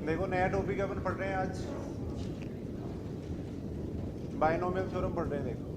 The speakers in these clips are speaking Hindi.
देखो नया टॉपिक अपन पढ़ रहे हैं आज, बाइनोमियल थ्योरम पढ़ रहे हैं। देखो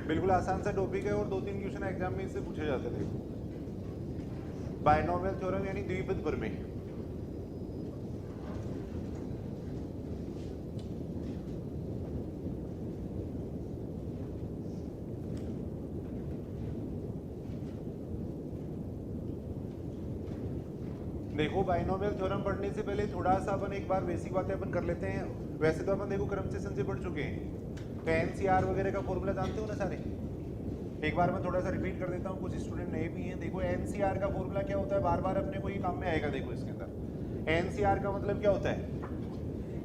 बिल्कुल आसान सा टॉपिक है और 2-3 क्वेश्चन एग्जाम में इससे पूछे जाते थे। बाइनोमियल थ्योरम यानी द्विपद प्रमेय। देखो बाइनोमियल थ्योरम पढ़ने से पहले थोड़ा सा अपन एक बार बेसिक बातें अपन कर लेते हैं। वैसे तो अपन देखो क्रम से पढ़ चुके हैं, तो एनसीआर वगैरह का फॉर्मूला जानते हो ना सारे। एक बार मैं थोड़ा सा रिपीट कर देता हूँ, कुछ स्टूडेंट नए भी हैं। देखो एनसीआर का फॉर्मूला क्या होता है, बार बार अपने को ये काम में आएगा। देखो इसके अंदर एनसीआर का मतलब क्या होता है।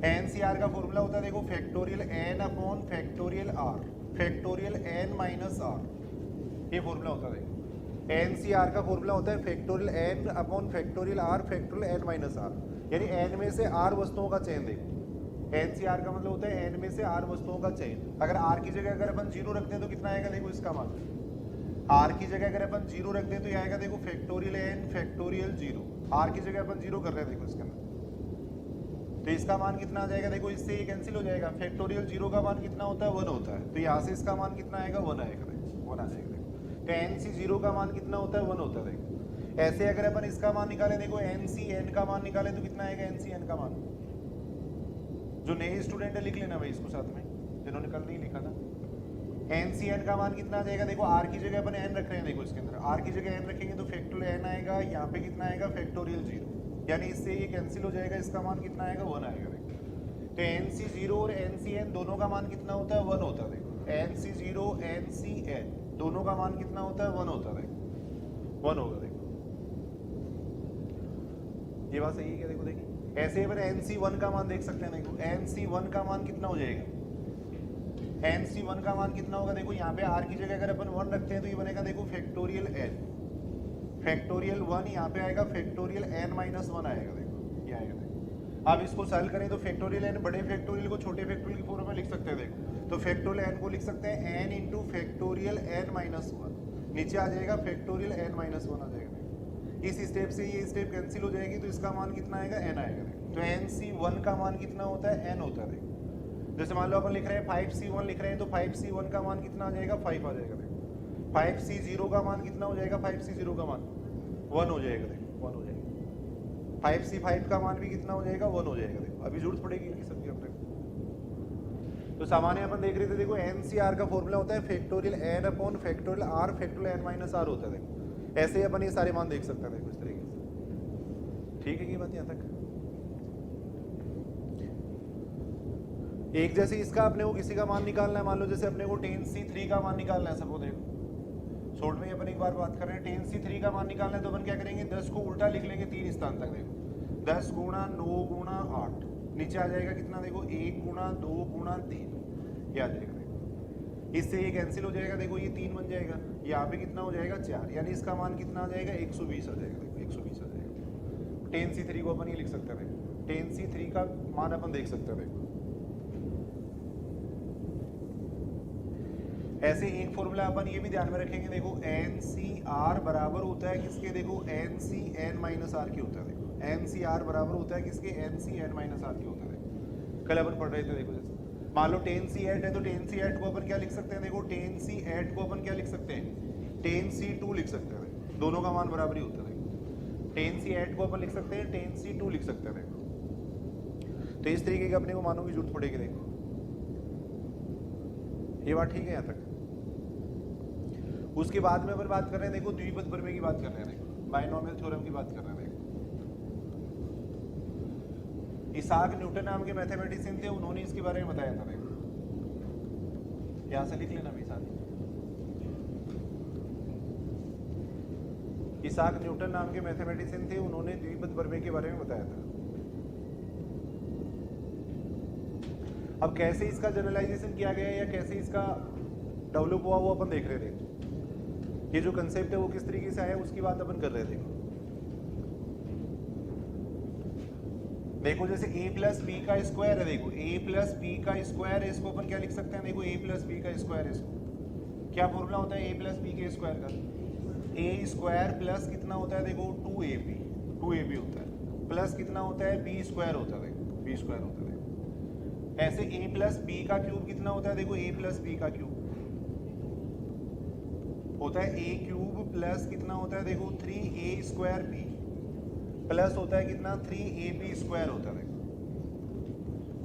एनसीआर का फॉर्मूला होता है देखो factorial n upon factorial r, factorial n minus r, ये फॉर्मूला होता है। एनसीआर का फॉर्मूला होता है factorial n upon factorial r, factorial n minus r, यानी एन में से आर वस्तुओं का चयन। देखो एनसीआर का मतलब होता है एन में से आर वस्तुओं का चयन। अगर आर की जगह अगर अपन 0 रख दें तो कितना आएगा, देखो इसका मान। आर की जगह अगर अपन 0 रख दें तो ये आएगा देखो फैक्टोरियल एन फैक्टोरियल 0। आर की जगह अपन 0 कर रहे हैं देखो इसके अंदर, तो इसका मान कितना आ जाएगा, देखो इससे ये कैंसिल हो जाएगा। फैक्टोरियल 0 का मान कितना होता है, 1 होता है, तो यहाँ से इसका मान कितना आएगा, 1 आएगा। देखो 1 आ जाएगा। देखो तो एन सी 0 का मान कितना होता है, 1 होता है। देखो ऐसे अगर अपन इसका मान निकालें, देखो एन सी एन का मान निकालें तो कितना आएगा, एन सी एन का मान। जो नए स्टूडेंट है लिख लेना भाई इसको साथ में, जिन्होंने कल नहीं लिखा था। एन सी एन का मान कितना आ जाएगा, देखो आर की जगह अपन एन रख रहे हैं। देखो इसके अंदर आर की जगह एन रखेंगे तो फैक्टोरियल एन आएगा, यहाँ पे कितना आएगा, फैक्टोरियल 0, यानी इससे ये कैंसिल हो जाएगा। इसका मान कितना आएगा, 1 आएगा। देखो तो एन सी 0 और एन सी एन दोनों का मान कितना होता है, 1 होता है। देखो n C 0 n C n दोनों का मान कितना होता है, 1 होता है। देखो 1 होगा। देखो ये बात सही है क्या, देखो देखिए ऐसे अपन NC1 का मान देख सकते हैं। देखो NC1 का मान कितना हो जाएगा, NC1 का मान कितना होगा, देखो यहाँ पे R की जगह अगर अपन 1 रखते हैं तो ये बनेगा देखो फैक्टोरियल n, फैक्टोरियल 1 यहाँ पे आएगा, फैक्टोरियल n माइनस 1 आएगा। देखो ये आएगा। देखो अब इसको सॉल्व करें तो फैक्टोरियल n बड़े फैक्टोरियल को छोटे फैक्टोरियल की फॉर्म में लिख सकते हैं। देखो तो फैक्टोरियल n को लिख सकते हैं n into factorial n minus 1, नीचे आ जाएगा फैक्टोरियल n माइनस 1 आ जाएगा। इस स्टेप से ये स्टेप कैंसिल हो जाएगी तो इसका मान कितना आएगा, n आएगा। तो NC1 का मान कितना होता है, n होता है। जैसे मान लो अपन लिख रहे हैं 5C1 लिख रहे हैं तो 5C1 का मान कितना आ जाएगा, 5 आ जाएगा। देखो 5C0 का मान कितना हो जाएगा, 5C0 का मान 1 हो जाएगा। देखो 1 हो जाएगा। 5C5 का मान भी कितना हो जाएगा, 1 हो जाएगा। देखो अभी जरूरत पड़ेगी इनकी सबकी अपने को। तो सामान्य अपन देख रहे थे, देखो NCR का फॉर्मूला होता है factorial n upon factorial r, factorial n minus r होता है। देखो ऐसे ही अपन ये सारे मान देख सकते हैं। देखो इस तरीके से, ठीक है ये बात यहाँ तक। एक जैसे इसका अपने को किसी का मान निकालना है, मान लो जैसे अपने को 10C3 का मान निकालना है सबको। देखो शॉर्ट में अपन एक बार बात कर रहे हैं, 10C3 का मान निकालना है तो अपन क्या करेंगे, 10 को उल्टा लिख लेंगे 3 स्थान तक। देखो 10 गुणा 9 गुणा 8, नीचे आ जाएगा कितना, देखो 1 गुणा 2 गुणा 3, ये आ जाएगा। इससे ये कैंसिल हो जाएगा। देखो ये 3 बन जाएगा, यहाँ पे कितना हो जाएगा, 4, यानी इसका मान कितना आ जाएगा, 120 आ जाएगा। देखो 120 आ जाएगा। 10C3 को अपन ये लिख सकते हैं। 10C3 का मान अपन देख सकते हैं। देखो ऐसे एक फॉर्मूला अपन ये भी ध्यान में रखेंगे। देखो NCR बराबर होता है किसके, देखो NCN माइनस R के होता है। देखो NCR बराबर होता है किसके, NCN माइनस R के होता है। कल अपन पढ़ रहे थे। देखो जैसे मान लो 10C8 है तो 10C8 को अपन क्या लिख सकते हैं, देखो 10C8 को अपन क्या लिख सकते हैं, 10C2 लिख सकते हैं। दोनों का मान बराबर ही होता है। 10C8 को अपन लिख सकते हैं, 10C2 लिख सकते हैं। देखो तो इस तरीके के अपने को मानों की जरूरत पड़ेगी। देखो ये बात ठीक है यहाँ तक। उसके बाद में अपन बात कर रहे हैं, देखो द्विपद प्रमेय की बात कर रहे हैं। देखो बाइनोमियल थ्योरम की बात कर रहे हैं। देखो इसाक न्यूटन नाम के मैथमेटिशियन थे, उन्होंने इसके बारे में बताया था। देखो यहाँ से लिख लेना भाई साथ। इसाक न्यूटन नाम के मैथमेटिशियन थे, उन्होंने द्विपद प्रमेय के बारे में बताया था। अब कैसे इसका जनरलाइजेशन किया गया है या कैसे इसका डेवलप हुआ वो अपन देख रहे थे। ये जो कंसेप्ट है वो किस तरीके से आया उसकी बात अपन कर रहे थे। देखो जैसे a प्लस बी का स्क्वायर है, देखो a प्लस बी का स्क्वायर है, इसको अपन क्या लिख सकते हैं, देखो a प्लस बी का स्क्वायर है, इसको क्या फॉर्मूला होता है a प्लस बी के स्क्वायर का, a स्क्वायर प्लस कितना होता है, देखो 2ab होता है, प्लस कितना होता है b स्क्वायर होता है, देखो b स्क्वायर होता है। ऐसे a प्लस बी का क्यूब कितना होता है, देखो a प्लस बी का क्यूब होता है a क्यूब प्लस कितना होता है, देखो 3a स्क्वायर b प्लस होता है कितना 3ab स्क्वायर होता है,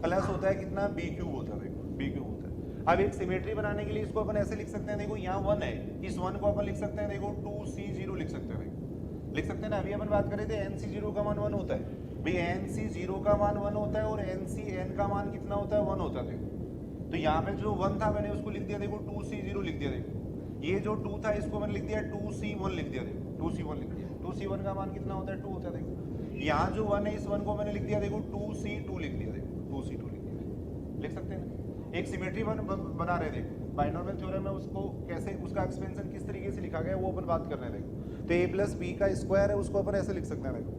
प्लस होता है कितना b क्यूब होता है, देखो b क्यूब होता है। अब एक सिमेट्री बनाने के लिए इसको अपन ऐसे लिख सकते हैं, देखो यहाँ 1 है, इस 1 को अपन लिख सकते हैं, देखो 2c0 लिख सकते हैं, देखो लिख सकते हैं ना। अभी अपन बात कर रहे थे nc0 का मान 1 होता है, भाई nc0 का मान 1 होता है और ncn का मान कितना होता है, 1 होता है। देखो तो यहाँ पे जो 1 था मैंने उसको लिख दिया, देखो 2c0 लिख दिया, देखो ये जो 2 था इसको मैंने लिख दिया 2c1 लिख दिया, देखो 2c1 लिख दिया, 2c1 का मान कितना होता है, 2 होता है। देखो यहाँ जो 1 है इस 1 को मैंने लिख दिया, देखो 2c2 लिख दिया, देखो 2c2 लिख दिया, लिख सकते हैं ना। एक सिमेट्री बना रहे, देखो बाइनोमियल थ्योरम में उसको कैसे, उसका एक्सपेंशन किस तरीके से लिखा गया वो अपन बात कर रहे हैं। देखो तो a प्लस बी का स्क्वायर है, उसको अपन ऐसे लिख सकते हैं, देखो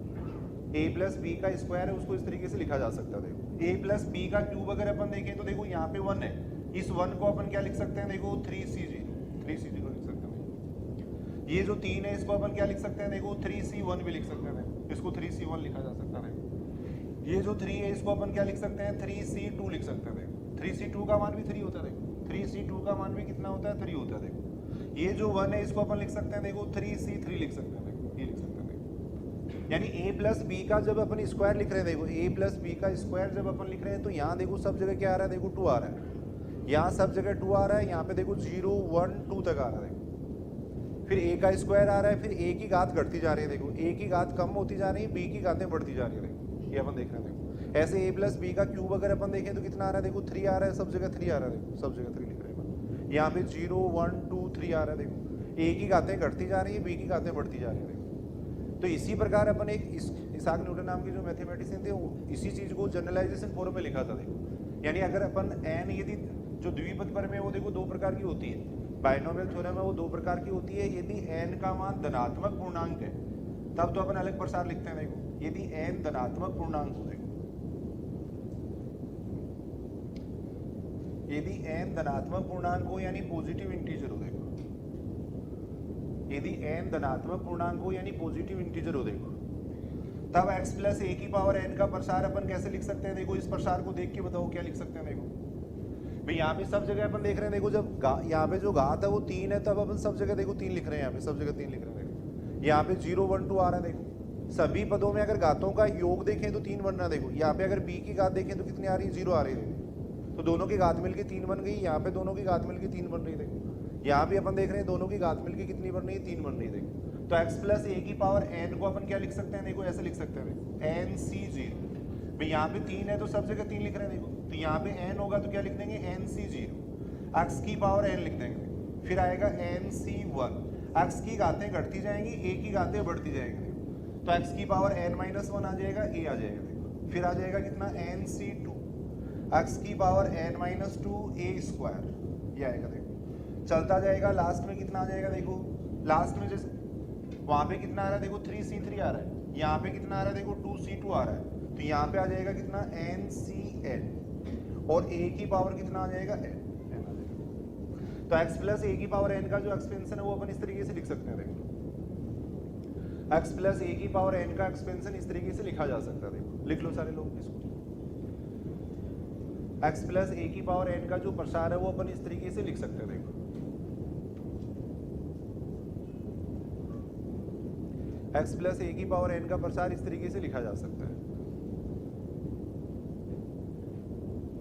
a प्लस बी का स्क्वायर है, उसको इस तरीके से लिखा जा सकता है। देखो a प्लस बी का क्यूब अगर अपन देखें तो देखो यहाँ पे 1 है, इस 1 को अपन क्या लिख सकते हैं, देखो 3c0 लिख सकते हैं। ये जो 3 है इसको अपन क्या लिख सकते हैं, देखो 3c1 भी लिख सकते हैं, इसको 3c1 लिखा जा सकता है। ये जो 3 है इसको अपन क्या लिख सकते हैं, 3c2 लिख सकते हैं। देखो 3c2 का मान भी 3 होता है, देखो 3c2 का मान भी कितना होता है, 3 होता है। देखो ये जो 1 है इसको अपन लिख सकते हैं, देखो 3c3 लिख सकते हैं, देखो ये लिख सकते हैं। देखो यानी a प्लस बी का जब अपन स्क्वायर लिख रहे हैं, देखो a प्लस बी का स्क्वायर जब अपन लिख रहे हैं तो यहाँ देखो सब जगह क्या आ रहा है, देखो 2 आ रहा है, यहाँ सब जगह 2 आ रहा है, यहाँ पे देखो 0 1 2 तक आ रहा है। फिर a का स्क्वायर आ रहा है, फिर a की घात घटती जा रही है, देखो a की घात कम होती जा रही है, b की घातें बढ़ती जा रही है, देखो ये अपन देख रहे हैं। देखो ऐसे a प्लस बी का क्यूब अगर अपन देखें तो कितना आ रहा है, देखो 3 आ रहा है, सब जगह 3 आ रहा है, देखो सब जगह 3 लिख रहे हैं। यहाँ पे 0 1 2 3 आ रहा है, देखो a की घातें घटती जा रही है, b की घातें बढ़ती जा रही है। देखो तो इसी प्रकार अपन एक इसाक न्यूटन नाम के जो मैथमेटिशियन थे वो इसी चीज को जनरलाइजेशन फॉर्म में लिखा था। देखो यानी अगर अपन n यदि जो द्विपद प्रमेय वो देखो 2 प्रकार की होती है, बाइनोमियल थ्योरम में वो 2 प्रकार की होती है। यदि n का मान धनात्मक पूर्णांक है तब तो अपन अलग प्रसार लिखते हैं। देखो यदि n धनात्मक पूर्णांक हो, देखो यदि n धनात्मक पूर्णांक हो यानी पॉजिटिव इंटीजर हो, देखो यदि n धनात्मक पूर्णांक हो यानी पॉजिटिव इंटीजर हो, देखो तब x प्लस a की पावर n का प्रसार अपन कैसे लिख सकते हैं। देखो इस प्रसार को देख के बताओ क्या लिख सकते हैं। देखो भाई यहाँ पे सब जगह अपन देख रहे हैं, देखो जब यहाँ पे जो घात है वो 3 है तब अपन सब जगह देखो 3 लिख रहे हैं, यहाँ पे सब जगह 3 लिख रहे हैं। देखो यहाँ पे 0 1 2 आ रहा है, देखो सभी पदों में अगर घातों का योग देखें तो 3 बन रहा है। देखो यहाँ पे अगर b की घात देखें तो कितनी आ रही है, 0 आ रही है, तो दोनों की घात मिलकर 3 बन गई। यहाँ पे दोनों की घात मिलकर 3 बन रही है। देखो यहाँ भी अपन देख रहे हैं दोनों की घात मिलकर कितनी बन रही है, 3 बन रही है। देखो तो x प्लस a की पावर n को अपन क्या लिख सकते हैं, देखो ऐसे लिख सकते हैं nc0। भाई यहाँ पे 3 है तो सब जगह 3 लिख रहे हैं। देखो तो यहाँ पे n होगा तो क्या लिख देंगे, nc0, x की पावर n लिख देंगे, फिर आएगा nc1, x की घातें घटती जाएंगी, a की घातें बढ़ती जाएंगी, तो x की पावर n-1 आ जाएगा, a आ जाएगा। देखो फिर आ जाएगा कितना nc2, x की पावर n-2 a स्क्वायर, ये आएगा। देखो चलता जाएगा, लास्ट में कितना आ जाएगा, देखो लास्ट में जैसे वहां पे कितना आ रहा है, देखो 3c3 आ रहा है, यहाँ पे कितना आ रहा है, देखो 2c2 आ रहा है, तो यहाँ पे आ जाएगा कितना ncn, और a की पावर कितना आ जाएगा n आ जाएगा। तो x प्लस a की पावर n का जो एक्सपेंशन है वो अपन इस तरीके से लिख सकते हैं। देखो x प्लस a की पावर n का एक्सपेंशन इस तरीके से लिखा जा सकता है। देखो लिख लो सारे लोग इसको, x प्लस a की पावर n का जो प्रसार है वो अपन इस तरीके से लिख सकते हैं। देखो x प्लस a की पावर n का प्रसार इस तरीके से लिखा जा सकता है।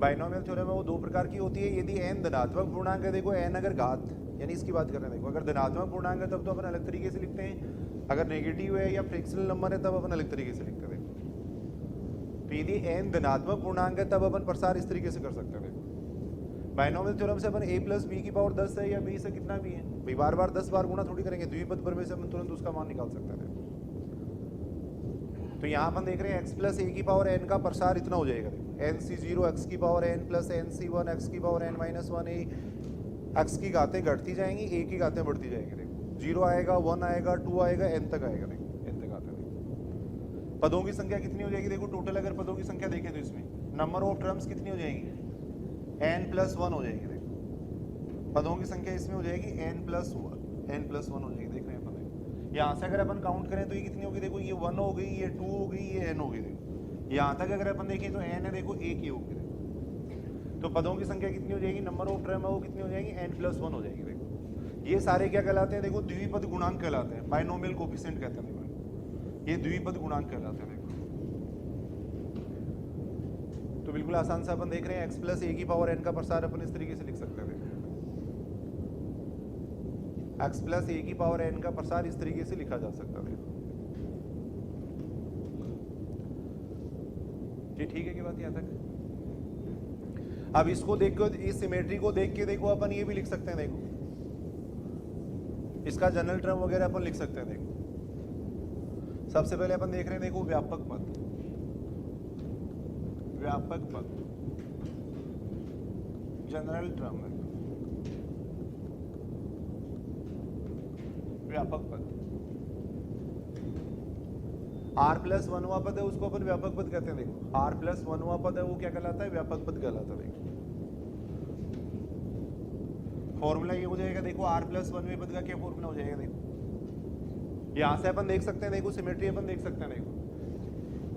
बाइनोमियल थ्योरम में वो 2 प्रकार की होती है। यदि n धनात्मक पूर्णांक है, देखो n अगर घात यानी इसकी बात कर रहे हैं, देखो अगर धनात्मक पूर्णांक है तब तो अपन अलग तरीके से लिखते हैं, अगर नेगेटिव है या फ्रैक्शनल नंबर है तब अपन अलग तरीके से लिखते हैं। तो यदि n धनात्मक पूर्णांक है तब अपन प्रसार इस तरीके से कर सकते हैं। देखो बाइनोमियल थ्योरम से अपन a प्लस बी की पावर 10 है या b से कितना भी है भाई, बार बार 10 बार गुणा थोड़ी करेंगे, द्विपद प्रमेय से अपन तुरंत उसका मान निकाल सकते हैं। तो यहाँ अपन देख रहे हैं x प्लस ए की पावर n का प्रसार इतना हो जाएगा, nc0 x की power n plus nc1 x की पावर n माइनस 1 x की घातें घटती जाएंगी, a की घातें बढ़ती जाएंगी। देखो 0 आएगा, 1 आएगा, 2 आएगा, n तक आएगा। देखो n तक आता है। पदों की संख्या कितनी हो जाएगी? देखो टोटल अगर पदों की संख्या देखें तो इसमें नंबर ऑफ टर्म्स कितनी हो जाएगी? n प्लस 1 हो जाएगी। देखो पदों की संख्या इसमें हो जाएगी n प्लस 1 हो जाएगी। देख रहे हैं अपन, यहाँ से अगर अपन काउंट करें तो ये कितनी होगी? देखो ये 1 हो गई, ये 2 हो गई, ये n हो गई। देखो यहाँ तक अगर अपन देखें तो n है, देखो एक ही होगी। तो पदों की संख्या कितनी हो जाएगी? नंबर ऑफ टर्म है वो कितनी हो जाएगी? n प्लस 1 हो जाएगी। देखो ये सारे क्या कहलाते हैं? देखो द्विपद गुणांक कहलाते हैं, बाइनोमियल कोफिशिएंट कहते हैं। देखो ये द्विपद गुणांक कहलाते हैं। देखो तो बिल्कुल आसान सा अपन देख रहे हैं, x प्लस ए की पावर n का प्रसार अपन इस तरीके से लिख सकते हैं। x प्लस ए की पावर n का प्रसार इस तरीके से लिखा जा सकता है। ये ठीक है कि बात यहाँ तक? अब इसको देख के, इस सिमेट्री को देख के देखो अपन ये भी लिख सकते हैं। देखो इसका जनरल टर्म वगैरह अपन लिख सकते हैं। देखो सबसे पहले अपन देख रहे हैं, देखो व्यापक पद, व्यापक पद जनरल टर्म है, व्यापक पद r प्लस 1वां पद है उसको अपन व्यापक पद कहते हैं। देखो r प्लस 1वां पद है वो क्या कहलाता है? व्यापक पद कहलाता है। देखो फॉर्मूला ये हो जाएगा, देखो r प्लस 1वें पद का क्या फॉर्मूला हो जाएगा? देखो यहां से अपन देख सकते हैं, देखो सिमेट्री अपन देख सकते हैं। देखो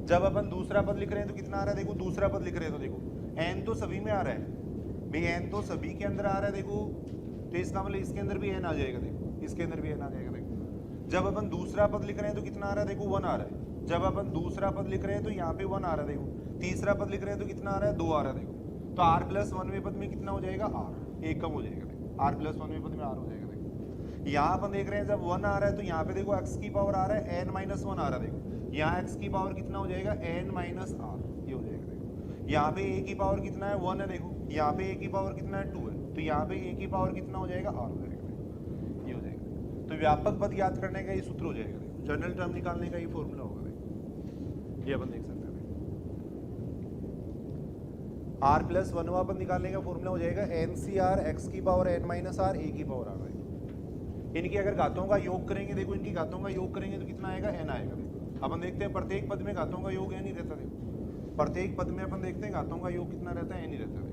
जब अपन दूसरा पद लिख रहे हैं तो कितना आ रहा है? देखो दूसरा पद लिख रहे हैं तो देखो n तो सभी में आ रहा है भाई, n तो सभी के अंदर आ रहा है। देखो तो इसका मतलब इसके अंदर भी n आ जाएगा। देखो इसके अंदर भी n आ जाएगा। देखो जब अपन दूसरा पद लिख रहे हैं तो कितना आ रहा है? देखो 1 आ रहा है। जब अपन दूसरा पद लिख रहे हैं तो यहाँ पे 1 आ रहा है। देखो तीसरा पद लिख रहे हैं तो कितना आ रहा है? 2 आ रहा है। देखो तो r प्लस 1वें पद में कितना हो जाएगा? r, एक कम हो जाएगा। देखो r प्लस 1वें पद में r हो जाएगा। देखो यहाँ अपन देख रहे हैं जब 1 आ रहा है तो यहाँ पे देखो x की पावर आ रहा है n माइनस 1 आ रहा है। देखो यहाँ x की पावर कितना हो जाएगा? n माइनस r, ये हो जाएगा। देखो यहाँ पे a की पावर कितना है? 1 है। देखो यहाँ पे a की पावर कितना है? 2 है। तो यहाँ पे a की पावर कितना हो जाएगा? r हो जाएगा। देखो ये हो जाएगा। तो व्यापक पद याद करने का ये सूत्र हो जाएगा। देखो जनरल टर्म निकालने का ये फॉर्मूला होगा। ये अपन देख सकते हैं। r प्लस 1वां पद निकालने का फॉर्मूला हो जाएगा NCR x की power n minus r a की पावर r। इनकी अगर घातों का योग करेंगे, देखो इनकी घातों का योग करेंगे तो कितना आएगा? n आएगा। देखो अपन देखते हैं प्रत्येक पद में घातों का योग n ही रहता है। देखो प्रत्येक पद में अपन देखते हैं घातों का योग कितना रहता है? n ही रहता है।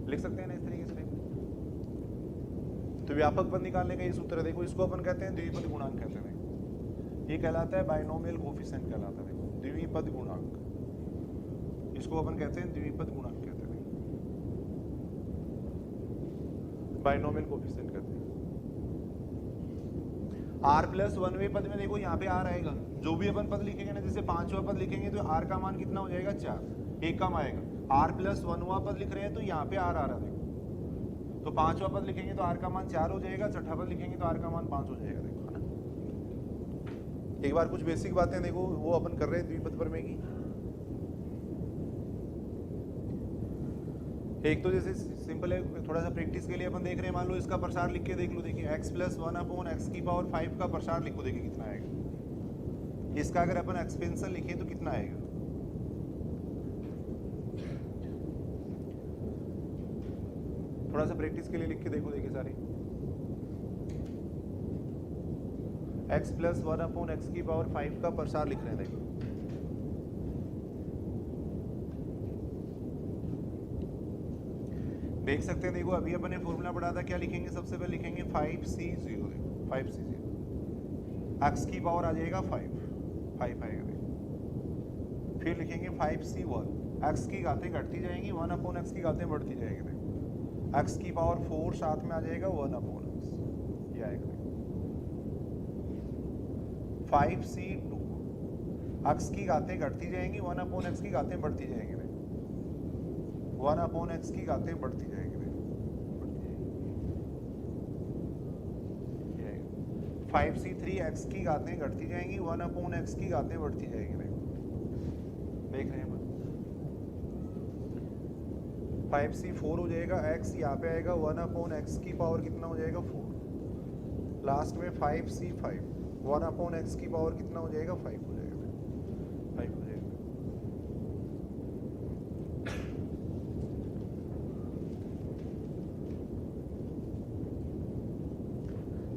लिख सकते हैं ना इस तरीके से। देखो तो व्यापक पद निकालने का ये सूत्र है। देखो इसको अपन कहते हैं द्विपद गुणांक कहते हैं। ये कहलाता है बाइनोमियल कोफिशिएंट कहलाता है। देखो द्विपद गुणांक, इसको अपन कहते हैं द्विपद गुणांक कहते हैं, बाइनोमियल कोफिशिएंट कहते हैं। r प्लस 1वें पद में देखो यहाँ पे r आएगा। जो भी अपन पद लिखेंगे ना, जैसे 5वां पद लिखेंगे तो r का मान कितना हो जाएगा? 4, एक कम आएगा। r प्लस 1वां पद लिख रहे हैं तो यहाँ पे r आ रहा है। देखो तो 5वां पद लिखेंगे तो r का मान 4 हो जाएगा, 6ठा पद लिखेंगे तो r का मान 5 हो जाएगा। देखो एक बार कुछ बेसिक बातें देखो वो अपन कर रहे हैं द्विपद प्रमेय की। एक तो जैसे सिंपल है, थोड़ा सा प्रैक्टिस के लिए अपन देख रहे हैं। मान लो इसका प्रसार लिख के देख लो। देखिए x प्लस 1/x की पावर 5 का प्रसार लिखो, देखिए कितना आएगा। इसका अगर अपन एक्सपेंशन लिखें तो कितना आएगा? थोड़ा सा प्रैक्टिस के लिए लिख के देखो। देखिए सारे x प्लस 1/x की पावर 5 का प्रसार लिख रहे हैं। देखो देख सकते हैं। देखो अभी अपन ने फॉर्मूला पढ़ा था, क्या लिखेंगे? सबसे पहले लिखेंगे 5c0। देखो 5c0 x की पावर आ जाएगा 5 आएगा। देखो फिर लिखेंगे 5c1, x की घातें घटती जाएंगी, 1/x की घातें बढ़ती जाएगी। देखो x की पावर 4 साथ में आ जाएगा 1/x, ये आएगा। 5c2 x की घातें घटती जाएंगी, 1/x की घातें बढ़ती जाएंगी। 1/x की घातें बढ़ती जाएगी। 5c3 x की घातें घटती जाएंगी, 1/x की घातें बढ़ती जाएगी। देख रहे हैं 5c4 हो जाएगा, x यहाँ पे आएगा 1/x की पावर कितना हो जाएगा 4, लास्ट में 5c5 1/x की पावर कितना हो जाएगा 5 हो जाएगा, 5 हो जाएगा।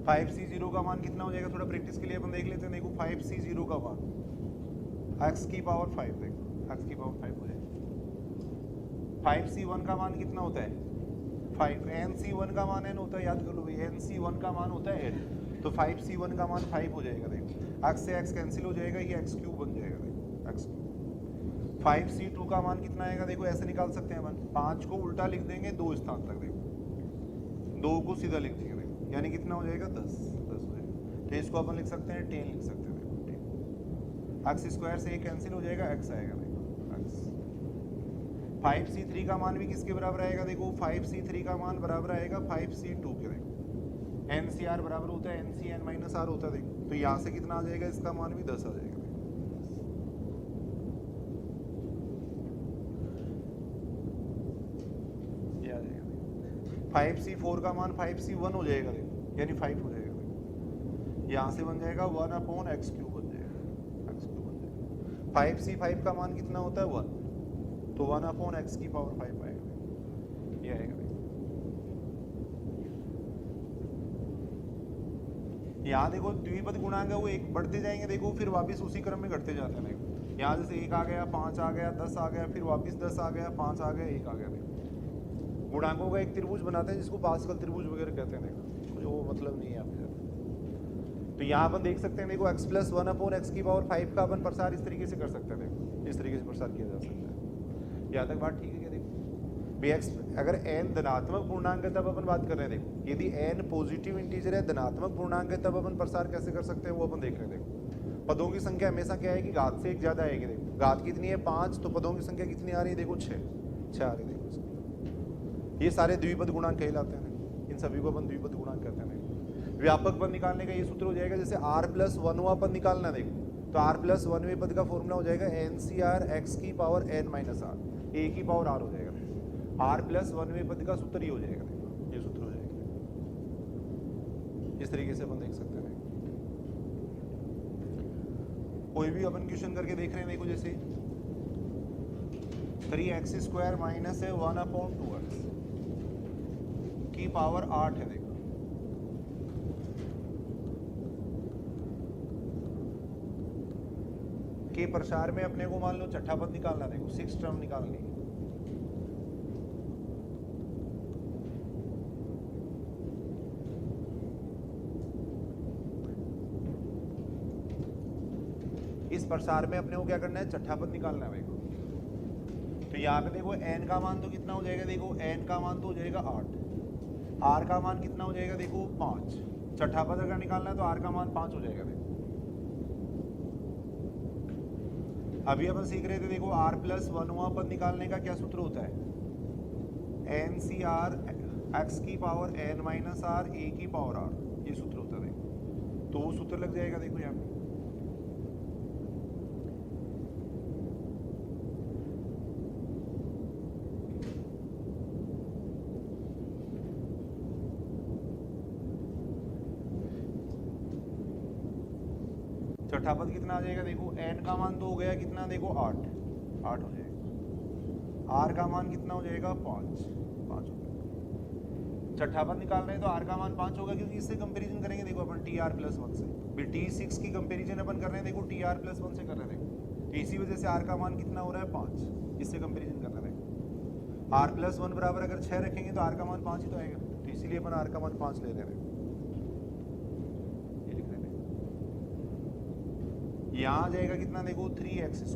फाइव सी जीरो का मान कितना हो जाएगा, थोड़ा प्रैक्टिस के लिए अपन देख लेते हैं। देखो 5c0 का मान x की पावर 5, देखो x की पावर 5 हो जाएगा। 5c1 का मान कितना होता है 5, nc1 का मान n होता है, याद कर लो भाई, nc1 का मान होता है n, तो 5c1 का मान 5 हो जाएगा। देखो x से x कैंसिल हो जाएगा, ये x क्यूब बन जाएगा, देखो x क्यूब। 5c2 का मान कितना आएगा, देखो ऐसे निकाल सकते हैं अपन, 5 को उल्टा लिख देंगे 2 स्थान तक, देखो 2 को सीधा लिख देंगे, देखो यानी कितना हो जाएगा 10 हो जाएगा। तो इसको अपन लिख सकते हैं 10 लिख सकते हैं, देखो 10 x स्क्वायर से ये कैंसिल हो जाएगा, x आएगा, देखो x। 5c3 का मान भी किसके बराबर आएगा, देखो 5c3 का मान बराबर आएगा 5c2 के, देखो NCR बराबर होता है NCN माइनस R होता है, देखो तो यहाँ से कितना आ जाएगा, इसका मान भी 10 आ जाएगा, ये आ जाएगा। 5c4 का मान 5c1 हो जाएगा, देखो यानी 5 हो जाएगा, देखो यहाँ से बन जाएगा 1/x क्यूब बन जाएगा, x क्यूब बन जाएगा। 5c5 का मान कितना होता है 1, तो 1/x की पावर 5 आएगा, ये आएगा। यहाँ देखो द्विपद गुणांक है वो एक बढ़ते जाएंगे, देखो फिर वापस उसी क्रम में घटते जाते हैं। देखो यहाँ जैसे 1 आ गया, 5 आ गया, 10 आ गया, फिर वापस 10 आ गया, 5 आ गया, 1 आ गया। देखो गुणांकों का एक त्रिभुज बनाते हैं जिसको पास्कल त्रिभुज वगैरह कहते हैं, देखो कुछ वो मतलब नहीं है यहाँ पे। तो यहाँ अपन देख सकते हैं, देखो x + 1/x की पावर 5 का अपन प्रसार इस तरीके से कर सकते हैं, देखो इस तरीके से प्रसार किया जा सकता है। यहाँ तक बात ठीक है क्या? देखो bx अगर n धनात्मक पूर्णांक है तब अपन बात कर रहे हैं, देखो यदि n पॉजिटिव इंटीजर है, धनात्मक पूर्णांक है, तब अपन प्रसार कैसे कर सकते हैं वो अपन देख रहे हैं। देखो पदों की संख्या हमेशा क्या है कि घात से एक ज्यादा आएगी। देखो घात कितनी है 5, तो पदों की संख्या कितनी आ रही है, देखो 6 आ रही है। देखो ये सारे द्विपद गुणांक कहलाते हैं, इन सभी को अपन द्विपद गुणांक कहते हैं। व्यापक पद निकालने का ये सूत्र हो जाएगा, जैसे r + 1वां पद निकालना है, देखो तो r + 1वें पद का फॉर्मूला हो जाएगा NCR x की पावर n - r, a की पावर r हो जाएगा। r + 1वें पद का सूत्र ही हो जाएगा, देखो ये सूत्र हो जाएगा। इस तरीके से अपन देख सकते हैं। कोई भी अपन क्वेश्चन करके देख रहे हैं, देखो जैसे 3x² - 1/2x की पावर 8 है, देखो के प्रसार में अपने को मान लो छठा पद निकालना, देखो 6 टर्म निकालनी है। इस प्रसार में अपने को क्या करना है, छठा पद निकालना है। देखो तो यहाँ पे देखो n का मान तो कितना हो जाएगा, देखो n का मान तो हो जाएगा 8, r का मान कितना हो जाएगा, देखो 5। छठा पद अगर निकालना है तो r का मान 5 हो जाएगा। देखो अभी अपन सीख रहे थे, देखो r + 1वां पद निकालने का क्या सूत्र होता है, NCR x की पावर n - r, a की पावर r, ये सूत्र होता है। देखो तो वो सूत्र लग जाएगा, देखो यहाँ पे छठा पद कितना आ जाएगा, देखो n का मान तो हो गया कितना, देखो 8 हो जाएगा। r का मान कितना हो जाएगा 5 हो जाएगा। छठा पद निकाल रहे हैं तो r का मान 5 होगा, क्योंकि इससे कंपैरिजन करेंगे। देखो अपन tr + 1 से, फिर t6 की कंपैरिजन अपन कर रहे हैं, देखो tr + 1 से कर रहे हैं। देखो तो इसी वजह से r का मान कितना हो रहा है 5, इससे कंपैरिजन कर रहे हैं। r + 1 बराबर अगर 6 रखेंगे तो r का मान 5 ही तो आएगा, तो इसीलिए अपन r का मान 5 ले रहे हैं। यहाँ आ जाएगा कितना, देखो 3x²,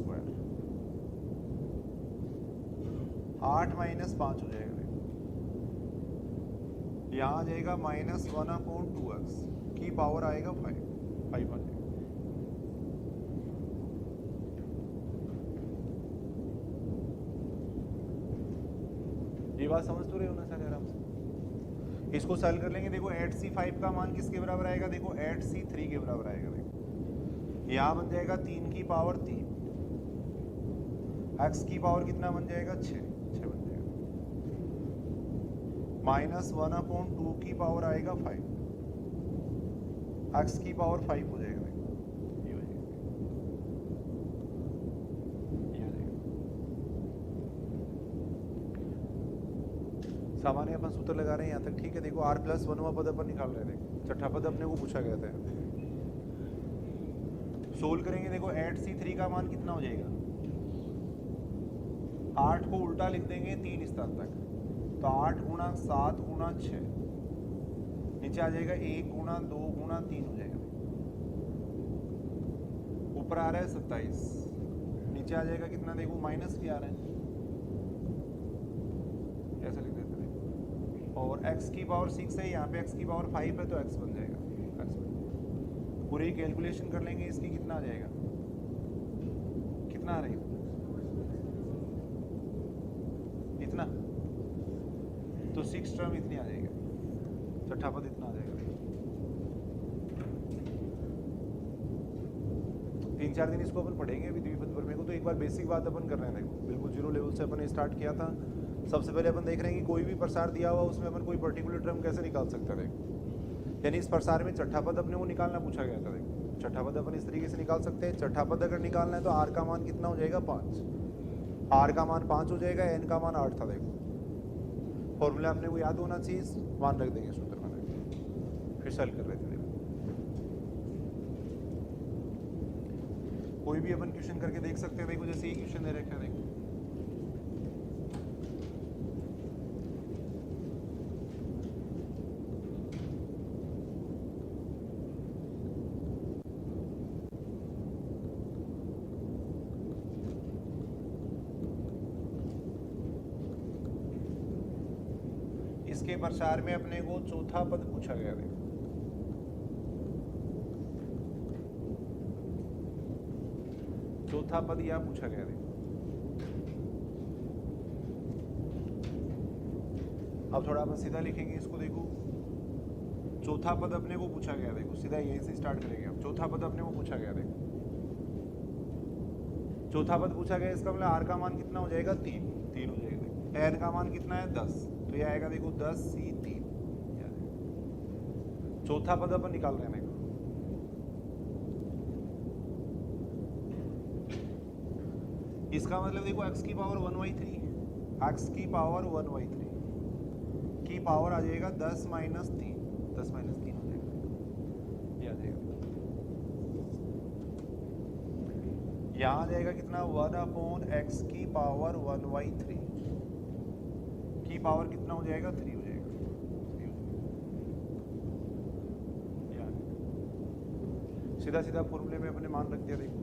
8 - 5 हो जाएगा। देखो यहाँ आ जाएगा -1/2x की पावर आएगा 5 आ जाएगा। ये बात समझ तो रहे हो ना सारे आराम से। इसको सॉल्व कर लेंगे। देखो 8c5 का मान किसके बराबर आएगा, देखो 8c3 के बराबर आएगा। देखो यहाँ बन जाएगा 3 की पावर 3, x की पावर कितना बन जाएगा 6 बन जाएगा। -1/2 की पावर आएगा 5, x की पावर 5 हो जाएगा। देखो ये हो जाएगा, ये हो जाएगा। सामान्य अपन सूत्र लगा रहे हैं यहाँ तक, ठीक है। देखो r + 1वां पद अपन निकाल रहे थे, छठा पद अपने को पूछा गया था। सोल्व करेंगे, देखो 8c3 का मान कितना हो जाएगा, 8 को उल्टा लिख देंगे 3 स्थान तक, तो 8 × 7 × 6, नीचे आ जाएगा 1 × 2 × 3 हो जाएगा। ऊपर आ रहा है 27, नीचे आ जाएगा कितना, देखो माइनस भी आ रहा है, ऐसा लिख देते हैं। और x की पावर 6 है, यहाँ पे x की पावर 5 है, तो x बन जाएगा। पूरी कैलकुलेशन कर लेंगे इसकी, कितना आ जाएगा, कितना आ रहा है, इतना, तो 6 टर्म इतनी आ जाएगा, छठा पद इतना आ जाएगा। 3-4 दिन इसको अपन पढ़ेंगे अभी द्विपद पर। मेरे को तो एक बार बेसिक बात अपन कर रहे हैं, देखो बिल्कुल 0 लेवल से अपन ने स्टार्ट किया था। सबसे पहले अपन देख रहे हैं कि कोई भी प्रसार दिया हुआ उसमें अपन कोई पर्टिकुलर टर्म कैसे निकाल सकते हैं। देखो यानी इस प्रसार में छठा पद अपने को निकालना पूछा गया था। देखो छठा पद अपन इस तरीके से निकाल सकते हैं। छठा पद अगर निकालना है तो r का मान कितना हो जाएगा, 5, r का मान 5 हो जाएगा, n का मान 8 था। देखो फॉर्मूला अपने को याद होना चाहिए, मान रख देंगे सूत्र में, फिर सॉल्व कर रहे थे। देखो कोई भी अपन क्वेश्चन करके देख सकते हैं। देखो जैसे ये क्वेश्चन दे रखा है, देखो इसके प्रसार में अपने को चौथा पद पूछा गया। देखो चौथा पद यह पूछा गया। देखो अब थोड़ा अपन सीधा लिखेंगे इसको। देखो चौथा पद अपने को पूछा गया। देखो सीधा यहीं से स्टार्ट करेंगे हम। चौथा पद अपने को पूछा गया। देखो चौथा पद पूछा गया, इसका मतलब r का मान कितना हो जाएगा, 3 हो जाएगा। n का मान कितना है, 10, तो ये आएगा देखो 10c3। चौथा पद अपन निकाल रहे हैं। देखो इसका मतलब देखो x की पावर 1/3, x की पावर 1/3 की पावर आ जाएगा 10 - 3, 10 - 3 हो जाएगा, ये आ जाएगा। यहाँ आ जाएगा कितना, 1/x की पावर 1/3 की पावर कितना हो जाएगा, 3 हो जाएगा। सीधा सीधा फॉर्मूले में अपने मान रख दिया। देखो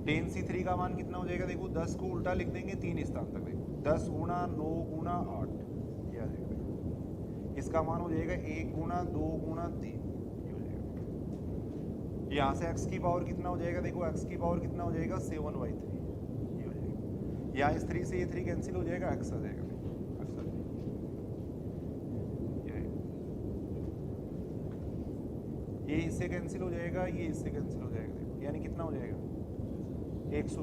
10c3 का मान कितना हो जाएगा, देखो 10 को उल्टा लिख देंगे 3 स्थान तक। देखो 10 × 9 × 8 ये आ जाएगा। देखो इसका मान हो जाएगा 1 × 2 × 3 ये हो जाएगा। यहाँ से x की पावर कितना हो जाएगा, देखो x की पावर कितना हो जाएगा, 7/3 ये हो जाएगा। यहाँ इस 3 से ये 3 कैंसिल हो जाएगा, x आ जाएगा। ये इससे कैंसिल हो जाएगा, ये इससे कैंसिल हो जाएगा। देखो यानी कितना हो जाएगा, 120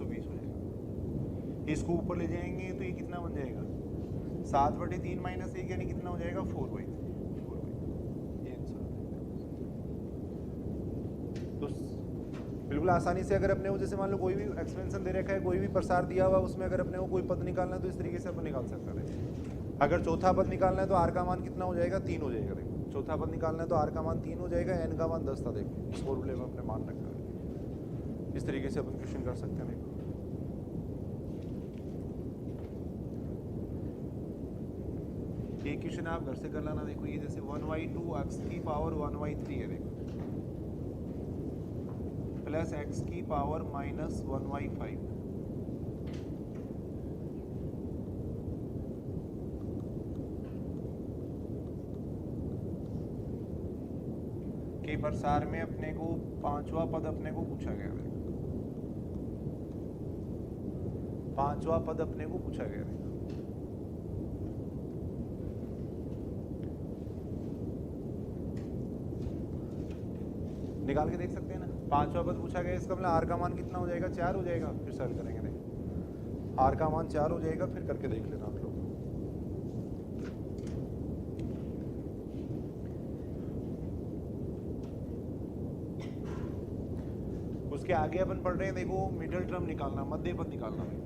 हो जाएगा। इसको ऊपर ले जाएंगे तो ये कितना बन जाएगा, 7/3 - 1 यानी कितना हो जाएगा, 4/3 ये आंसर हो जाएगा। तो बिल्कुल आसानी से अगर अपने को जैसे मान लो कोई भी एक्सपेंशन दे रखा है, कोई भी प्रसार दिया हुआ, उसमें अगर अपने को कोई पद निकालना है तो इस तरीके से अपन निकाल सकते हैं। अगर चौथा पद निकालना है तो r का मान कितना हो जाएगा, 3 हो जाएगा। देखो चौथा पद निकालना है तो r का मान 3 हो जाएगा, n का मान 10 था। देखो इस फॉर्मूले में अपने मान रखा है। इस तरीके से अपन क्वेश्चन कर सकते हैं। देखो एक क्वेश्चन आप घर से कर लाना। देखो ये जैसे 1/2 x की पावर 1/3 है। देखो प्लस x की पावर -1/5 के प्रसार में अपने को पांचवा पद अपने को पूछा गया। पांचवा पद अपने को पूछा गया। निकाल के देख सकते हैं ना, पांचवा पद पूछा गया, इसका मतलब r का मान कितना हो जाएगा, 4 हो जाएगा। फिर सॉल्व करेंगे। देखो आर का मान 4 हो जाएगा, फिर करके देख लेना आप लोग। उसके आगे अपन पढ़ रहे हैं, देखो मिडिल टर्म निकालना, मध्य पद निकालना है।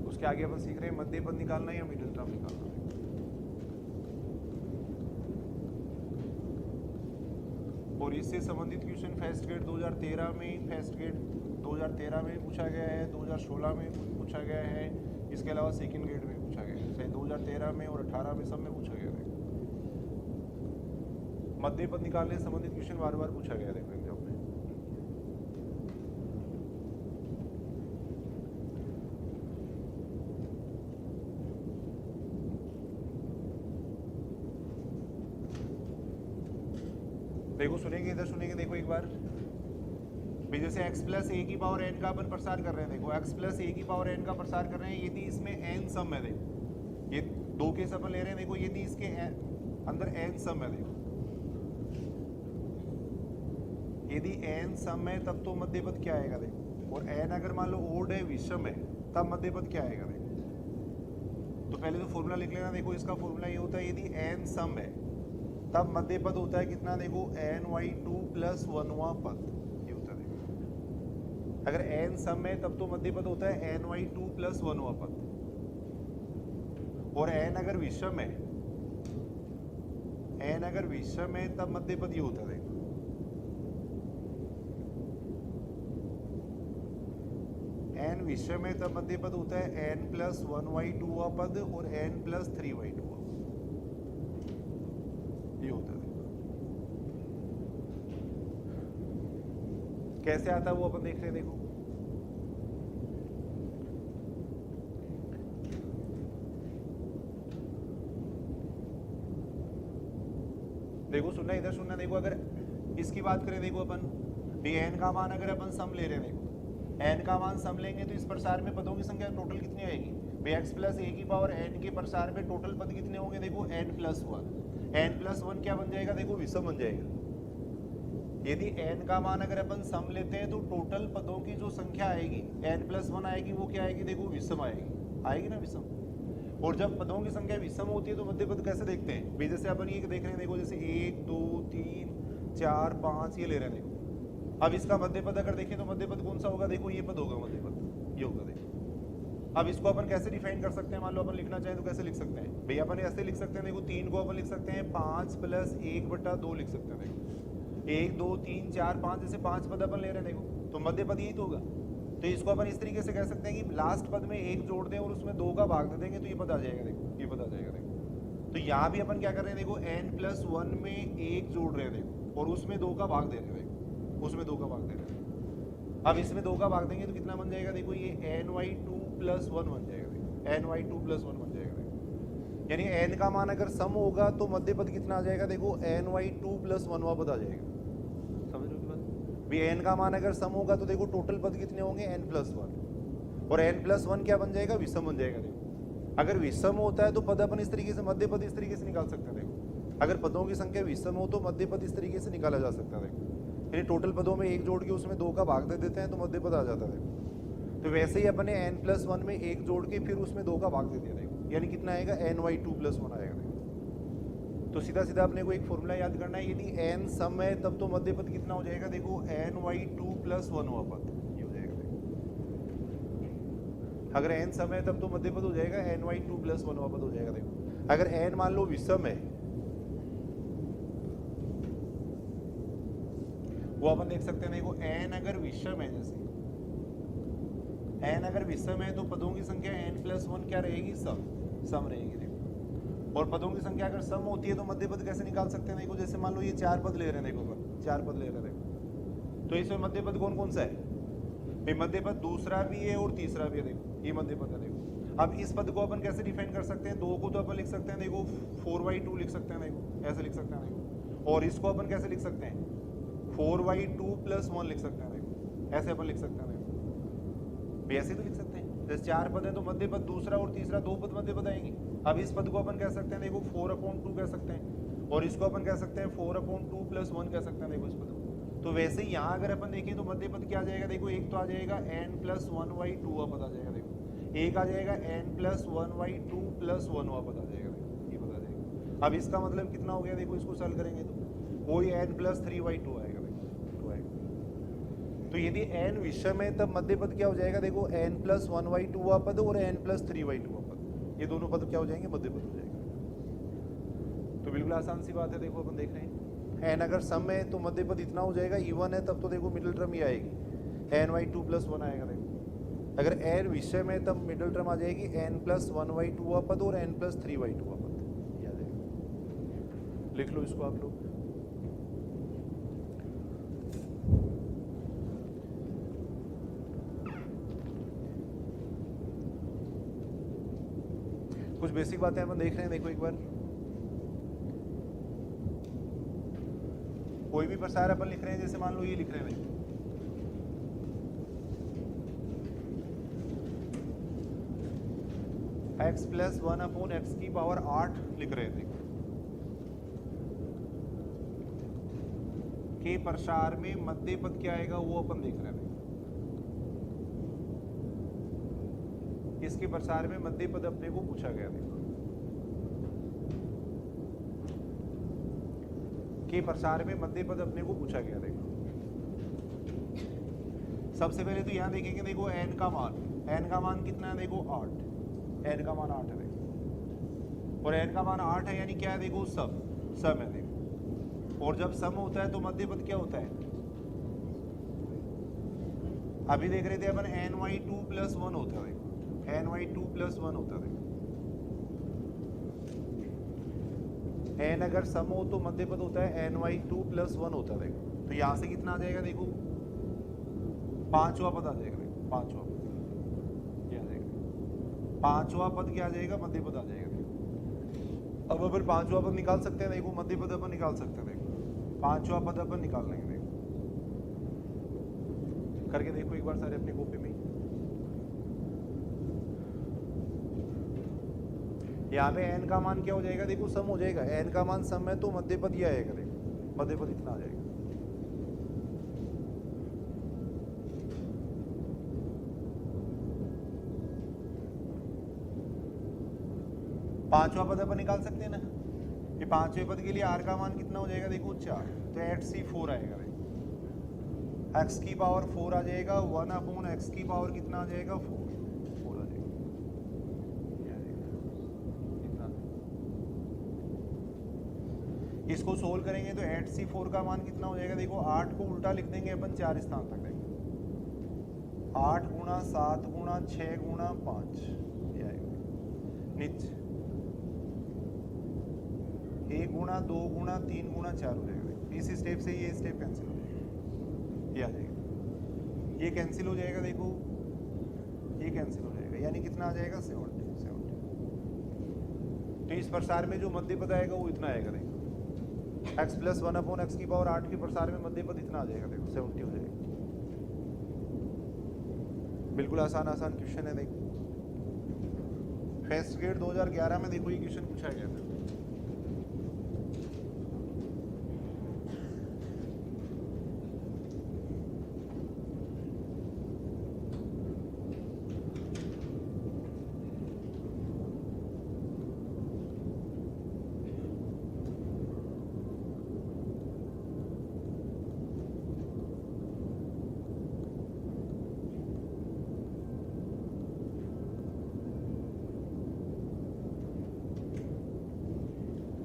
उसके आगे अपन सीख रहे हैं मध्य पद निकालना या मिडिल टर्म निकालना है। और इससे संबंधित क्वेश्चन फर्स्ट ग्रेड 2013 में, फर्स्ट ग्रेड 2013 में पूछा गया है, 2016 में पूछा गया है, इसके अलावा सेकंड ग्रेड में पूछा गया है, 2013 में और 18 में सब में पूछा गया है। मध्य पद निकालने से संबंधित क्वेश्चन बार बार पूछा गया है देखो एग्जाम में। देखो सुनेंगे, इधर सुनेंगे, देखो एक बार भी, जैसे x प्लस ए की पावर n का अपन प्रसार कर रहे हैं, देखो x प्लस ए की पावर n का प्रसार कर रहे हैं, यदि इसमें n सम है, देखो ये दो केस अपन ले रहे हैं, देखो यदि इसके अंदर n सम है, देखो यदि n सम है तब तो मध्य पद क्या आएगा देखो, और n अगर मान लो ओड है, विषम है, तब मध्य पद क्या आएगा देखो। तो पहले तो फॉर्मूला लिख लेना, देखो इसका फॉर्मूला ये होता है, यदि n सम है तब मध्य पद होता है कितना, देखो ny2 प्लस 1वां पद, ये होता है देखो। अगर n सम है तब तो मध्य पद होता है ny2 प्लस 1वां पद, और n अगर विषम है, n अगर विषम है तब मध्य पद ये होता है देखो। n विषम है तब मध्य पद होता है n प्लस 1y2वां पद और n प्लस 3y2, ये होता है। कैसे आता है वो अपन देख रहे हैं, देखो देखो सुनना, इधर सुनना, देखो अगर इसकी बात करें, देखो अपन भी n का मान अगर अपन सम ले रहे हैं, देखो n का मान सम लेंगे तो इस प्रसार में पदों की संख्या टोटल कितनी आएगी भाई, x प्लस ए की पावर n के प्रसार में टोटल पद कितने होंगे, देखो n प्लस 1, n प्लस 1 क्या बन जाएगा, देखो विषम बन जाएगा। यदि n का मान अगर अपन सम लेते हैं तो टोटल पदों की जो संख्या आएगी n प्लस 1 आएगी, वो क्या आएगी, देखो विषम आएगी, आएगी ना विषम। और जब पदों की संख्या विषम होती है तो मध्य पद कैसे देखते हैं भाई, जैसे अपन ये देख रहे हैं, देखो जैसे 1 2 3 4 5 ये ले रहे हैं, देखो अब इसका मध्य पद अगर देखें तो मध्य पद कौन सा होगा, देखो ये पद होगा मध्य पद, ये होगा देखो। अब इसको अपन कैसे डिफाइन कर सकते हैं, मान लो अपन लिखना चाहें तो कैसे लिख सकते हैं भैया, अपन ऐसे लिख सकते हैं, देखो 3 को अपन लिख सकते हैं 5 प्लस 1/2 लिख सकते हैं, देखो 1 2 3 4 5 जैसे 5 पद अपन ले रहे हैं, देखो तो मध्य पद यही तो होगा। तो इसको अपन इस तरीके से कह सकते हैं कि लास्ट पद में 1 जोड़ दें और उसमें 2 का भाग दे देंगे तो ये पद आ जाएगा, देखो ये पद आ जाएगा देखो। तो यहाँ भी अपन क्या कर रहे हैं, देखो n प्लस 1 में 1 जोड़ रहे हैं, देखो और उसमें 2 का भाग दे रहे हैं, देखो उसमें 2 का भाग दे रहे हैं। अब इसमें 2 का भाग देंगे तो कितना बन जाएगा, देखो ये ny2 प्लस 1 बन जाएगा, देखो ny2 प्लस 1 बन जाएगा, देखो यानी n का मान अगर सम होगा तो मध्य पद कितना आ जाएगा, देखो ny2 प्लस 1वां पद आ जाएगा। समझ लो बात भी, n का मान अगर सम होगा तो देखो टोटल पद कितने होंगे n प्लस 1, और n प्लस 1 क्या बन जाएगा, विषम बन जाएगा। देखो अगर विषम होता है तो पद अपन इस तरीके से, मध्य पद इस तरीके से निकाल सकते हैं। देखो अगर पदों की संख्या विषम हो तो मध्य पद इस तरीके से निकाला जा सकता है, देखो यानी टोटल पदों में 1 जोड़ के उसमें 2 का भाग दे देते हैं तो मध्य पद आ जाता है। देखो तो वैसे ही अपने n प्लस 1 में 1 जोड़ के फिर उसमें 2 का भाग दे दिया, देखो यानी कितना आएगा, ny2 प्लस 1 आएगा। देखो तो सीधा सीधा अपने को एक फॉर्मूला याद करना है, यदि n सम है तब तो मध्य पद कितना हो जाएगा, देखो ny2 प्लस 1वां पद, ये हो जाएगा। देखो अगर n सम है तब तो मध्य पद हो जाएगा ny2 प्लस 1वां पद हो जाएगा। देखो अगर n मान लो विषम है, वो अपन देख सकते हैं, देखो n अगर विषम है, जैसे n अगर विषम है तो पदों की संख्या n प्लस 1 क्या रहेगी, सम रहेगी। देखो और पदों की संख्या अगर सम होती है तो मध्य पद कैसे निकाल सकते हैं, देखो जैसे मान लो ये 4 पद ले रहे हैं, देखो अपन 4 पद ले रहे हैं, देखो तो इसमें मध्य पद कौन कौन सा है भाई, मध्य पद दूसरा भी है और तीसरा भी है, देखो ये मध्य पद है। देखो अब इस पद को अपन कैसे डिफाइन कर सकते हैं, 2 को तो अपन लिख सकते हैं, देखो 4y2 लिख सकते हैं, देखो ऐसे लिख सकते हैं। देखो और इसको अपन कैसे लिख सकते हैं, 4y2 प्लस 1 लिख सकते हैं, देखो ऐसे अपन लिख सकते हैं। देखो ऐसे तो लिख सकते हैं, जैसे 4 पद है तो मध्य पद दूसरा और तीसरा 2 पद मध्य पद आएंगे। अब इस पद को अपन कह सकते हैं, देखो 4/2 कह सकते हैं, और इसको अपन कह सकते हैं 4/2 + 1 कह सकते हैं। देखो इसको तो वैसे ही यहाँ अगर अपन देखें तो मध्य पद क्या आ जाएगा, देखो एक तो आ जाएगा n + 1/2 पद आ जाएगा। देखो एक आ जाएगा n + 1/2 + 1 पद आ जाएगा। देखो ये पद आ जाएगा। अब इसका मतलब कितना हो गया, देखो इसको सॉल्व करेंगे तो वही n + 3/2 आएगा। देखो 2 आएगा। तो यदि n विषम है तब मध्य पद क्या हो जाएगा, देखो n + 1/2 पद और n + 3/2 पद, ये दोनों पद क्या हो जाएंगे, मध्य पद हो जाएंगे। तो बिल्कुल आसान सी बात है। देखो अपन देख रहे हैं n अगर सम है तो मध्य पद इतना हो जाएगा, इवन है तब तो देखो मिडिल टर्म ही आएगी, n/2 + 1 आएगा। देखो अगर n विषम है तब मिडिल टर्म आ जाएगी n + 1/2 पद और n + 3/2 पद, ये आ जाएगा। लिख लो इसको आप लोग। कुछ बेसिक बातें अपन देख रहे हैं। देखो एक बार कोई भी प्रसार अपन लिख रहे हैं, जैसे मान लो ये लिख रहे हैं, x + 1/x⁴ 8 लिख रहे थे के प्रसार में मध्य पद क्या आएगा वो अपन देख रहे थे। इसके प्रसार में मध्य पद अपने को पूछा गया। देखो के प्रसार में मध्य पद अपने को पूछा गया। देखो सबसे पहले तो यहां देखेंगे, देखो n का मान कितना है, देखो 8, n का मान 8 है। देखो और n का मान 8 है यानी क्या है, देखो सम है। देखो और जब सम होता है तो मध्य पद क्या होता है, अभी देख रहे थे अपन n/2 + 1 होता है। देखो n/2 + 1 होता है। n अगर सम हो तो मध्य पद होता है n/2 + 1 होता है। देखो तो यहां से कितना आ जाएगा, देखो 5वां पद आ जाएगा। देखो 5वां पद क्या आ जाएगा, 5वां पद क्या आ जाएगा, मध्य पद आ जाएगा। देखो अब अपन 5वां पद निकाल सकते हैं। देखो मध्य पद अपन निकाल सकते हैं। देखो 5वां पद अपन निकाल लेंगे। देखो करके देखो एक बार सारे अपनी कॉपी में। यहाँ पे n का मान क्या हो जाएगा, देखो सम हो जाएगा। n का मान सम है तो मध्य पद ये आएगा। देखो मध्य पद इतना आ जाएगा। पांचवा पद अपन निकाल सकते हैं ना, ये पांचवें पद के लिए r का मान कितना हो जाएगा, देखो 4, तो 8c4 आएगा। देखो x⁴ आ जाएगा, 1/x⁴ कितना आ जाएगा, 4 आ जाएगा। इसको सोल्व करेंगे तो 8c4 का मान कितना हो जाएगा, देखो 8 को उल्टा लिख देंगे अपन 4 स्थान तक। देखो 8 × 7 × 6 × 5 ये आएगा। नीचे 1 × 2 × 3 × 4 हो जाएगा। इस स्टेप से ये स्टेप कैंसिल हो जाएगा, ये आ जाएगा। ये कैंसिल हो जाएगा। देखो ये कैंसिल हो जाएगा, यानी कितना आ जाएगा, 70। तो इस प्रसार में जो मध्य पद आएगा वो इतना आएगा। देखो x + 1/x⁴ के प्रसार में मध्य पद इतना आ जाएगा। देखो 70 हो जाएगा। बिल्कुल आसान क्वेश्चन है। देखो फर्स्ट ग्रेड 2011 में देखो ये क्वेश्चन पूछा गया था।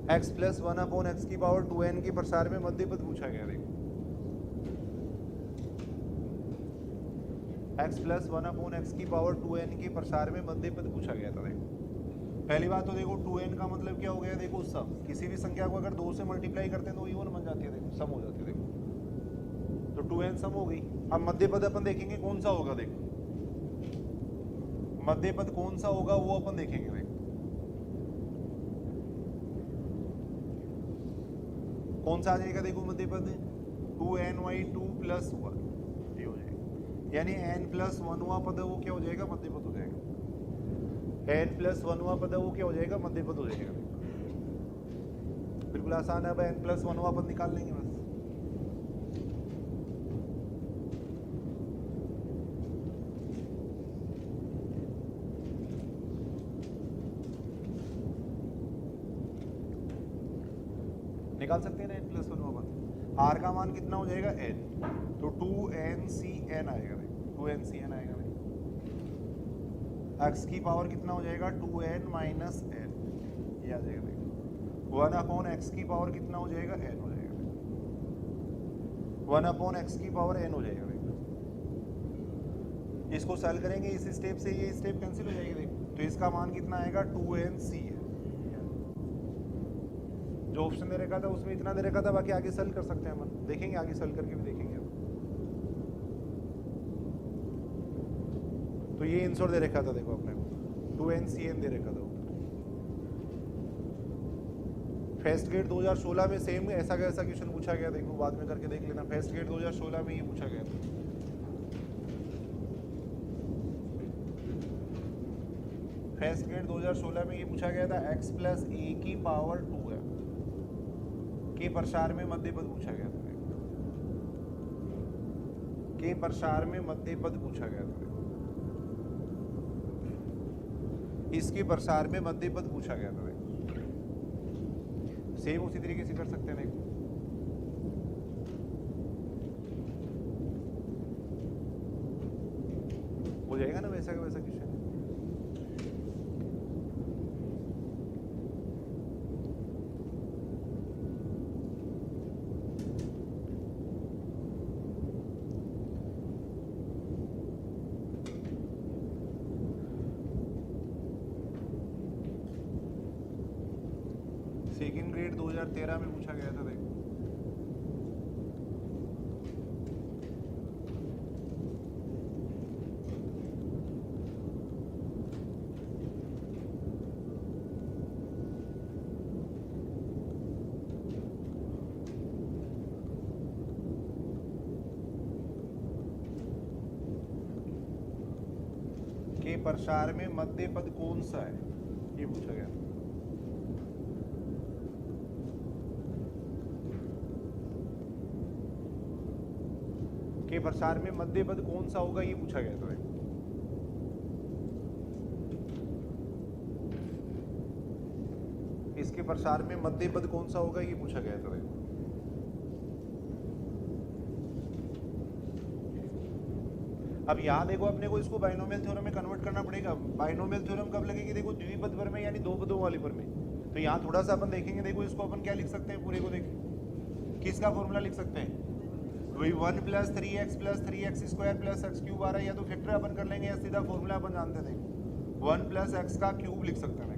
x + 1/x⁴ के प्रसार में मध्य पद पूछा गया। देखो x + 1/x⁴ के प्रसार में मध्य पद पूछा गया था। देखो पहली बात तो देखो 2n का मतलब क्या हो गया, देखो सम। किसी भी संख्या को अगर 2 से मल्टीप्लाई करते हैं तो इवन बन जाती है। देखो सम हो जाती है। देखो तो 2n सम हो गई। अब मध्य पद अपन देखेंगे कौन सा होगा। देखो मध्य पद कौन सा होगा वो अपन देखेंगे। देखो कौन सा आ जाएगा, देखो मध्य पद 2n/2 + 1 ये हो जाएगा, यानी n + 1वां पद वो क्या हो जाएगा, मध्य पद हो जाएगा। n + 1वां पद वो क्या हो जाएगा, मध्य पद हो जाएगा। बिल्कुल बिल्कुल आसान है। अब n+1 अपन निकाल लेंगे बस। निकाल सकते हैं ना n+1 अपन। r का मान कितना हो जाएगा n, तो 2ncn आएगा भाई, 2ncn आएगा भाई। x की पावर कितना हो जाएगा 2n माइनस n, ये आ जाएगा भाई। 1/x की पावर कितना हो जाएगा n हो जाएगा भाई, 1/x की पावर n हो जाएगा भाई। इसको सॉल्व करेंगे इस स्टेप से, ये स्टेप कैंसिल हो जाएगी देखो, तो इसका मान कितना आएगा 2nc है। जो ऑप्शन दे रखा था उसमें इतना दे रखा था, बाकी आगे सॉल्व कर सकते हैं हम, देखेंगे आगे सॉल्व करके भी देखेंगे। तो ये आंसर दे रखा था देखो अपने को, 2ncn दे रखा था। फेस्ट गेट 2016 में सेम ऐसा कैसा क्वेश्चन पूछा गया, देखो बाद में करके देख लेना। फेस्ट गेट 2016 में ये पूछा गया था। फेस्ट गेट 2016 में ये पूछा गया था x प्लस a की पावर 2 है के प्रसार में मध्य पद पूछा गया था। के प्रसार में मध्य पद पूछा गया था, इसके प्रसार में मध्य पद पूछा गया था। सेम उसी तरीके से कर सकते हैं देखो। हो जाएगा ना वैसा का वैसा क्वेश्चन। सेकेंड ग्रेड 2013 में पूछा गया था देखो। के प्रसार में मध्य पद कौन सा है, ये पूछा गया था। के प्रसार में मध्य पद कौन सा होगा, ये पूछा गया था। इसके प्रसार में मध्य पद कौन सा होगा, ये पूछा गया था। अब यहाँ देखो अपने को इसको बाइनोमियल थ्योरम में कन्वर्ट करना पड़ेगा। बाइनोमियल थ्योरम कब लगेगी देखो, द्विपद पर में यानी दो पदों वाले पर में। तो यहाँ थोड़ा सा अपन देखेंगे देखो, इसको अपन क्या लिख सकते हैं, पूरे को देखिए किसका फॉर्मूला लिख सकते हैं। वही 1 + 3x + 3x² + x³ आ रहा है, या तो फैक्टर अपन कर लेंगे या सीधा फॉर्मूला अपन जानते थे 1 + x का क्यूब लिख सकते हैं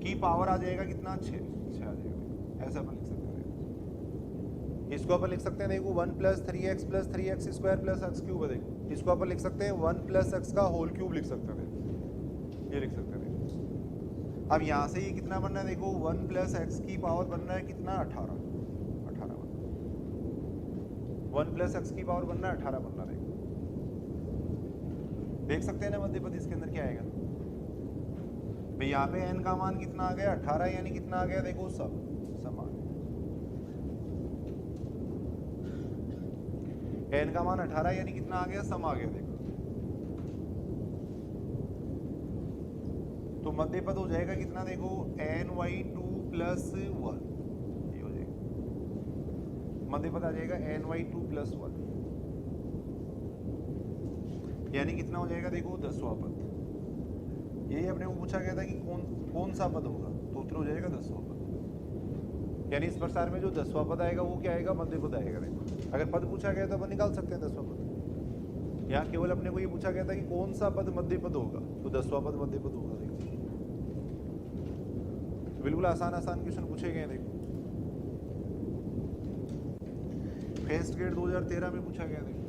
की पावर आ जाएगा कितना 6 आ जाएगा, ऐसा अपन लिख सकते हैं। इसको अपन लिख सकते हैं देखो 1 + 3x + 3x² + x³ है देखो, इसको अपन लिख सकते हैं 1 + x का होल क्यूब लिख सकते हैं, ये लिख सकते हैं। अब यहाँ से ये कितना बनना है देखो, 1 + x की पावर बनना है कितना 18 1 + x की पावर बनना है 18 बनना देखो। देख सकते हैं ना मध्य पद इसके अंदर क्या आएगा भाई। यहाँ पे n का मान कितना आ गया 18, यानी कितना आ गया देखो सम आ गया। n का मान 18 यानी कितना आ गया, सम आ गया देखो। तो मध्य पद हो जाएगा कितना देखो ny2 + 1, ये हो जाएगा मध्य पद आ जाएगा ny2 + 1, यानी कितना हो जाएगा देखो 10वां पद। यही अपने को पूछा गया था कि कौन सा पद होगा, तो उत्तर हो जाएगा 10वां पद। यानी इस प्रसार में जो 10वां पद आएगा वो क्या आएगा, मध्य पद आएगा देखो। अगर पद पूछा गया तो अपन निकाल सकते हैं 10वां पद। यहाँ केवल अपने को ये पूछा गया था कि कौन सा पद मध्य पद होगा, तो 10वां पद मध्य पद होगा देखो। तो बिल्कुल आसान क्वेश्चन पूछे गए देखो। फेस्ट गेट 2013 में पूछा गया देखो।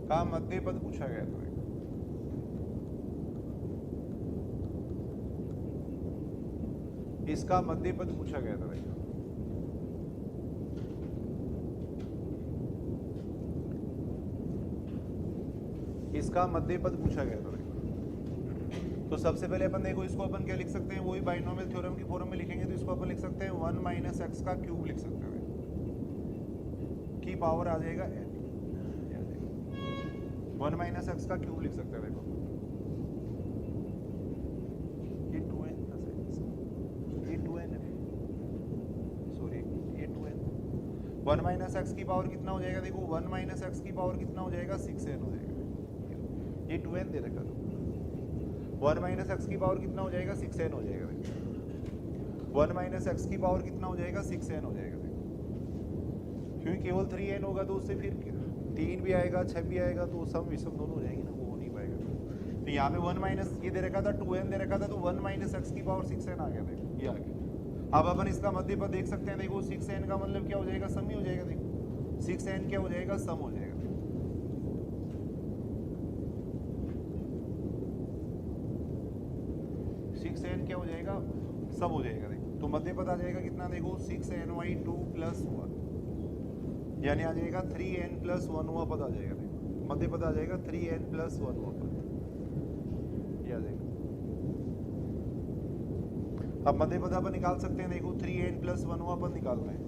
का मध्य पद पूछा गया था। इसका मध्य पद पूछा गया था देखो, इसका मध्य पद पूछा गया था देखो। तो सबसे पहले अपन देखो इसको अपन क्या लिख सकते हैं, वही बाइनोमियल थ्योरम की फॉर्म में लिखेंगे, तो इसको अपन लिख सकते हैं 1 माइनस एक्स का क्यूब लिख सकते हैं की पावर आ जाएगा n, 1 माइनस एक्स का क्यूब लिख सकते हैं देखो, ये 2n प्लस एक्स, ये 2n है, सॉरी ये 2n, 1 माइनस एक्स की पावर कितना हो जाएगा देखो, 1 माइनस एक्स की पावर कितना हो जाएगा 6n हो जाएगा, ये 2n दे रखा था, 1 माइनस एक्स की पावर कितना हो जाएगा 6n हो जाएगा देखो, 1 माइनस एक्स की पावर कितना हो जाएगा 6n हो जाएगा देखो, क्योंकि केवल 3n होगा तो उससे फिर 3 भी आएगा 6 भी आएगा तो सम विषम दोनों हो जाएंगे ना, वो हो नहीं पाएगा। तो यहाँ पे 1 माइनस ये दे रखा था 2n दे रखा था, तो 1 माइनस एक्स की पावर 6n आ गया देखो, ये आ गया। अब अपन इसका मध्य पद देख सकते हैं देखो, 6n का मतलब क्या हो जाएगा, सम ही हो जाएगा देखो, 6n क्या हो जाएगा, सम हो जाएगा। 6n क्या हो जाएगा, सम हो जाएगा देखो, तो मध्य पद आ जाएगा कितना देखो, 6ny2 प्लस 1, यानी आ जाएगा 3n प्लस 1 हुआ पद आ जाएगा देखो, मध्य पद आ जाएगा 3n प्लस 1 हुआ पद, ये आ जाएगा। अब मध्य पद अपन निकाल सकते हैं देखो, 3n प्लस 1 हुआ पद निकालना है,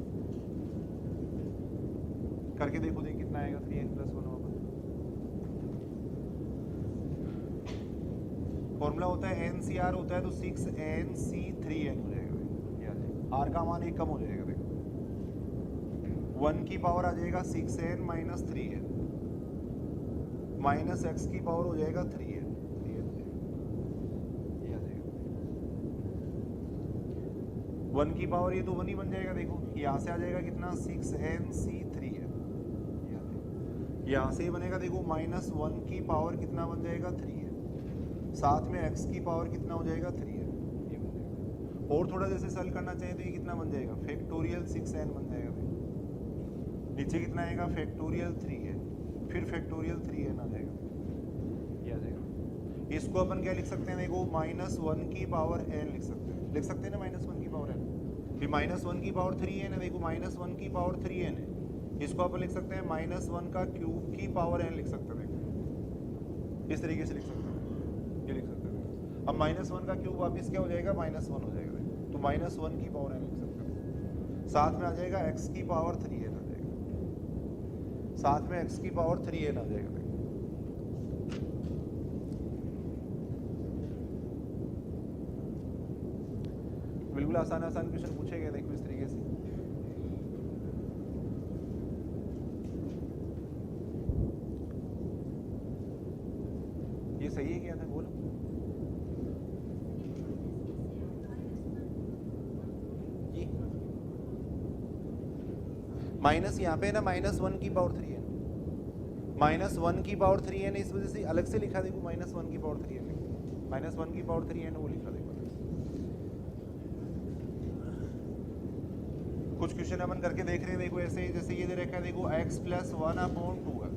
करके देखो देखिए कितना आएगा 3n प्लस 1 हुआ पद। फॉर्मूला होता है NCR होता है, तो 6nc3n हो जाएगा, ये आ जाएगा, r का मान 1 कम हो जाएगा देखो, 1 की पावर आ जाएगा 6n minus 3n, minus x की पावर हो जाएगा 3n, ये आ जाएगा 1 की पावर, ये तो 1 ही बन जाएगा देखो, यहाँ से आ जाएगा कितना 6nc3n, यहाँ से ही बनेगा देखो माइनस 1 की पावर कितना बन जाएगा 3n, साथ में x की पावर कितना हो जाएगा 3n, ये बन जाएगा। और थोड़ा जैसे सॉल्व करना चाहिए तो ये कितना बन जाएगा, फैक्टोरियल 6n बन जाएगा देखो, नीचे कितना आएगा फैक्टोरियल 3n, फिर फैक्टोरियल 3n आ जाएगा, ये आ जाएगा। इसको अपन क्या लिख सकते हैं देखो, माइनस 1 की पावर n लिख सकते हैं ना, माइनस 1 की पावर n, फिर माइनस 1 की पावर 3n है देखो, माइनस 1 की पावर 3n है, इसको अपन लिख सकते हैं माइनस 1 का क्यूब की पावर n लिख सकते हैं देखो, इस तरीके से लिख सकते हैं, ये लिख सकते हैं। अब माइनस 1 का क्यूब वापिस क्या हो जाएगा, माइनस 1 हो जाएगा देखो, तो माइनस 1 की पावर n लिख सकते हैं, साथ में आ जाएगा x की पावर 3n आ जाएगा, साथ में x की पावर 3n आ जाएगा देखो। बिल्कुल आसान आसान क्वेश्चन पूछे गए देखो इस तरीके से। ये सही है क्या था, बोलो। ये माइनस यहाँ पे ना माइनस 1 की पावर 3n, माइनस 1 की पावर 3n, इस वजह से अलग से लिखा देखो, माइनस 1 की पावर 3n, माइनस 1 की पावर 3n वो लिखा देखो। कुछ क्वेश्चन अपन करके देख रहे हैं देखो, ऐसे जैसे ये दे रखा है देखो, x plus 1/2x,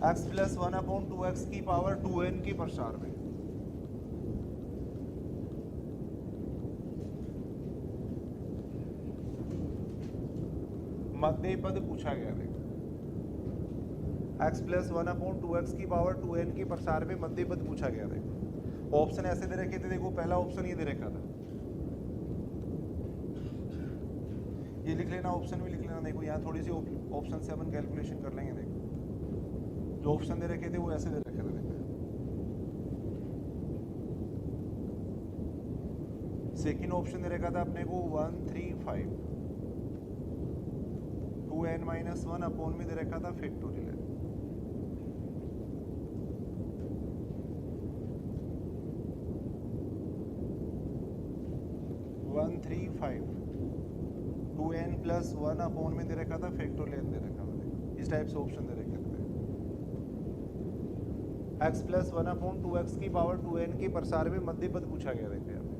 x plus 1/2x की पावर 2n के प्रसार में, मध्य पद पूछा गया देखो, x प्लस 1/2x की पावर 2n के प्रसार में मध्य पद पूछा गया देखो। ऑप्शन ऐसे दे रखे थे देखो, पहला ऑप्शन ये दे रखा था, ये लिख लेना, ऑप्शन भी लिख लेना देखो, यहाँ थोड़ी सी ऑप्शन से अपन कैलकुलेशन कर लेंगे देखो, जो ऑप्शन दे रखे थे वो ऐसे दे रखे थे देखो। सेकंड ऑप्शन दे रखा था अपने को 135, 2n माइनस 1 अपॉन में दे रखा था फैक्टोरियल, 135 2n प्लस 1 अपॉन में दे रखा था फैक्टोरियल दे रखा था, इस टाइप से ऑप्शन दे रखे थे। x प्लस 1/2x की पावर 2n के प्रसार में मध्य पद पूछा गया देखो यहाँ पे,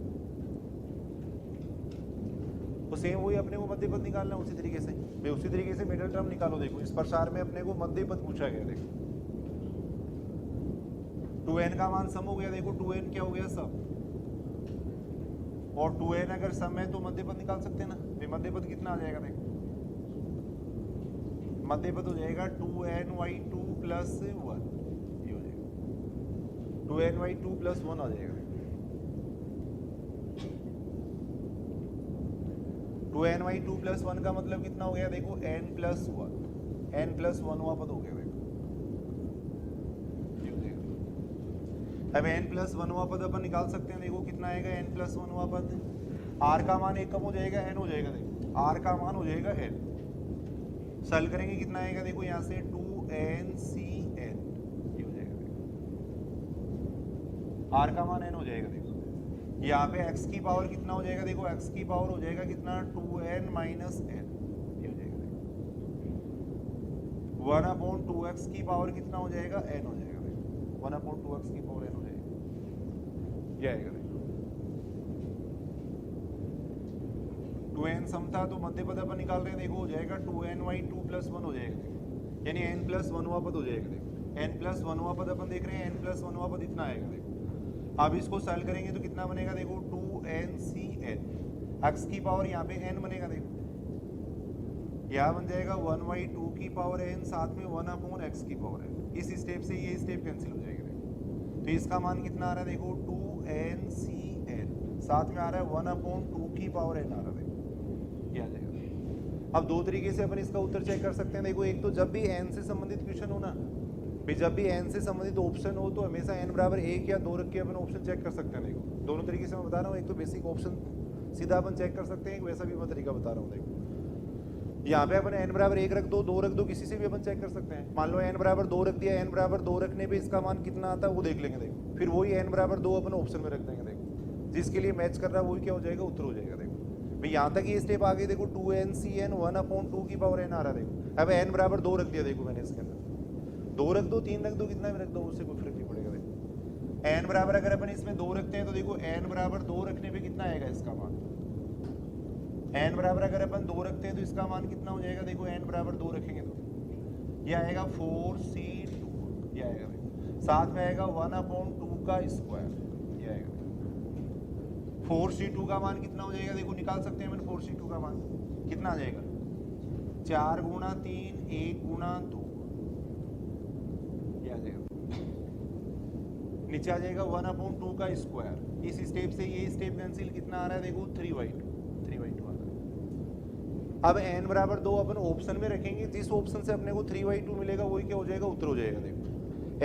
तो सेम वही अपने को मध्य पद निकालना उसी तरीके से, मैं उसी तरीके से मिडिल टर्म निकालो देखो, इस प्रसार में अपने को मध्य पद पूछा गया देखो, 2n का मान सम हो गया देखो, 2n क्या हो गया सम, और 2n अगर सम है तो मध्य पद निकाल सकते हैं ना। तो मध्य पद कितना आ जाएगा देखो, मध्य पद हो जाएगा 2ny2 प्लस 1, ये हो जाएगा 2ny2 प्लस 1 आ जाएगा। 2ny2 प्लस 1 का मतलब कितना हो गया देखो, n प्लस 1, n प्लस 1 हुआ पद हो गया देखो, ये हो जाएगा। अब n प्लस 1 हुआ पद अपन निकाल सकते हैं, देखो कितना आएगा n प्लस 1 हुआ पद, r का मान 1 कम हो जाएगा, n हो जाएगा देखो, r का मान हो जाएगा n, सॉल्व करेंगे कितना आएगा देखो यहाँ से 2ncn, ये हो जाएगा देखो, r का मान n हो जाएगा देखो। यहाँ पे x की पावर कितना हो जाएगा देखो, x की पावर हो जाएगा कितना 2n माइनस n, ये हो जाएगा देखो 1/2x की पावर कितना हो जाएगा n हो जाएगा देखो, 1/2x की पावर n हो जाएगा, ये आएगा देखो। 2n सम था तो मध्य पद अपन निकाल रहे हैं, देखो हो जाएगा 2ny2 प्लस 1 हो जाएगा देखो, यानी n प्लस 1 हुआ पद हो जाएगा देखो, n प्लस 1 हुआ पद अपन देख रहे हैं, n प्लस 1 हुआ पद इतना आएगा देखो। अब इसको सॉल्व करेंगे तो कितना बनेगा देखो 2ncn, x की पावर यहाँ पे n बनेगा देखो, यहाँ बन जाएगा 1/2 की पावर n साथ में 1/x की पावर n, इस स्टेप से ये स्टेप कैंसिल हो जाएगा देखो। तो इसका मान कितना आ रहा है देखो 2ncn, साथ में आ रहा है 1/2 की पावर n आ रहा है देखो, ये आ जाएगा। अब दो तरीके से अपन इसका उत्तर चेक कर सकते हैं, देखो एक तो जब भी n से संबंधित क्वेश्चन हो ना, भी जब भी n से संबंधित ऑप्शन हो तो हमेशा n बराबर 1 या 2 रख के अपन ऑप्शन चेक कर सकते हैं। देखो दोनों तरीके से मैं बता रहा हूँ, एक तो बेसिक ऑप्शन सीधा अपन चेक कर सकते हैं, एक वैसा भी मैं तरीका बता रहा हूँ। देखो यहाँ पे अपन n बराबर 1 रख दो, 2 रख दो, किसी से भी अपन चेक कर सकते हैं। मान लो n बराबर 2 रख दिया, n बराबर 2 रखने पे इसका मान कितना आता है वो देख लेंगे देखो, फिर वही n बराबर 2 अपन ऑप्शन में रख देंगे देखो, जिसके लिए मैच कर रहा है वही क्या हो जाएगा, उत्तर हो जाएगा देखो। भाई यहाँ तक ये स्टेप आ गई देखो, 2ncn 1/2 की पावर n आ रहा है देखो। अब n बराबर 2 रख दिया देखो मैंने इसके अंदर, 2 रख दो, 3 रख दो, कितना भी रख दो, उससे कोई फर्क नहीं पड़ेगा देखो। n बराबर अगर अपन इसमें 2 रखते हैं तो देखो n बराबर 2 रखने पे कितना आएगा इसका मान, n बराबर अगर अपन 2 रखते हैं तो इसका मान कितना हो जाएगा देखो, n बराबर 2 रखेंगे तो ये आएगा 4c2, ये आएगा देखो, साथ में आएगा 1/2 का स्क्वायर, ये आएगा 4c2 का मान कितना हो जाएगा देखो, निकाल सकते हैं अपन 4c2 का मान कितना आ जाएगा, 4 गुणा 3 1 गुणा 2, आ जाएगा नीचे आ जाएगा 1/2 का स्क्वायर। इस स्टेप से ये स्टेप कैंसिल, कितना आ रहा है देखो 3/2 आ रहा है। अब n बराबर 2 अपन ऑप्शन में रखेंगे, जिस ऑप्शन से अपने को 3/2 मिलेगा वही क्या हो जाएगा, उत्तर हो जाएगा देखो।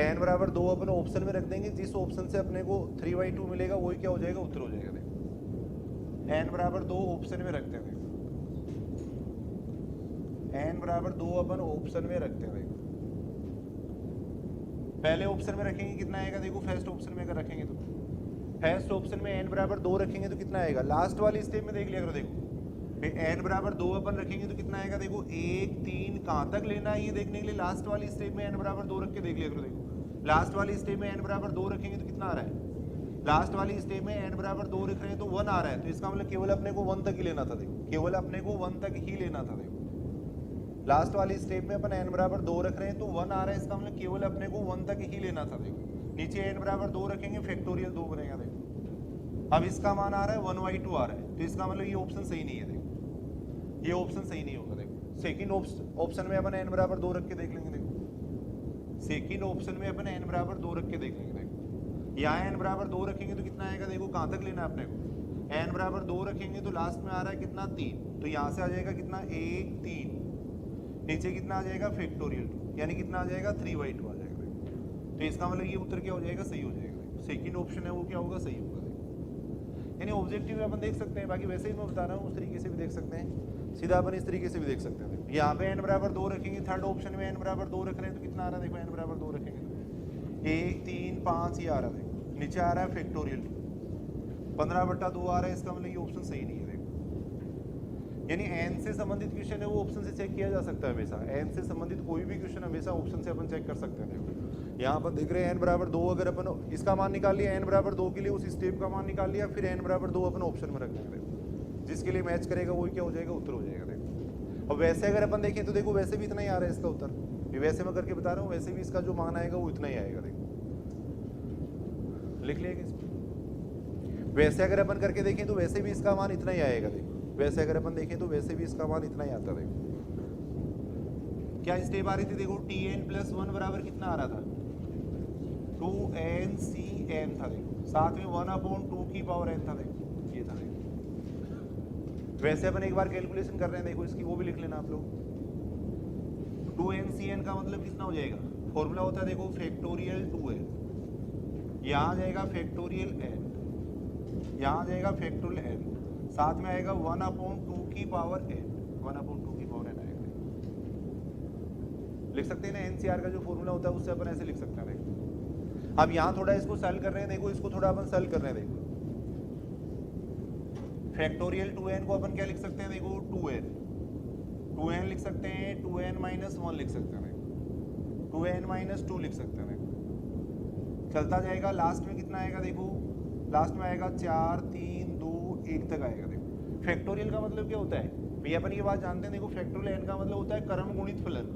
n बराबर 2 अपन ऑप्शन में रख देंगे, जिस ऑप्शन से अपने को 3/2 मिलेगा वही क्या हो जाएगा, उत्तर हो जाएगा देखो। n बराबर 2 ऑप्शन में रखते हैं, n बराबर 2 अपन ऑप्शन में रखते हैं देखो। पहले ऑप्शन में रखेंगे कितना आएगा देखो, फर्स्ट ऑप्शन में अगर रखेंगे तो फर्स्ट ऑप्शन में n बराबर 2 रखेंगे तो कितना आएगा, लास्ट वाली स्टेप में देख लिया करो देखो, फिर n बराबर 2 अपन रखेंगे तो कितना आएगा देखो 1 3 कहाँ तक लेना है ये देखने के लिए लास्ट वाली स्टेप में n बराबर 2 रख के देख लिया करो देखो। लास्ट वाली स्टेप में n बराबर 2 रखेंगे तो कितना आ रहा है, लास्ट वाली स्टेप में n बराबर 2 रख रहे हैं तो 1 आ रहा है, तो इसका मतलब केवल अपने को 1 तक ही लेना था देखो, केवल अपने को 1 तक ही लेना था देखो। लास्ट वाली स्टेप में अपन n बराबर 2 रख रहे हैं तो 1 आ रहा है, इसका मतलब केवल अपने को 1 तक ही लेना था देखो। नीचे n बराबर 2 रखेंगे, फैक्टोरियल 2 बनेगा देखो। अब इसका मान आ रहा है 1/2 आ रहा है, तो इसका मतलब ये ऑप्शन सही नहीं है देखो, ये ऑप्शन सही नहीं होगा देखो। सेकंड ऑप्शन में अपन n बराबर 2 रख के देख लेंगे देखो, सेकंड ऑप्शन में अपन n बराबर 2 रख के देख लेंगे देखो। यहाँ n बराबर 2 रखेंगे तो कितना आएगा देखो, कहाँ तक लेना है अपने को, n बराबर 2 रखेंगे तो लास्ट में आ रहा है कितना 3, तो यहाँ से आ जाएगा कितना 1 3, नीचे कितना आ जाएगा फैक्टोरियल 2, यानी कितना आ जाएगा 3/2 आ जाएगा। तो इसका मतलब ये उत्तर क्या हो जाएगा, सही हो जाएगा। सेकंड ऑप्शन है वो क्या होगा, सही होगा। यानी ऑब्जेक्टिव में अपन देख सकते हैं, बाकी वैसे ही मैं बता रहा हूँ उस तरीके से भी देख सकते हैं, सीधा अपन इस तरीके से भी देख सकते हैं। यहाँ पे n बराबर 2 रखेंगे, थर्ड ऑप्शन में n बराबर 2 रख रहे हैं तो कितना आ रहा है देखो, n बराबर 2 रखेंगे तो 1 3 5 ये आ रहा है देखो, नीचे आ रहा है फैक्टोरियल 15/2 आ रहा है, इसका मतलब ये ऑप्शन सही नहीं है देखो। यानी n से संबंधित क्वेश्चन है वो ऑप्शन से चेक किया जा सकता है हमेशा, n से संबंधित कोई भी क्वेश्चन हमेशा ऑप्शन से अपन चेक कर सकते हैं देखो। यहाँ पर देख रहे हैं n बराबर 2, अगर अपन इसका मान निकाल लिया, n बराबर 2 के लिए उस स्टेप का मान निकाल लिया, फिर n बराबर 2 अपन ऑप्शन में रख देंगे देखो, जिसके लिए मैच करेगा वही क्या हो जाएगा, उत्तर हो जाएगा देखो। और वैसे अगर अपन देखें तो देखो वैसे भी इतना ही आ रहा है इसका उत्तर, वैसे मैं करके बता रहा हूँ, वैसे भी इसका जो मान आएगा वो इतना ही आएगा देखो, लिख लिएगा इसको। वैसे अगर अपन करके देखें तो वैसे भी इसका मान इतना ही आएगा। देखो वैसे अगर अपन देखें तो वैसे भी इसका मान इतना ही आता। देखो क्या स्टेप आ रही थी, देखो Tn+1 बराबर कितना आ रहा था, 2NCn था। देखो साथ में 1/2 की पावर n था। देखो ये था। देखो वैसे अपन एक बार कैलकुलेशन कर रहे हैं, देखो इसकी वो भी लिख लेना आप लोग। 2NCn का मतलब कितना हो जाएगा, फॉर्मूला होता है देखो फैक्टोरियल 2n, यहाँ जाएगा फैक्टोरियल n, यहाँ जाएगा फैक्टोरियल n, साथ में आएगा 1/2 की पावर n, 1/2 की पावर n आएगा। लिख सकते हैं ना, NCR का जो फॉर्मूला होता है उससे अपन ऐसे लिख सकते हैं। देखो अब यहाँ थोड़ा इसको सॉल्व कर रहे हैं, देखो इसको थोड़ा अपन सॉल्व कर रहे हैं। देखो फैक्टोरियल 2n को अपन क्या लिख सकते हैं, देखो 2n लिख सकते हैं, 2n-1 लिख सकते हैं, 2n-2 लिख सकते हैं। चलता जाएगा, लास्ट में कितना आएगा, देखो लास्ट में आएगा 4 3 2 1 तक आएगा। देखो फैक्टोरियल का मतलब क्या होता है भैया, अपन ये बात जानते हैं। देखो फैक्टोरियल n का मतलब होता है क्रम गुणित फलन,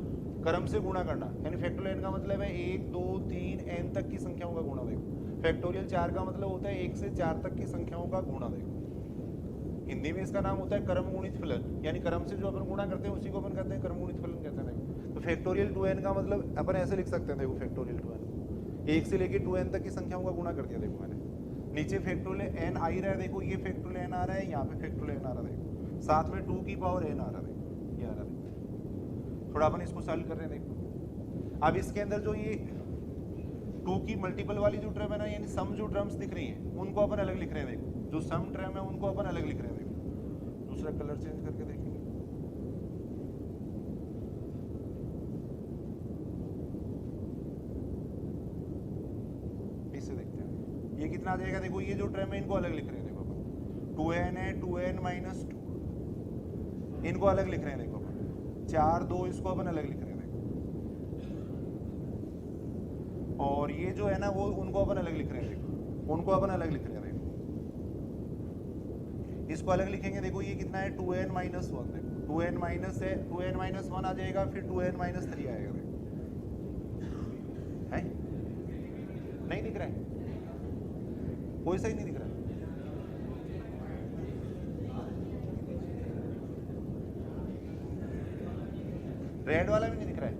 क्रम से गुणा करना, यानी फैक्टोरियल n का मतलब है 1 2 3 n तक की संख्याओं का गुणा। देखो फैक्टोरियल 4 का मतलब होता है 1 से 4 तक की संख्याओं का गुणा। देखो हिंदी में इसका नाम होता है क्रम गुणित फलन, यानी क्रम से जो अपन गुणा करते हैं उसी को अपन कहते हैं क्रम गुणित फलन कहते हैं। तो फैक्टोरियल 2n का मतलब अपन ऐसे लिख सकते हैं। देखो फैक्टोरियल 2n 1 से लेके 2n तक की संख्याओं का गुणा कर दिया। देखो मैंने नीचे फैक्टोरियल n आ ही रहा है, देखो ये फैक्टोरियल n आ रहा है, यहाँ पे फैक्टोरियल n आ रहा है, देखो साथ में 2 की पावर n आ रहा है। देखो ये आ रहा है, थोड़ा अपन इसको सॉल्व कर रहे हैं। देखो अब इसके अंदर जो ये 2 की मल्टीपल वाली जो टर्म है ना, यानी सम जो टर्म्स दिख रही हैं उनको अपन अलग लिख रहे हैं। देखो जो सम टर्म है उनको अपन अलग लिख रहे हैं। देखो दूसरा कलर चेंज करके देखेंगे, इससे देखते हैं ये कितना आ जाएगा। देखो ये जो टर्म है इनको अलग लिख रहे हैं। देखो अपन 2n है, 2n-2 इनको अलग लिख रहे हैं। देखो अपन 4 2 इसको अपन अलग लिख रहे हैं। और ये जो है ना वो उनको अपन अलग लिख रहे हैं। देखो उनको अपन अलग लिख रहे हैं। देखो इसको अलग लिखेंगे। देखो ये कितना है 2n-1, देखो 2n माइनस है, 2n-1 आ जाएगा, फिर 2n-3 आएगा। देखो है नहीं दिख रहा है, कोई सही नहीं दिख रहा है। रेड वाला भी नहीं दिख रहा है,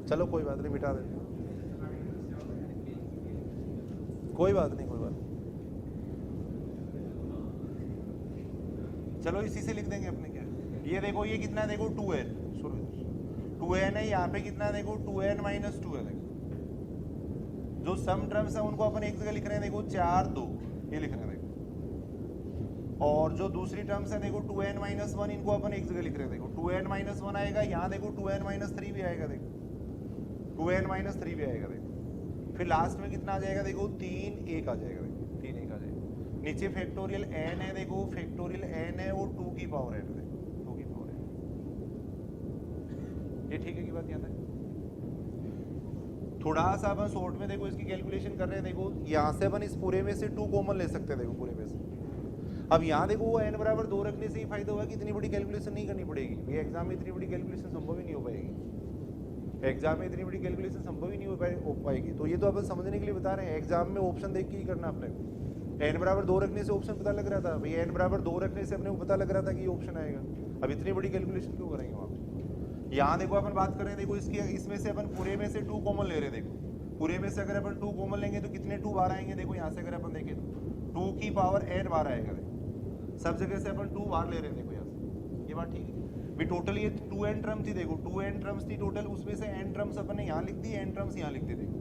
चलो कोई बात नहीं, मिटा देते, कोई बात नहीं, कोई बात नहीं, चलो इसी से लिख देंगे अपने। क्या ये देखो ये कितना है, देखो 2n, 2n है, यहाँ पे कितना है, देखो 2n-2 है। देखो जो सम टर्म्स है उनको अपन एक जगह लिख रहे हैं। देखो 4 2 ये लिख रहे हैं। देखो और जो दूसरी टर्म्स है देखो 2n-1 इनको अपन एक जगह लिख रहे हैं। देखो 2n-1 आएगा, यहाँ देखो 2n-3 भी आएगा। देखो 2n-3 भी आएगा। देखो फिर लास्ट में कितना आ जाएगा, देखो 3 1 आ जाएगा। देखो 3 1 आ जाएगा। नीचे फैक्टोरियल n है, देखो फैक्टोरियल n है और 2 की पावर n। देखो 2 की पावर n, ये ठीक है की बात याद है। थोड़ा सा अपन शॉर्ट में देखो इसकी कैलकुलेशन कर रहे हैं। देखो यहाँ से अपन इस पूरे में से 2 कॉमन ले सकते हैं। देखो पूरे में से अब यहाँ देखो वो n बराबर 2 रखने से ही फायदा होगा कि इतनी बड़ी कैलकुलेशन नहीं करनी पड़ेगी। ये एग्जाम में इतनी बड़ी कैलकुलेशन संभव ही नहीं हो पाएगी। एग्जाम में इतनी बड़ी कैलकुलेशन संभव ही नहीं हो पाएगी। तो ये तो अपन समझने के लिए बता रहे हैं, एग्जाम में ऑप्शन देख के ही करना अपने को। n बराबर 2 रखने से ऑप्शन पता लग रहा था भैया, n बराबर 2 रखने से अपने को पता लग रहा था कि ये ऑप्शन आएगा। अब इतनी बड़ी कैलकुलेशन क्यों करेंगे वहाँ पे। यहाँ देखो अपन बात कर रहे हैं, देखो इसकी इसमें से अपन पूरे में से 2 कॉमन ले रहे हैं। देखो पूरे में से अगर अपन 2 कॉमन लेंगे तो कितने 2 बार आएंगे। देखो यहाँ से अगर अपन देखें तो 2 की पावर n बार आएगा। देखो सब जगह से अपन 2 बार ले रहे हैं। देखो यहाँ से ये बात ठीक है भी। टोटल ये 2n टर्म थी, देखो 2n टर्म्स थी टोटल, उसमें से n टर्म्स अपन ने यहाँ लिख दी, n टर्म्स यहाँ लिख दी। देखो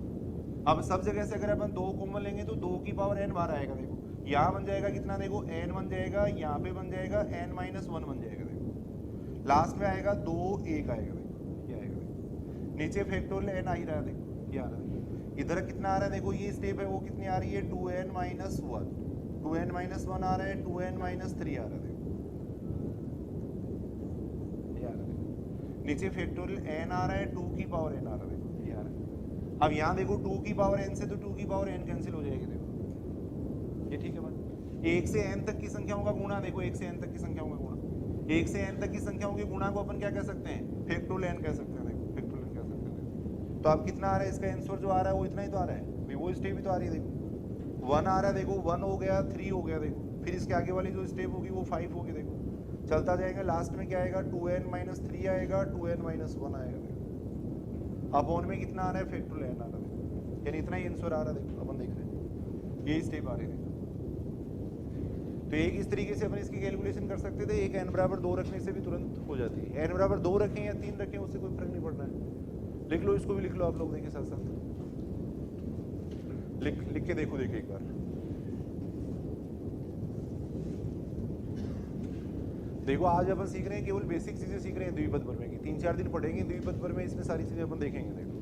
अब सब जगह से अगर अपन 2 कॉमन लेंगे तो 2 की पावर n बार आएगा। देखो यहाँ बन जाएगा कितना, देखो n बन जाएगा, यहाँ पे बन जाएगा n-1 बन जाएगा। देखो लास्ट में आएगा 2 1 आएगा। देखो ये आएगा। देखो नीचे फैक्टोरियल n आ ही रहा है। देखो ये आ रहा है, इधर कितना आ रहा है, देखो ये स्टेप है वो कितनी आ रही है 2n-1, 2n-1 आ रहा है, 2n-3 आ रहा है। देखो ये आ रहा है। नीचे फैक्टोरियल n आ रहा है, 2 की पावर n आ रहा है। देखो ये आ रहा है। अब यहाँ देखो 2 की पावर n से तो 2 की पावर n कैंसिल हो जाएगी। देखो ये ठीक है बात। 1 से n तक की संख्याओं का गुणा, देखो 1 से n तक की संख्याओं का गुणा, 1 से n तक की संख्याओं के गुणा को अपन क्या कह सकते हैं, फैक्टोरियल n कह सकते हैं। देखो फैक्टोरियल n कह सकते हैं। तो अब कितना आ रहा है इसका आंसर जो आ रहा है वो इतना ही तो आ रहा है, वो स्टेप ही तो आ रही है। देखो 1 आ रहा है देखो, 1 हो गया, 3 हो गया देखो, फिर इसके आगे वाली जो स्टेप होगी वो 5 होगी देखो, चलता जाएगा, लास्ट में क्या आएगा 2n माइनस 3 आएगा, 2n माइनस 1 आएगा देखो, अपॉन में कितना आ रहा है फैक्टोरियल n आ रहा है, यानी इतना ही आंसर आ रहा है देखो, अपन देख रहे हैं यही स्टेप आ रहे हैं। तो एक इस तरीके से अपन इसकी कैलकुलेशन कर सकते थे, एक n बराबर 2 रखने से भी तुरंत हो जाती है, n बराबर 2 रखें या 3 रखें उससे कोई फर्क नहीं पड़ रहा है। लिख लो, इसको भी लिख लो आप लोग, देखिए साथ साथ लिख के देखो, देखिए एक बार देखो, आज अपन सीख रहे हैं केवल बेसिक चीजें सीख रहे हैं द्विपद प्रमेय की, 3-4 दिन पढ़ेंगे द्विपद प्रमेय, इसमें सारी चीजें अपन देखेंगे। देखो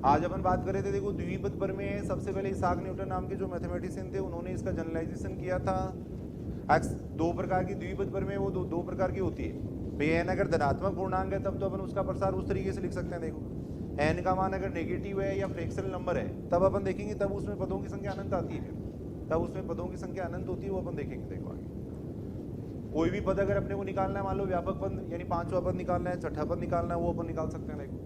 आज अपन बात कर रहे थे, देखो द्विपद प्रमेय सबसे पहले इसाक न्यूटन नाम के जो मैथमेटिशियन थे उन्होंने इसका जनरलाइजेशन किया था। दो प्रकार की द्विपद प्रमेय, वो दो प्रकार की होती है भाई, एन अगर धनात्मक पूर्णांक है तब तो अपन उसका प्रसार उस तरीके से लिख सकते हैं। देखो एन का मान अगर नेगेटिव है या फ्रैक्शनल नंबर है तब अपन देखेंगे, तब उसमें पदों की संख्या अनंत आती है, तब उसमें पदों की संख्या अनंत होती है, वो अपन देखेंगे। देखो आगे कोई भी पद अगर अपने को निकालना है, मान लो व्यापक पद यानी 5वां पद निकालना है, छठा पद निकालना है, वो अपन निकाल सकते हैं। देखो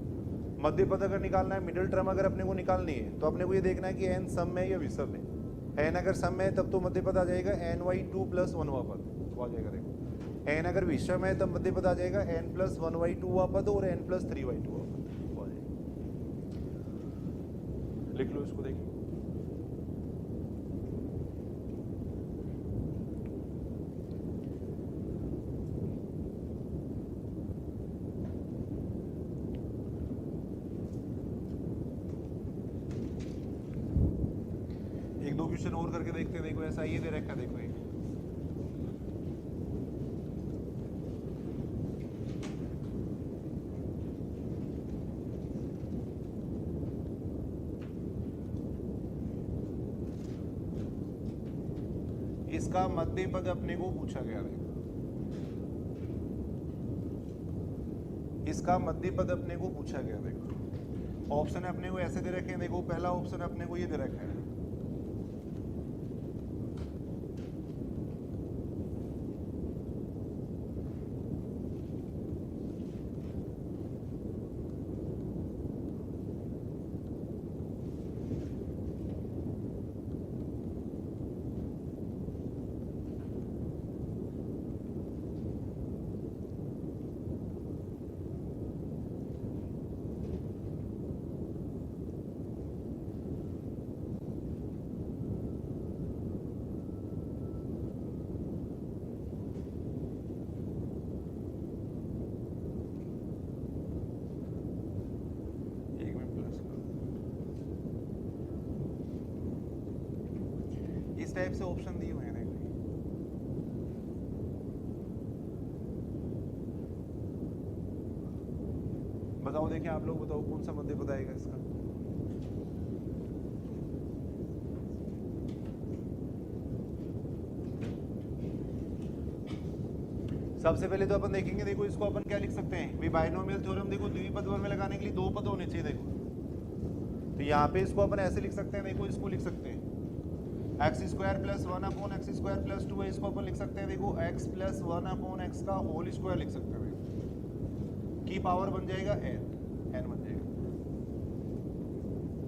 मध्य पद अगर निकालना है, मिडिल टर्म अगर अपने को निकालनी है तो अपने को ये देखना है कि एन सम में या विषम है। एन अगर सम में है तब तो मध्य पद आ जाएगा ny2 प्लस 1वां पद, तो आ जाएगा। देखो एन अगर विषम है तब मध्य पद आ जाएगा n प्लस 1/2वां पद और n प्लस 3/2वां पद, तो आ जाएगा। लिख लो इसको, देखिए एक दो क्वेश्चन और करके देखते हैं। देखो ऐसा ये दे रखा है, देखो एक इसका मध्य पद अपने को पूछा गया। देखो इसका मध्य पद अपने को पूछा गया। देखो ऑप्शन अपने को ऐसे दे रखे हैं, देखो पहला ऑप्शन अपने को ये दे रखा है, टाइप से ऑप्शन दिए हुए हैं। बताओ, देखिए आप लोग बताओ कौन सा मध्य पद आएगा इसका। सबसे पहले तो अपन देखेंगे, देखो इसको अपन क्या लिख सकते हैं भाई, बाइनोमियल थ्योरम। देखो द्विपद में लगाने के लिए दो पद होने चाहिए। देखो तो यहाँ पे इसको अपन ऐसे लिख सकते हैं, देखो इसको लिख सकते हैं x square plus 1 upon x square plus 2 है, इसको अपन लिख सकते हैं देखो एक्स प्लस 1 अपॉन एक्स का होल स्क्वायर लिख सकते हैं, की पावर बन जाएगा एन बन जाएगा।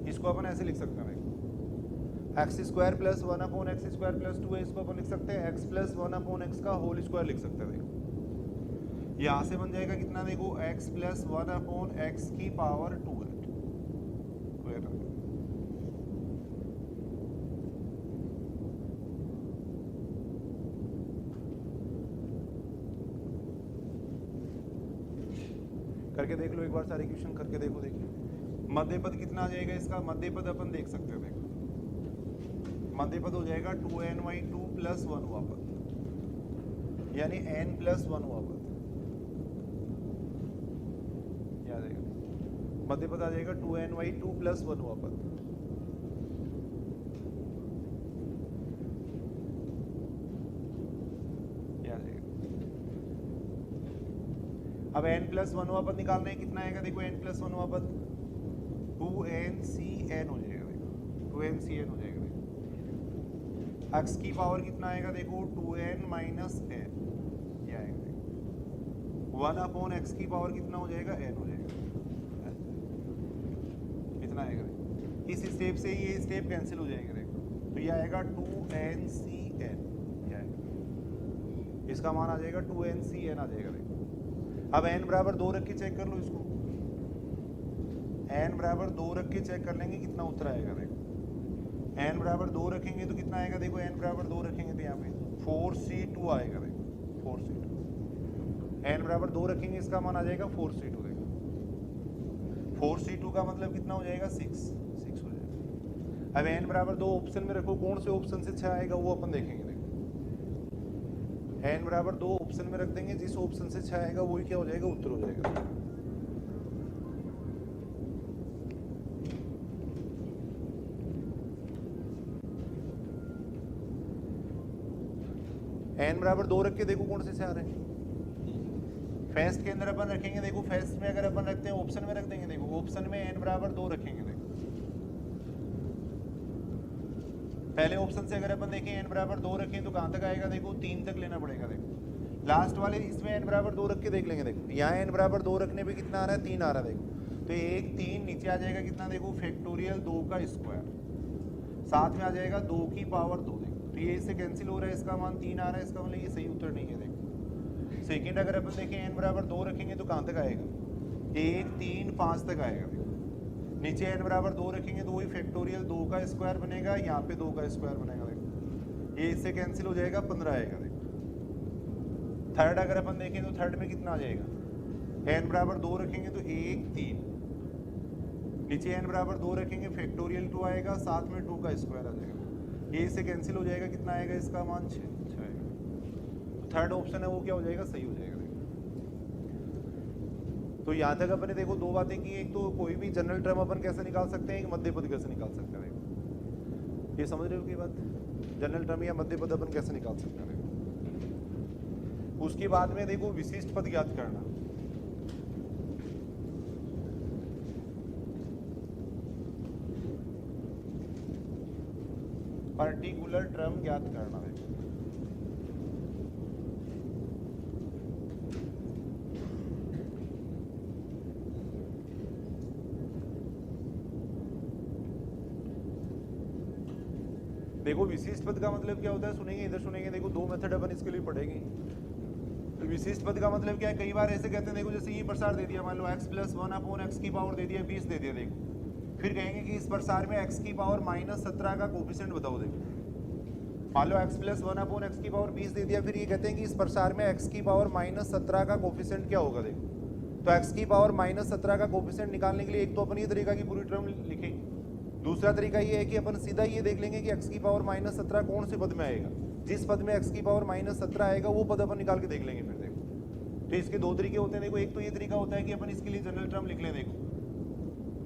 इसको अपन ऐसे लिख सकते हैं देखो x square plus 1 upon x square plus 2 है, इसको अपन लिख सकते हैं एक्स प्लस 1 अपॉन एक्स का होल स्क्वायर लिख सकते हैं। देखो यहाँ से बन जाएगा कितना, देखो एक्स प्लस 1 अपॉन एक्स की पावर 2 है। करके देख लो एक बार, सारे क्वेश्चन करके देखो। देखिए मध्य पद कितना आ जाएगा इसका, मध्य पद अपन देख सकते हैं। देखो मध्य पद हो जाएगा 2ny2 प्लस 1वां पद, यानी n प्लस 1वां पद आ जाएगा। मध्य पद आ जाएगा 2ny2 प्लस 1वां पद। अब n प्लस 1वां पद निकालना है, कितना आएगा देखो n प्लस 1वां पद 2ncn हो जाएगा। देखो 2ncn हो जाएगा। देखो x की पावर कितना आएगा, देखो 2n माइनस n, ये आएगा देखो 1 अपॉन x की पावर कितना हो जाएगा, n हो जाएगा, इतना आएगा। इस स्टेप से ये स्टेप कैंसिल हो जाएगा देखो, तो ये आएगा 2NCN, इसका मान आ जाएगा 2NCN आ जाएगा देखो। अब n बराबर 2 रख के चेक कर लो इसको, n बराबर 2 रख के चेक कर लेंगे कितना उत्तर आएगा देखो। n बराबर 2 रखेंगे तो कितना आएगा देखो, n बराबर 2 रखेंगे तो यहाँ पे 4C2 आएगा देखो, 4C2। n बराबर 2 रखेंगे इसका मान आ जाएगा 4C2 देखो। 4C2 का मतलब कितना हो जाएगा 6 हो जाएगा। अब n बराबर 2 ऑप्शन में रखो, कौन से ऑप्शन से 6 आएगा वो अपन देखेंगे देखो। n बराबर 2 ऑप्शन में रख देंगे, जिस ऑप्शन से 6 आएगा वही क्या हो जाएगा, उत्तर हो जाएगा। n बराबर 2 रख के देखो कौन से 6 आ रहे हैं। फेस्ट के अंदर अपन रखेंगे देखो, फेस्ट में अगर अपन रखते हैं ऑप्शन में रख देंगे देखो, ऑप्शन में n बराबर 2 रखेंगे देखो। पहले ऑप्शन से अगर अपन देखें n बराबर 2 रखें तो कहां तक आएगा देखो, 3 तक लेना पड़ेगा देखो। लास्ट वाले इसमें n बराबर 2 रख के देख लेंगे देखो, यहाँ n बराबर 2 रखने पे कितना आ रहा है, 3 आ रहा है देखो। तो 1 3 नीचे आ जाएगा कितना देखो, फैक्टोरियल 2 का स्क्वायर, साथ में आ जाएगा 2 की पावर 2 देखो। तो ये इससे कैंसिल हो रहा है, इसका मान 3 आ रहा है, इसका मतलब ये सही उत्तर नहीं है देखो। सेकंड अगर अपन देखें n बराबर 2 रखेंगे तो कहां तक आएगा, 1 3 5 तक आएगा देखो। नीचे n बराबर 2 रखेंगे तो वही फैक्टोरियल 2 का स्क्वायर बनेगा, यहाँ पे 2 का स्क्वायर बनेगा देखो। ये इससे कैंसिल हो जाएगा, 15 आएगा देखो। थर्ड अगर अपन देखें तो थर्ड में कितना आ जाएगा, n बराबर 2 रखेंगे तो 1 3, नीचे n बराबर 2 रखेंगे फैक्टोरियल 2 आएगा, साथ में 2 का स्क्वायर आ जाएगा। ये इससे कैंसिल हो जाएगा, कितना आएगा, इसका मान 6 आएगा। तो थर्ड ऑप्शन है वो क्या हो जाएगा, सही हो जाएगा। तो यहाँ तक अपने देखो 2 बातें की, एक तो कोई भी जनरल टर्म अपन कैसे निकाल सकते हैं, एक मध्य पद कैसे निकाल सकते हैं देखो। ये समझ रहे हो की बात, जनरल टर्म या मध्य पद अपन कैसे निकाल सकते हैं देखो। उसके बाद में देखो विशिष्ट पद ज्ञात करना, पर्टिकुलर टर्म ज्ञात करना है। देखो विशिष्ट पद का मतलब क्या होता है, सुनेंगे इधर सुनेंगे देखो, 2 मेथड अपन इसके लिए पढ़ेंगे। तो विशिष्ट पद का मतलब क्या है, कई बार ऐसे कहते हैं देखो, जैसे ये प्रसार दे दिया, मान लो x + 1/x की पावर दे दिया 20 दे दिया देखो, फिर कहेंगे कि इस प्रसार में x की पावर -17 का कोफिशिएंट बताओ देखो। मान लो x + 1/x की पावर 20 दे दिया, फिर ये कहते हैं कि इस प्रसार में x की पावर -17 का कोफिशिएंट क्या होगा देखो। तो x की पावर -17 का कोफिशिएंट निकालने के लिए एक तो अपन ये तरीका की पूरी टर्म लिखेंगे, दूसरा तरीका ये है कि अपन सीधा ये देख लेंगे कि x की पावर -17 कौन से पद में आएगा, जिस पद में x की पावर -17 आएगा वो पद अपन निकाल के देख लेंगे फिर देखो। तो इसके 2 तरीके होते हैं देखो, एक तो ये तरीका होता है कि अपन इसके लिए जनरल टर्म लिख लें देखो।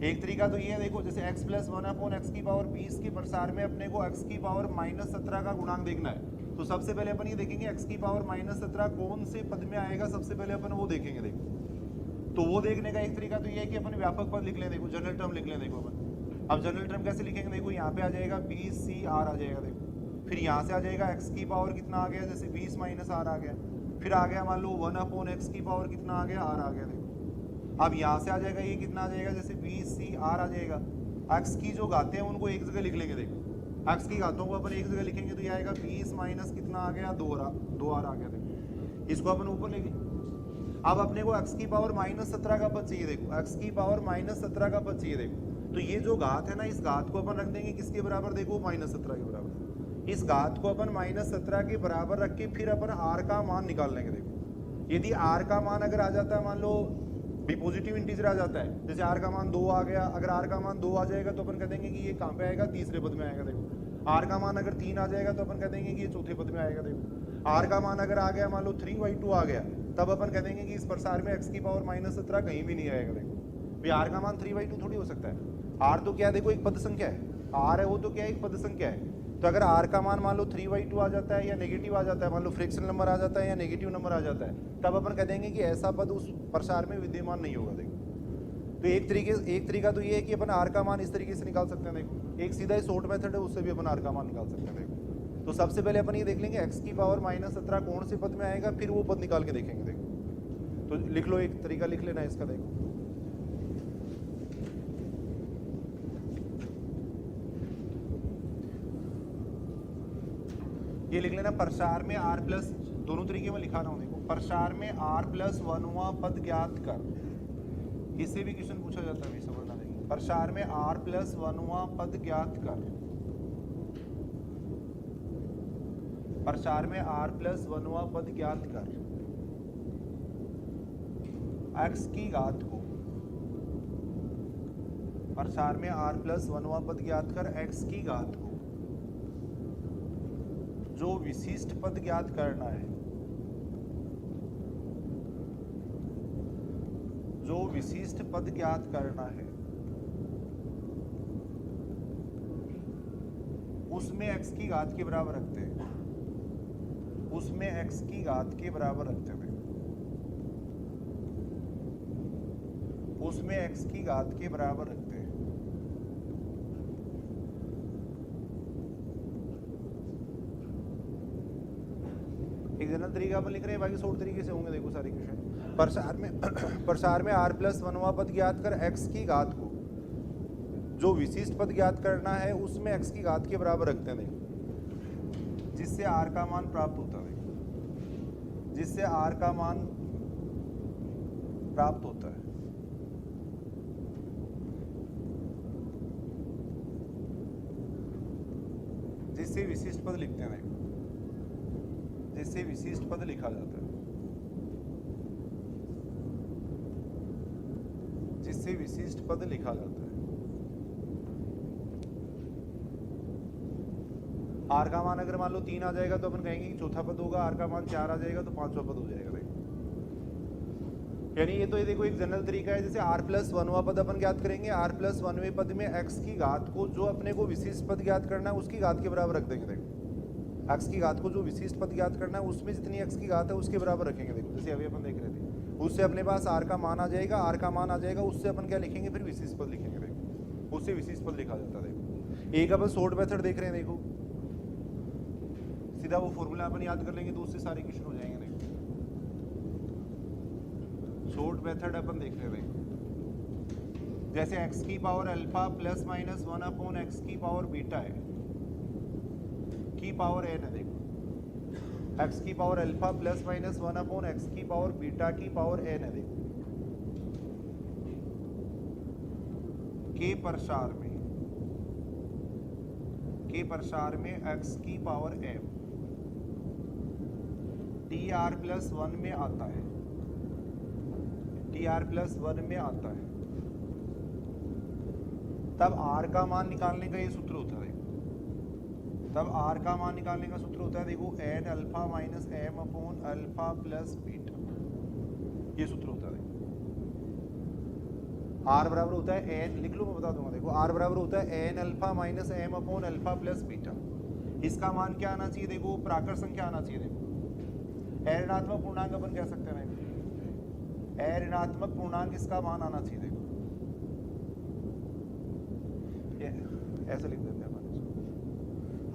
एक तरीका तो ये है देखो, जैसे x + 1/x की पावर 20 के प्रसार में अपने को x की पावर -17 का गुणांक देखना है। तो सबसे पहले अपन ये देखेंगे x की पावर -17 कौन से पद में आएगा, सबसे पहले अपन वो देखेंगे देखो। तो वो देखने का एक तरीका तो ये है कि अपन व्यापक पद लिख लें देखो, जनरल टर्म लिख लें देखो अपन। अब जनरल टर्म कैसे लिखेंगे देखो, यहाँ पे आ जाएगा 20CR आ जाएगा देखो, फिर यहाँ से आ जाएगा x की पावर कितना आ गया, जैसे 20 - R आ गया, फिर आ गया मान लो 1/x की पावर कितना आ गया, R आ गया देखो। अब यहाँ से आ जाएगा ये कितना आ जाएगा, जैसे 20CR आ जाएगा। x की जो घातें हैं उनको एक जगह लिख लेंगे देखो, x की घातों को अपन एक जगह लिखेंगे तो ये आएगा 20 - कितना आ गया, 2R आ गया देखो। इसको अपन ऊपर लेंगे। अब अपने को x की पावर -17 का पद चाहिए देखो, x की पावर -17 का पद चाहिए देखो। तो ये जो घात है ना, इस घात को अपन रख देंगे किसके बराबर देखो, -17 के बराबर। इस घात को अपन -17 के बराबर रख के फिर अपन r का मान निकाल लेंगे देखो। यदि r का मान अगर आ जाता है, मान लो भी पॉजिटिव इंटीजर आ जाता है, जैसे r का मान 2 आ गया, अगर r का मान 2 आ जाएगा तो अपन कह देंगे कि ये कहाँ पे आएगा, तीसरे पद में आएगा देखो। r का मान अगर 3 आ जाएगा तो अपन कह देंगे कि ये चौथे पद में आएगा देखो। r का मान अगर आ गया मान लो 3/2 आ गया, तब अपन कह देंगे कि इस प्रसार में x की पावर -17 कहीं भी नहीं आएगा देखो। भाई r का मान 3/2 थोड़ी हो सकता है, r तो क्या है देखो, एक पद संख्या है, r है वो तो क्या है, एक पद संख्या है। तो अगर r का मान मान लो 3/2 आ जाता है या नेगेटिव आ जाता है, मान लो फ्रैक्शनल नंबर आ जाता है या नेगेटिव नंबर आ जाता है, तब अपन कह देंगे कि ऐसा पद उस प्रसार में विद्यमान नहीं होगा देखो। तो एक तरीका तो ये है कि अपन r का मान इस तरीके से निकाल सकते हैं देखो, एक सीधा ही शॉर्ट मेथड है, उससे भी अपन r का मान निकाल सकते हैं देखो। तो सबसे पहले अपन ये देख लेंगे x की पावर -17 कौन से पद में आएगा, फिर वो पद निकाल के देखेंगे देखो। तो लिख लो, एक तरीका लिख लेना इसका देखो। ये लिख लेना प्रसार में r प्लस, दोनों तरीके में लिखा रहा हूँ देखो, प्रसार में r प्लस 1वां पद ज्ञात कर। इससे भी क्वेश्चन पूछा जाता है, समझना देखिए, प्रसार में r प्लस 1वां पद ज्ञात कर। प्रसार में r प्लस 1वां पद ज्ञात कर x की घात को, प्रसार में r प्लस 1वां पद ज्ञात कर x की घात को, जो विशिष्ट पद ज्ञात करना है, जो विशिष्ट पद ज्ञात करना है, उसमें x की घात के बराबर रखते हैं, उसमें x की घात के बराबर रखते हैं, उसमें x की घात के बराबर रखते हैं। एक जनरल तरीका अपन लिख रहे हैं, बाकी शॉर्ट तरीके से होंगे देखो सारे क्वेश्चन। प्रसार में r प्लस 1वां पद ज्ञात कर x की घात को, जो विशिष्ट पद ज्ञात करना है उसमें x की घात के बराबर रखते हैं देखो, जिससे r का मान प्राप्त होता है, जिससे r का मान प्राप्त होता है। जिससे विशिष्ट पद लिखते हैं, जिससे विशिष्ट पद लिखा जाता है, जिससे विशिष्ट पद लिखा जाता है। आर का मान अगर मान लो 3 आ जाएगा तो अपन कहेंगे कि चौथा पद होगा, आर का मान 4 आ जाएगा तो 5वां पद हो जाएगा। यानी ये तो ये देखो एक जनरल तरीका है, जैसे r प्लस 1वां पद अपन ज्ञात करेंगे, r प्लस 1वें पद में x की घात को, जो अपने को विशिष्ट पद ज्ञात करना है उसकी घात के बराबर रख देंगे देखो, x की घात को जो विशिष्ट पद ज्ञात करना है उसमें जितनी x की घात है उसके बराबर रखेंगे देखो, जैसे अभी अपन देख रहे थे, उससे अपने पास r का मान आ जाएगा, r का मान आ जाएगा, उससे अपन क्या लिखेंगे फिर विशिष्ट पद लिखेंगे देखो, उससे विशिष्ट पद लिखा जाता है देखो। एक अपन शॉर्ट मेथड देख रहे हैं देखो, सीधा वो फॉर्मूला अपन याद कर लेंगे तो उससे सारे क्वेश्चन हो जाएंगे देखो। शॉर्ट मेथड अपन देख रहे हैं, जैसे x की power alpha plus minus 1 upon x की पावर बीटा है, की पावर n है देखो, x की power alpha plus minus 1 upon x की पावर बीटा की पावर n है देखो, के प्रसार में x की पावर m tr प्लस 1 में आता है, tr प्लस 1 में आता है, तब r का मान निकालने का ये सूत्र होता है, तब r का मान निकालने का सूत्र होता है देखो, n alpha minus m upon alpha plus beta, ये सूत्र होता है। r बराबर होता है n, लिख लो मैं बता दूंगा देखो, r बराबर होता है n alpha minus m upon alpha plus beta. इसका मान क्या आना चाहिए देखो, प्राकृत संख्या आना चाहिए देखो, ऋणात्मक पूर्णांक अपन कह सकते हैं, ऋणात्मक पूर्णांक इसका मान आना चाहिए देखो, ऐसे लिख देते हैं अपन,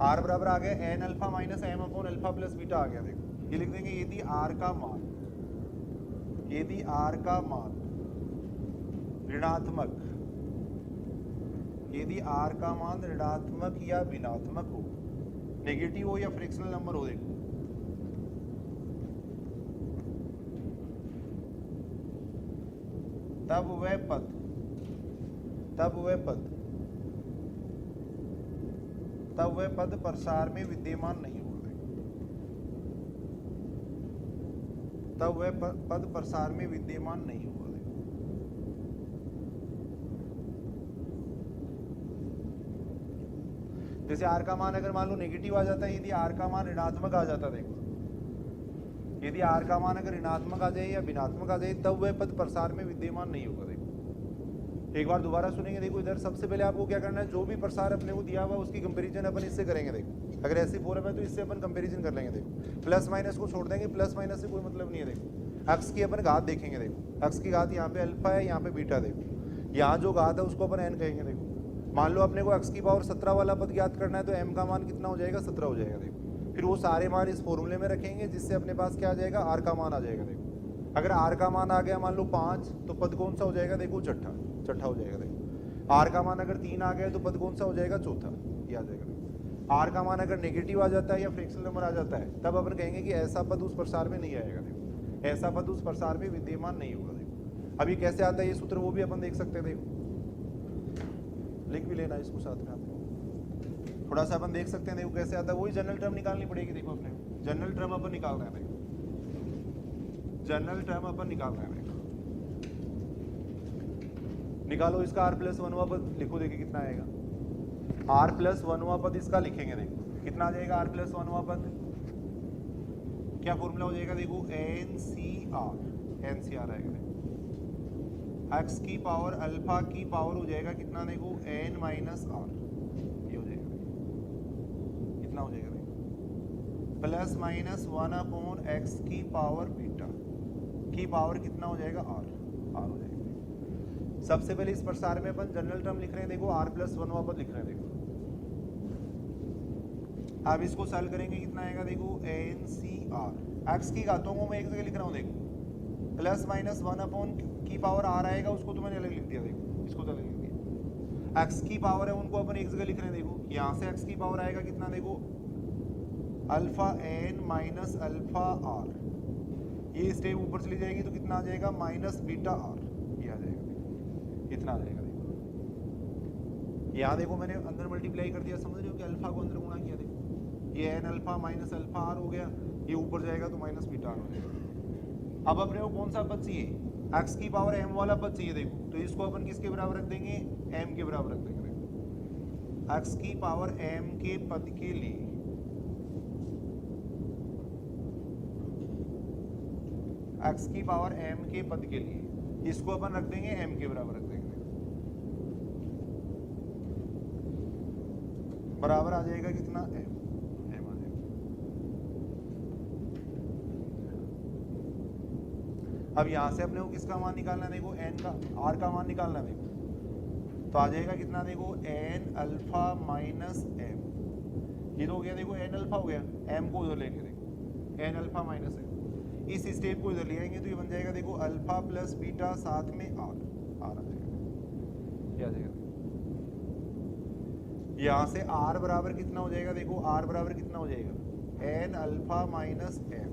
r बराबर आ गया n alpha minus m upon alpha plus beta आ गया देखो, ये लिख देंगे यदि r का मान, यदि r का मान ऋणात्मक, यदि r का मान ऋणात्मक या भिन्नात्मक हो, नेगेटिव हो या फ्रैक्शनल नंबर हो देखो, तब वह पद प्रसार में विद्यमान नहीं होगा, तब वह पद प्रसार में विद्यमान नहीं होगा। जैसे r का मान अगर मान लो नेगेटिव आ जाता है, यदि r का मान ऋणात्मक आ जाता देखो, यदि r का मान अगर ऋणात्मक आ जाए या भिन्नात्मक आ जाए, तब वह पद प्रसार में विद्यमान नहीं होगा देखो। एक बार दोबारा सुनेंगे देखो, इधर सबसे पहले आपको क्या करना है, जो भी प्रसार अपने को दिया हुआ उसकी कंपैरिजन अपन इससे करेंगे देखो, अगर ऐसी फॉर्म है तो इससे अपन कंपैरिजन कर लेंगे देखो, प्लस माइनस को छोड़ देंगे, प्लस माइनस से कोई मतलब नहीं है देखो। x की अपन घात देखेंगे देखो, x की घात यहाँ पे अल्फा है, यहाँ पे बीटा देखो, यहाँ जो घात है उसको अपन n कहेंगे देखो। मान लो अपने को x की पावर 17 वाला पद ज्ञात करना है, तो m का मान कितना हो जाएगा, 17 हो जाएगा देखो। फिर वो सारे मान इस फॉर्मूले में रखेंगे, जिससे अपने पास क्या आ जाएगा, r का मान आ जाएगा देखो। अगर r का मान आ गया मान लो 5, तो पद कौन सा हो जाएगा देखो, छठा हो जाएगा देखो। r का मान अगर 3 आ गया तो पद कौन सा हो जाएगा, चौथा, ये आ जाएगा देखो। आर का मान अगर नेगेटिव आ जाता है या फ्रैक्शनल नंबर आ जाता है तब अपन कहेंगे कि ऐसा पद उस प्रसार में नहीं आएगा। देखो ऐसा पद उस प्रसार में विद्यमान नहीं होगा। देखो अभी कैसे आता है ये सूत्र वो भी अपन देख सकते हैं। देखो लिख भी लेना इसको साथ में, आप थोड़ा सा अपन देख सकते हैं। देखो कैसे आता है, वही जनरल टर्म निकालनी पड़ेगी। देखो अपने जनरल टर्म अपन निकाल रहे हैं। देखो जनरल टर्म अपन निकाल रहे हैं। निकालो इसका r प्लस 1वां पद लिखो, देखिए कितना आएगा। r प्लस 1वां पद इसका लिखेंगे। देखो कितना आ जाएगा r प्लस 1वां पद, क्या फॉर्मूला हो जाएगा। देखो NCR आएगा। देखो x की पावर अल्फा की पावर हो जाएगा कितना, देखो n माइनस r, ये हो जाएगा। कितना हो जाएगा देखो प्लस माइनस 1/x की पावर बीटा की पावर कितना हो जाएगा r हो जाएगा। सबसे पहले इस प्रसार में अपन जनरल टर्म लिख रहे हैं। देखो r प्लस 1वां पद लिख रहे हैं। देखो अब इसको सॉल्व करेंगे, कितना आएगा। देखो NCR x की घातों को मैं एक जगह लिख रहा हूँ। देखो प्लस माइनस 1 की पावर r आएगा, उसको तो मैंने अलग लिख दिया। देखो इसको तो अलग लिख दिया। x की पावर है उनको अपन एक जगह लिख रहे हैं। देखो यहाँ से x की पावर आएगा कितना, देखो alpha n minus alpha r, ये स्टेप ऊपर चली जाएगी तो कितना आ जाएगा माइनस बीटा r, ये आ जाएगा। इतना आ जाएगा। देखो यहाँ देखो मैंने अंदर मल्टीप्लाई कर दिया, समझ रहे हो कि अल्फा को अंदर गुणा किया। देखो ये n alpha minus alpha r हो गया, ये ऊपर जाएगा तो माइनस बीटा r हो जाएगा। अब अपने को कौन सा पद चाहिए, x की पावर m वाला पद चाहिए। देखो तो इसको अपन किसके बराबर रख देंगे, m के बराबर रख देंगे। देखो x की पावर m के पद के लिए x की पावर m के पद के लिए इसको अपन रख देंगे m के बराबर रख देंगे। बराबर आ जाएगा कितना, m आ जाएगा। अब यहां से अपने को किसका मान निकालना है, देखो n का, r का मान निकालना है। देखो तो आ जाएगा कितना, देखो n अल्फा माइनस m, ये तो हो गया। देखो n अल्फा हो गया, m को उधर लेंगे। देखो n अल्फा माइनस m, इस स्टेप को इधर ले आएंगे तो ये बन जाएगा। देखो अल्फा प्लस बीटा साथ में r आ जाएगा, ये आ जाएगा। यहाँ से r बराबर कितना हो जाएगा, देखो r बराबर कितना हो जाएगा n alpha minus m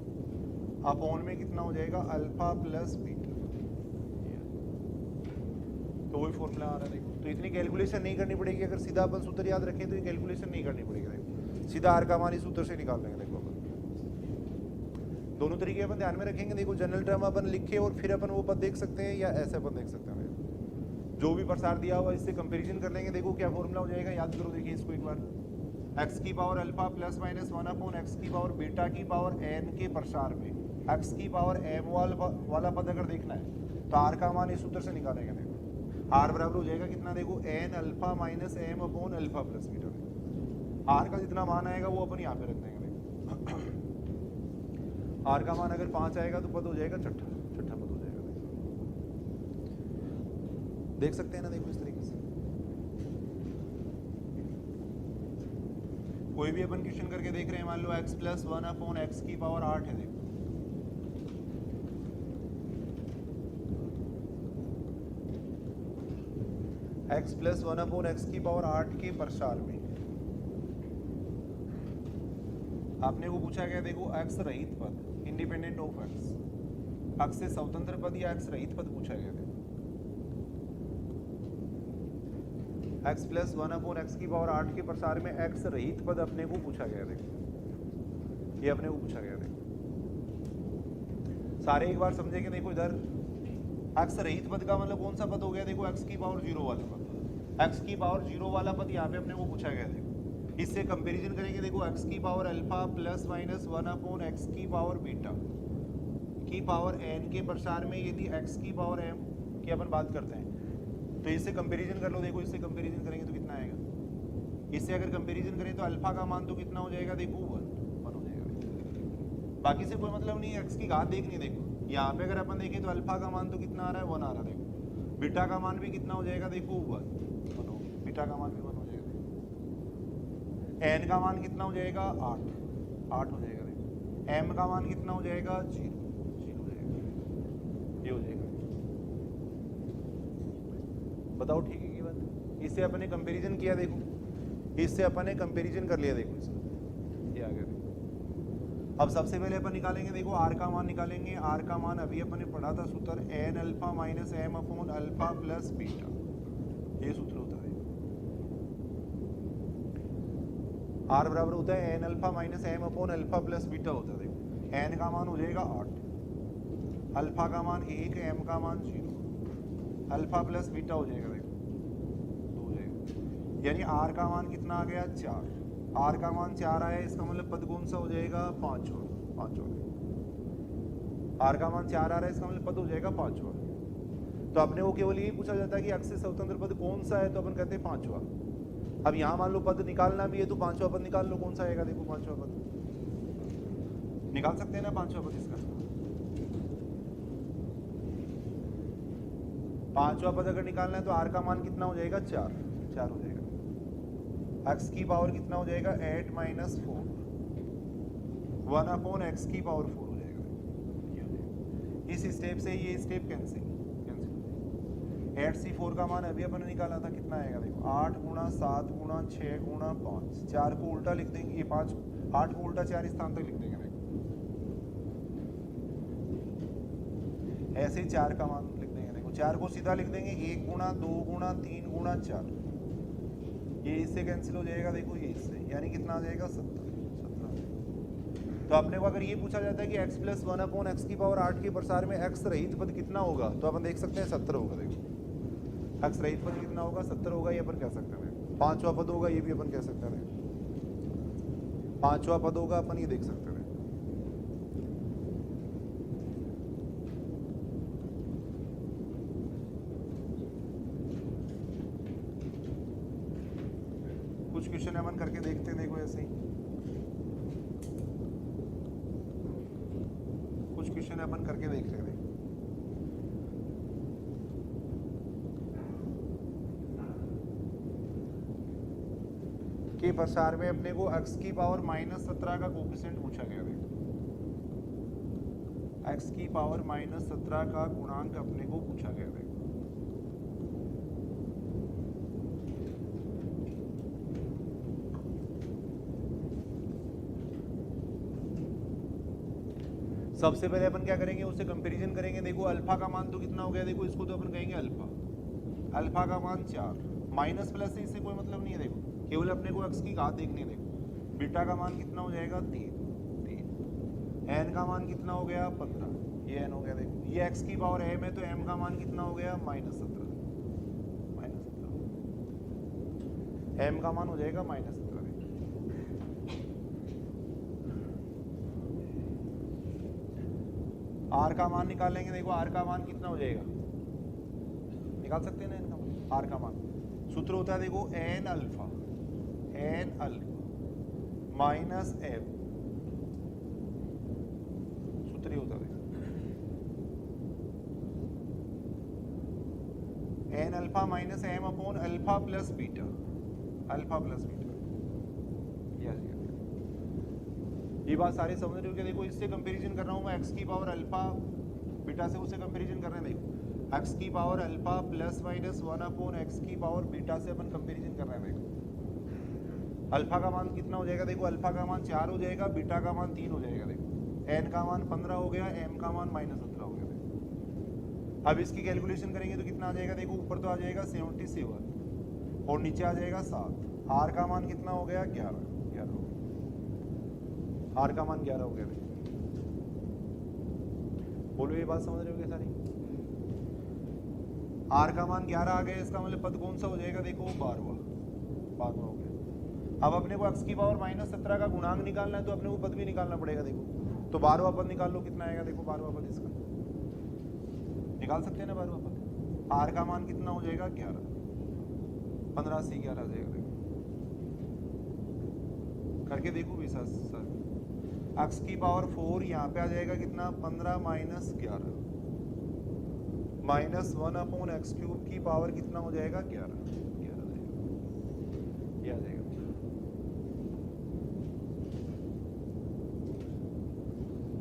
upon में कितना हो जाएगा अल्फा प्लस बीटा, तो वही फॉर्मूला आ रहा है। देखो तो इतनी कैलकुलेशन नहीं करनी पड़ेगी। अगर सीधा अपन सूत्र याद रखें तो ये कैलकुलेशन नहीं करनी पड़ेगी। देखो सीधा r का मान इस सूत्र से निकाल लेंगे। देखो अपन दोनों तरीके अपन ध्यान में रखेंगे। देखो जनरल टर्म अपन लिखे और फिर अपन वो पद देख सकते हैं या ऐसे अपन देख सकते हैं। जो भी प्रसार दिया हुआ इससे कंपैरिजन कर लेंगे। देखो क्या फॉर्मूला हो जाएगा, याद करो। देखिए इसको एक बार, x की power alpha plus minus 1/x की पावर बीटा की पावर n के प्रसार में x की पावर m वाला पद अगर देखना है तो r का मान इस सूत्र से निकालेंगे। देखो r बराबर हो जाएगा कितना, देखो n alpha minus m upon alpha plus beta. r का जितना मान आएगा वो अपन यहाँ पे रख देंगे। r का मान अगर 5 आएगा तो पद हो जाएगा छठा पद हो जाएगा। देख सकते हैं ना, देखो इस तरीके से कोई भी अपन क्वेश्चन करके देख रहे हैं। मान लो x प्लस 1/x की पावर 8 है। देखो x प्लस 1/x की पावर 8 के प्रसार में आपने को पूछा गया। देखो x रहित पद, इंडिपेंडेंट ऑफ x से स्वतंत्र पद या x रहित पद पूछा गया। x प्लस 1/x की पावर 8 के प्रसार में x रहित पद अपने को पूछा गया। देखो ये अपने को पूछा गया। देखो सारे एक बार समझेंगे। देखो इधर x रहित पद का मतलब कौन सा पद हो गया, देखो x की पावर 0 वाला पद। x की पावर 0 वाला पद यहाँ पे अपने को पूछा गया। देखो इससे कंपैरिजन करेंगे। देखो x की power alpha plus minus 1/x की पावर बीटा की पावर n के प्रसार में यदि x की पावर m की अपन बात करते हैं तो इससे कंपैरिजन कर लो। देखो इससे कंपैरिजन करेंगे तो कितना आएगा। इससे अगर कंपैरिजन करें तो अल्फा का मान तो कितना हो जाएगा, देखो 1 हो जाएगा। बाकी से कोई मतलब नहीं है, x की घात देखनी। देखो यहाँ पे अगर अपन देखें तो अल्फा का मान तो कितना आ रहा है, 1 आ रहा है। देखो बीटा का मान भी कितना हो जाएगा, देखो 1 हो, बीटा का मान भी 1 हो जाएगा। n का मान कितना हो जाएगा, 8 हो जाएगा। देखो m का मान कितना हो जाएगा, 0 हो जाएगा। ये हो जाएगा। बताओ ठीक है की बात। इससे अपने कंपैरिजन किया। देखो इससे अपन ने कंपैरिजन कर लिया, देखो इसका ये आ गया। देखो अब सबसे पहले अपन निकालेंगे, देखो आर का मान निकालेंगे। आर का मान अभी अपन ने पढ़ा था सूत्र n alpha minus M upon alpha plus beta, ये सूत्र होता है। आर बराबर होता है N alpha minus M upon alpha plus beta होता है। देखो एन का मान हो जाएगा 8, अल्फा का मान 1, एम का मान 0, अल्फा प्लस बीटा हो जाएगा, देखो 2 हो जाएगा। यानी आर का मान कितना आ गया 4, आर का मान 4 आया, इसका मतलब पद कौन सा हो जाएगा 5वां। आर का मान 4 आ रहा है, इसका मतलब पद हो जाएगा 5वां। तो अपने को केवल यही पूछा जाता है कि अक्ष से स्वतंत्र पद कौन सा है, तो अपन कहते हैं 5वां। अब यहाँ मान लो पद निकालना भी है तो 5वां पद निकाल लो, कौन सा आएगा, देखो 5वां पद निकाल सकते हैं ना, 5वां पद इसका। 5वां पद अगर निकालना है तो आर का मान कितना हो जाएगा 4 हो जाएगा। एक्स की पावर कितना हो जाएगा 8 माइनस 4, 1 अपॉन एक्स की पावर 4 हो जाएगा। इस स्टेप से ये स्टेप कैंसिल। 8c4 का मान अभी अपन ने निकाला था, कितना आएगा देखो 8 गुणा 7 गुणा 6 गुणा 5, 4 को उल्टा लिख देंगे, ये 5 8 को उल्टा 4 स्थान तक लिख देंगे। देखो ऐसे ही 4 का मान लिख देंगे, देखो 4 को सीधा लिख देंगे 1 गुणा 2 गुणा 3 गुणा 4, ये इससे कैंसिल हो जाएगा, देखो ये इससे, यानी कितना आ जाएगा 17। तो अपने को अगर ये पूछा जाता है कि x प्लस 1 अपॉन एक्स की पावर 8 के प्रसार में x रहित पद कितना होगा, तो अपन देख सकते हैं 70 होगा। देखो x रहित पद कितना होगा 70 होगा, ये अपन कह सकते हैं। 5वां पद होगा, ये भी अपन कह सकते हैं। 5वां पद होगा, अपन ये देख सकते हैं। कुछ क्वेश्चन अपन करके देखते हैं, देखो ऐसे ही कुछ क्वेश्चन अपन करके देख रहे थे। के प्रसार में अपने को x की पावर -17 का कोफिशिएंट पूछा गया। देखो x की पावर -17 का गुणांक अपने को पूछा गया। देखो सबसे पहले अपन क्या करेंगे, उससे कंपैरिजन करेंगे। देखो अल्फा का मान तो कितना हो गया, देखो इसको तो अपन कहेंगे अल्फा, अल्फा का मान 4, माइनस प्लस से इससे कोई मतलब नहीं है। देखो केवल अपने को x की घात देखनी है। देखो बीटा का मान कितना हो जाएगा 3, n का मान कितना हो गया 15, ये n हो गया। देखो ये x की पावर m है, तो m का मान कितना हो गया -17, m का मान हो जाएगा -17। आर का मान निकालेंगे, देखो आर का मान कितना हो जाएगा, निकाल सकते हैं ना इनका मान। आर का मान सूत्र होता है देखो एन अल्फा माइनस एम, सूत्र ही होता है N alpha minus M upon alpha plus beta, ये बात सारे समझ रहे हो क्या। देखो इससे कंपैरिजन कर रहा हूँ मैं, एक्स की पावर अल्फा बीटा से उससे कंपैरिजन कर रहे हैं। देखो एक्स की power alpha plus minus 1 upon x की पावर बीटा से अपन कंपैरिजन कर रहे हैं। देखो अल्फा का मान कितना हो जाएगा, देखो अल्फा का मान 4 हो जाएगा, बीटा का मान 3 हो जाएगा। देखो एन का मान 15 हो गया, एम का मान -17 हो गया। देखो अब इसकी कैलकुलेशन करेंगे तो कितना आ जाएगा, देखो ऊपर तो आ जाएगा 77 और नीचे आ जाएगा 7। आर का मान कितना हो गया 11 हो गया, आर का मान 11 हो गया। बोलो ये बात समझ रहे हो क्या सारी। आर का मान 11 आ गया, इसका मतलब पद कौन सा हो जाएगा, देखो 12वां हो गया। अब अपने को x की पावर -17 का गुणांक निकालना है, तो अपने को पद भी निकालना पड़ेगा। देखो तो 12वां पद निकाल लो, कितना आएगा, देखो 12वां पद इसका निकाल सकते हैं ना। 12वां पद आर का मान कितना हो जाएगा 11, 15 से 11 आ जाएगा। देखो करके देखो भी सर, x की पावर 4 यहाँ पे आ जाएगा कितना 15 minus 11 minus 1 upon x cube की पावर कितना हो जाएगा 11 ये आ जाएगा।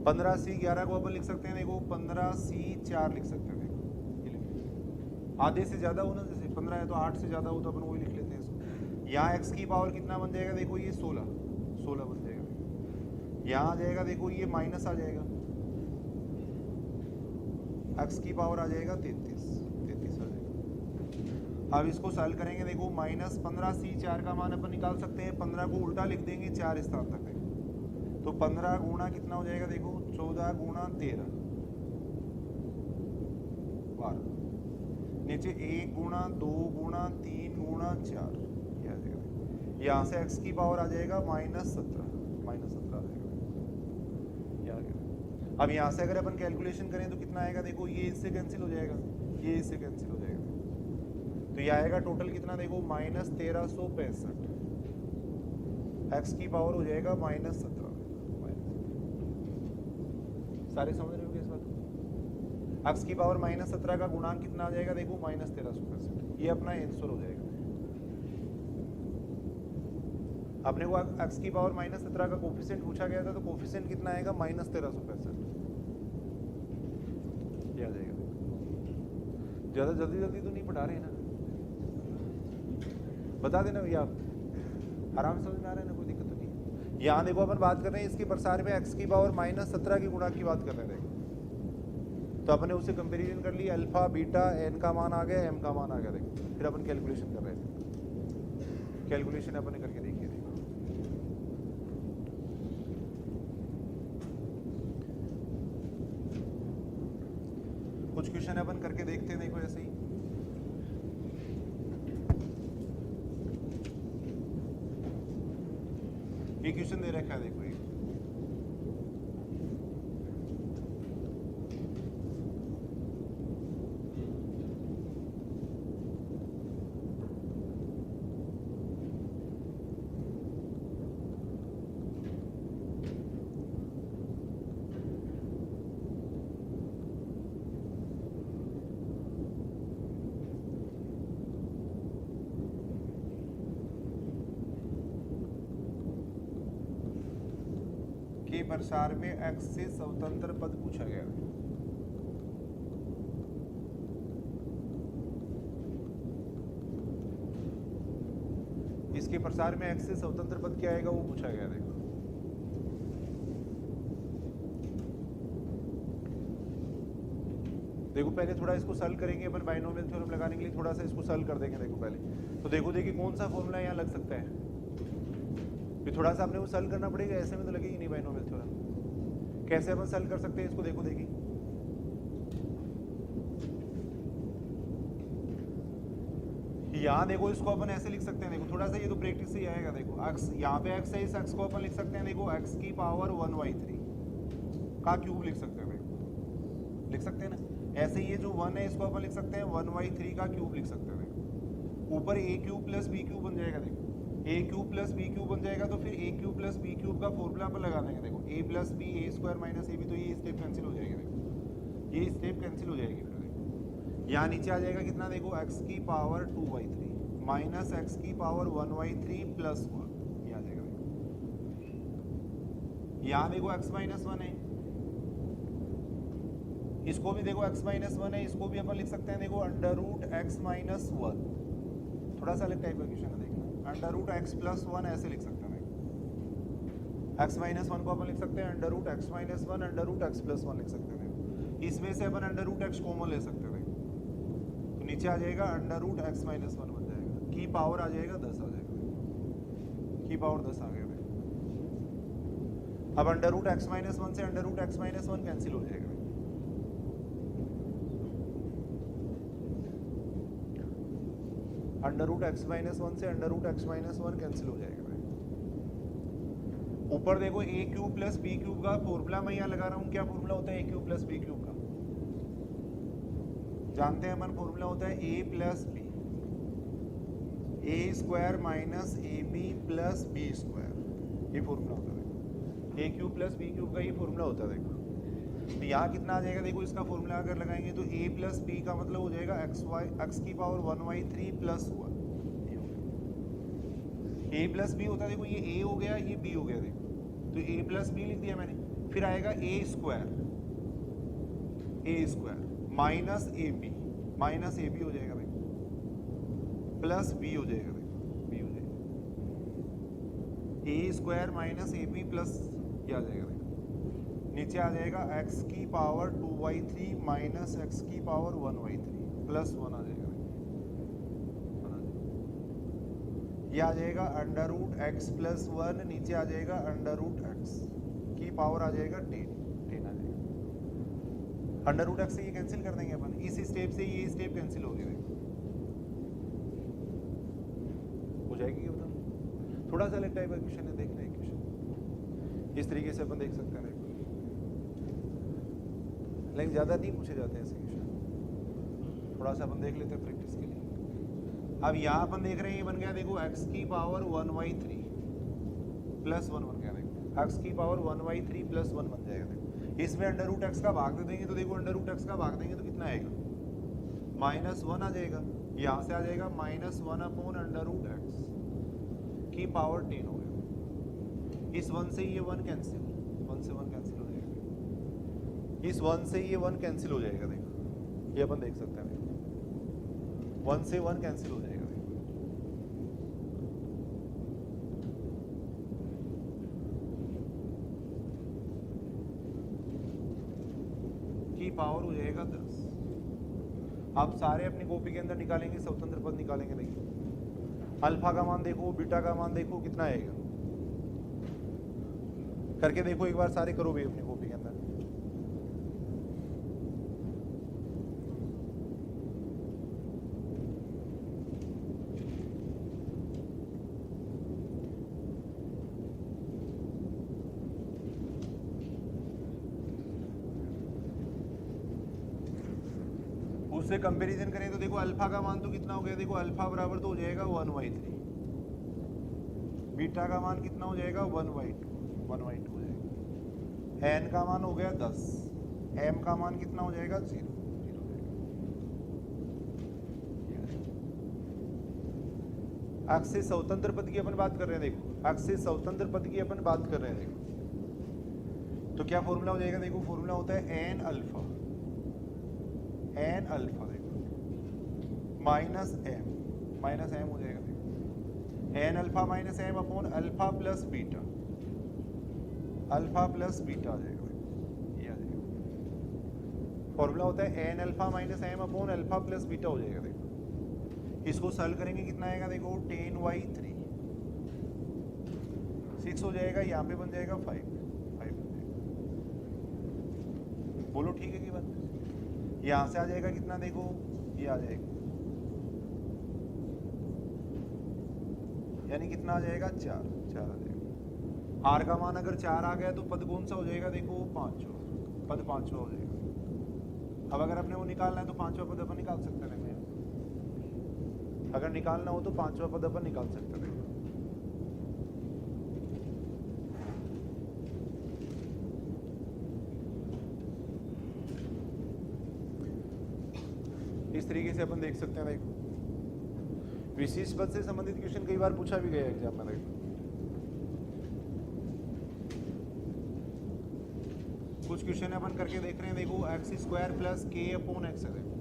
15c11 को अपन लिख सकते हैं, देखो 15c4 लिख सकते हैं। देखो ये लिख आधे से ज्यादा हो ना, जैसे 15 है तो 8 से ज्यादा हो तो अपन वही लिख लेते हैं इसको। यहाँ x की पावर कितना बन जाएगा देखो, ये 16 बन जाएगा। यहाँ आ जाएगा देखो, ये माइनस आ जाएगा, x की पावर आ जाएगा 33 आ जाएगा। अब इसको सॉल्व करेंगे देखो, -15 C4 का मान अपन निकाल सकते हैं, 15 को उल्टा लिख देंगे 4 स्थान तक देखो, तो 15 गुणा कितना हो जाएगा देखो, 14 गुणा 13 12, नीचे 1 गुणा 2 गुणा 3 गुणा 4, ये आ जाएगा। यहाँ से x की पावर आ जाएगा -17 आ जाएगा, ये आ गया। अब यहाँ से अगर अपन कैलकुलेशन करें तो कितना आएगा देखो, ये इससे कैंसिल हो जाएगा, ये इससे कैंसिल हो जाएगा, तो ये आएगा टोटल कितना देखो, -1365, x की पावर हो जाएगा -17। सारे समझ रहे हो इस बात को? x की पावर -17 का गुणांक कितना आ जाएगा देखो, -1365, ये अपना आंसर हो जाएगा। अपने को x की पावर -17 का कोफिशिएंट पूछा गया था, तो कोफिशिएंट कितना आएगा, -1365, ये आ जाएगा। ज्यादा जल्दी तो नहीं पढ़ा रहे ना, बता देना भैया, आप आराम से समझ में आ रहा है ना, कोई दिक्कत तो नहीं। यहाँ देखो अपन बात कर रहे हैं इसके प्रसार में x की पावर -17 की गुणा की बात कर रहे हैं देखो, तो अपने उससे कंपैरिजन कर लिया, अल्फा बीटा n का मान आ गया, m का मान आ गया देखो, फिर अपन कैलकुलेशन कर रहे थे, कैलकुलेशन अपन करके देखिए देखो। कुछ क्वेश्चन अपन करके देखते हैं देखो ऐसे ही। ये क्वेश्चन दे रखा है देखो, ये के प्रसार में x से स्वतंत्र पद पूछा गया। इसके प्रसार में x से स्वतंत्र पद क्या आएगा वो पूछा गया देखो। देखो पहले थोड़ा इसको सॉल्व करेंगे अपन, बाइनोमियल थ्योरम लगाने के लिए थोड़ा सा इसको सॉल्व कर देंगे देखो पहले। तो देखो देखिए कौन सा फॉर्मूला यहाँ लग सकता है, फिर थोड़ा सा अपने को सॉल्व करना पड़ेगा, ऐसे में तो लगेगी नहीं बाइनोमियल थ्योरम। कैसे अपन सॉल्व कर सकते हैं इसको देखो, देखिए यहाँ देखो इसको अपन ऐसे लिख सकते हैं देखो, थोड़ा सा ये तो प्रैक्टिस से ही आएगा देखो। x यहाँ पे x है, इस x को अपन लिख सकते हैं देखो, x की पावर 1/3 का क्यूब लिख सकते हैं देखो, लिख सकते हैं ना। ऐसे ये जो 1 है इसको अपन लिख सकते हैं 1/3 का क्यूब लिख सकते हैं देखो। ऊपर a cube plus b cube बन जाएगा देखो, a cube plus b cube बन जाएगा, तो फिर a cube plus b cube का फॉर्मूला अपन लगा देंगे देखो, a plus b a square minus ab, तो ये स्टेप कैंसिल हो जाएगी देखो, ये स्टेप कैंसिल हो जाएगी। फिर देखो यहाँ नीचे आ जाएगा कितना देखो, x की पावर 2/3 माइनस x की पावर 1/3 प्लस 1, ये आ जाएगा देखो। यहाँ देखो x माइनस 1 है, इसको भी देखो x माइनस 1 है, इसको भी अपन लिख सकते हैं देखो अंडर रूट x माइनस 1, थोड़ा सा अलग टाइप का क्वेश्चन है देखना, अंडर रूट x प्लस 1 ऐसे लिख सकते हैं। x माइनस 1 को अपन लिख सकते हैं under root x minus 1 under root x plus 1 लिख सकते हैं। इसमें से अपन अंडर रूट x कॉमन ले सकते हैं, तो नीचे आ जाएगा अंडर रूट x माइनस 1 बन जाएगा, की पावर आ जाएगा 10 आ जाएगा, की पावर 10 आ गया। अब अंडर रूट x माइनस 1 से under root x minus 1 cancel हो जाएगा। अंडर रूट x माइनस 1 से under root x minus 1 cancel हो जाएगा। ऊपर देखो a cube plus b cube का फॉर्मूला मैं यहाँ लगा रहा हूँ, क्या फॉर्मूला होता है a cube plus b cube का, जानते हैं अपन, फॉर्मूला होता है a plus b, a square minus ab plus b square, ये फॉर्मूला होता है। a cube plus b cube का ये फॉर्मूला होता है देखो। तो यहाँ कितना आ जाएगा देखो, इसका फॉर्मूला अगर लगाएंगे तो a प्लस b का मतलब हो जाएगा x की power 1/3 plus 1, a plus b होता है देखो, ये a हो गया ये b हो गया देखो, तो a प्लस b लिख दिया मैंने। फिर आएगा a स्क्वायर माइनस ab हो जाएगा देखो, प्लस b हो जाएगा देखो, b हो जाएगा। A square minus A B plus क्या आ जाएगा, नीचे आ जाएगा एक्स की पावर 2y3 माइनस एक्स की पावर 1y3 प्लस 1 आ जाएगा, ये आ जाएगा अंडर रूट एक्स प्लस 1, नीचे आ जाएगा अंडर रूट एक्स की पावर आ जाएगा 10 आ जाएगा। अंडर रूट एक्स से ये कैंसिल कर देंगे अपन, इस स्टेप से ये स्टेप कैंसिल हो गया, हो जाएगी ये बताओ। थोड़ा सा अलग टाइप का क्वेश्चन है, देखना है क्वेश्चन इस तरीके से अपन देख सकते हैं, लेकिन ज़्यादा नहीं पूछे जाते ऐसे क्वेश्चन, थोड़ा सा अपन देख लेते हैं प्रैक्टिस के लिए। अब यहाँ अपन देख रहे हैं ये बन गया, देखो x की पावर 1/3 प्लस 1 बन गया, देखो x की पावर 1/3 प्लस 1 बन जाएगा। देखो इसमें अंडर रूट एक्स का भाग दे देंगे तो देखो अंडर रूट एक्स का भाग देंगे तो कितना आएगा, -1 आ जाएगा, यहाँ से आ जाएगा -1 अपॉन अंडर रूट एक्स की पावर 10 हो गया। इस 1 से ये 1 कैंसिल, 1 से 1 कैंसिल हो जाएगा, इस 1 से ये 1 कैंसिल हो जाएगा, देखो ये अपन देख सकते हैं, देखो 1 से 1 कैंसिल हो जाएगा, देखो की पावर हो जाएगा 10। आप सारे अपनी कॉपी के अंदर निकालेंगे, स्वतंत्र पद निकालेंगे, देखिए अल्फा का मान देखो, बीटा का मान देखो कितना आएगा, करके देखो एक बार, सारे करो भी अपनी कॉपी के अंदर। उससे कंपैरिजन करें तो देखो अल्फा का मान तो कितना हो गया, देखो अल्फा बराबर तो हो जाएगा 1/3, बीटा का मान कितना हो जाएगा 1/2 हो जाएगा, एन का मान हो गया 10, एम का मान कितना हो जाएगा 0 अक्ष से स्वतंत्र पद की अपन बात कर रहे हैं, देखो अक्ष से स्वतंत्र पद की अपन बात कर रहे हैं, देखो तो क्या फॉर्मूला हो जाएगा, देखो फॉर्मूला होता है एन अल्फा देखो माइनस एम हो जाएगा, देखो N alpha minus M upon alpha plus beta आ जाएगा, ये आ जाएगा। फॉर्मूला होता है N alpha minus M upon alpha plus beta हो जाएगा, देखो इसको सॉल्व करेंगे कितना आएगा, देखो 10y3 6 हो जाएगा, यहाँ पे बन जाएगा 5 बन जाएगा, बोलो ठीक है की बात। यहाँ से आ जाएगा कितना, देखो ये आ जाएगा, यानी कितना आ जाएगा 4 आ जाएगा। आर का मान अगर 4 आ गया तो पद कौन सा हो जाएगा, देखो 5वां पद 5वां हो जाएगा। अब अगर अपने वो निकालना है तो 5वां पद अपन निकाल सकते हैं, अगर निकालना हो तो 5वां पद अपन निकाल सकते हैं। इस तरीके से अपन देख सकते हैं, देखो विशेष पद से संबंधित क्वेश्चन कई बार पूछा भी गया एग्जाम में, देखो कुछ क्वेश्चन अपन करके देख रहे हैं, देखो एक्स स्क्वायर प्लस के अपॉन एक्स है, देखो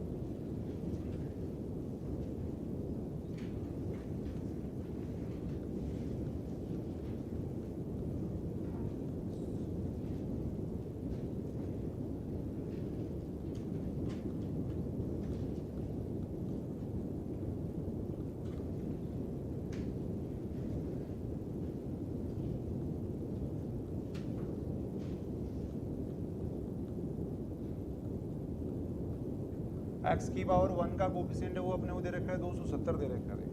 एक्स की पावर 1 का कोफिशिएंट है वो अपने को दे रखा है 270 दे रखा है,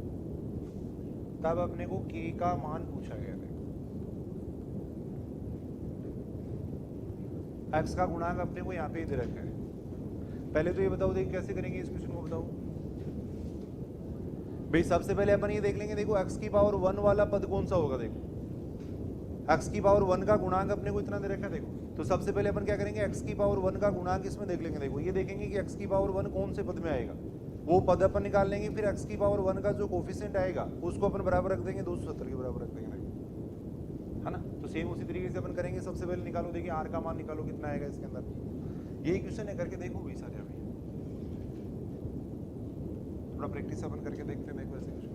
तब अपने को k का मान पूछा गया है। एक्स का गुणांक अपने को यहाँ पे ही दे रखा है। पहले तो ये बताओ, देख कैसे करेंगे इस क्वेश्चन को, बताओ भाई। सबसे पहले अपन ये देख लेंगे, देखो एक्स की पावर 1 वाला पद कौन सा होगा, देखो एक्स की पावर 1 का गुणांक अपने को इतना दे रखा है, देखो तो सबसे पहले अपन क्या करेंगे, x की पावर 1 का गुणांक इसमें देख लेंगे, देखो ये देखेंगे कि x की पावर 1 कौन से पद में आएगा, वो पद अपन निकाल लेंगे, फिर x की पावर 1 का जो कोफिशिएंट आएगा उसको अपन बराबर रख देंगे, 270 के बराबर रख देंगे, है ना। तो सेम उसी तरीके से अपन करेंगे। सबसे पहले निकालो, देखिए r का मान निकालो कितना आएगा इसके अंदर, यही क्वेश्चन है, करके देखो भी सारे। अभी थोड़ा प्रैक्टिस अपन करके देखते हैं, देखो ऐसे क्वेश्चन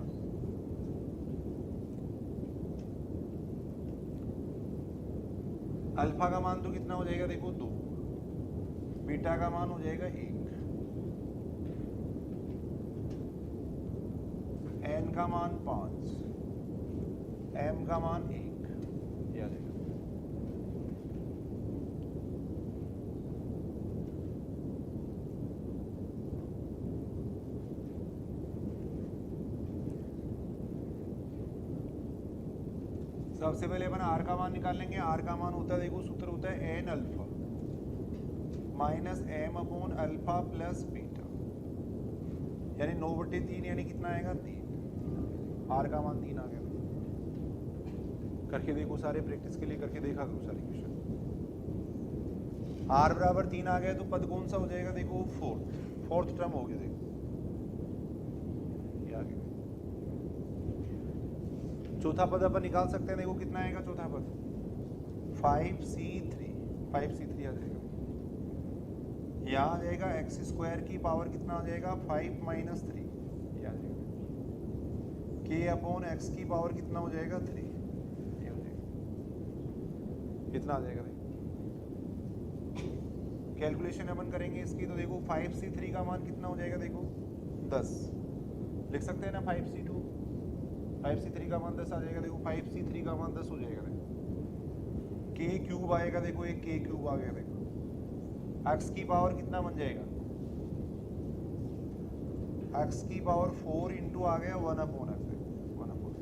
अल्फा का मान तो कितना हो जाएगा देखो 2, बीटा का मान हो जाएगा 1, एन का मान 5, एम का मान 1, ये आ जाएगा। सबसे पहले अपन आर का मान निकाल लेंगे। आर का मान होता है देखो, सूत्र होता है N alpha minus M upon alpha plus beta, यानी 9/3 यानी कितना आएगा 3। आर का मान 3 आ गया। करके देखो सारे, प्रैक्टिस के लिए करके देखा करो सारे क्वेश्चन। आर बराबर 3 आ गया तो पद कौन सा हो जाएगा देखो, फोर्थ टर्म हो गया देखो, ये आ गया। चौथा पद अपन निकाल सकते हैं, देखो कितना आएगा चौथा पद 5c3 आ जाएगा। यहाँ आ जाएगा एक्स स्क्वायर की पावर कितना आ जाएगा 5 माइनस 3, ये आ जाएगा। के अपॉन एक्स की पावर कितना हो जाएगा 3, ये हो जाएगा। कितना आ जाएगा देखो, कैलकुलेशन अपन करेंगे इसकी तो देखो 5c3 का मान कितना हो जाएगा देखो 10, लिख सकते हैं ना 5c2, 5c3 का मान 10 आ जाएगा देखो, 5c3 का मान 10 हो जाएगा देखो। के क्यूब आएगा देखो, एक के क्यूब आ गया देखो। एक्स की पावर कितना बन जाएगा, एक्स की पावर 4 इंटू आ गया 1 upon x, 1 upon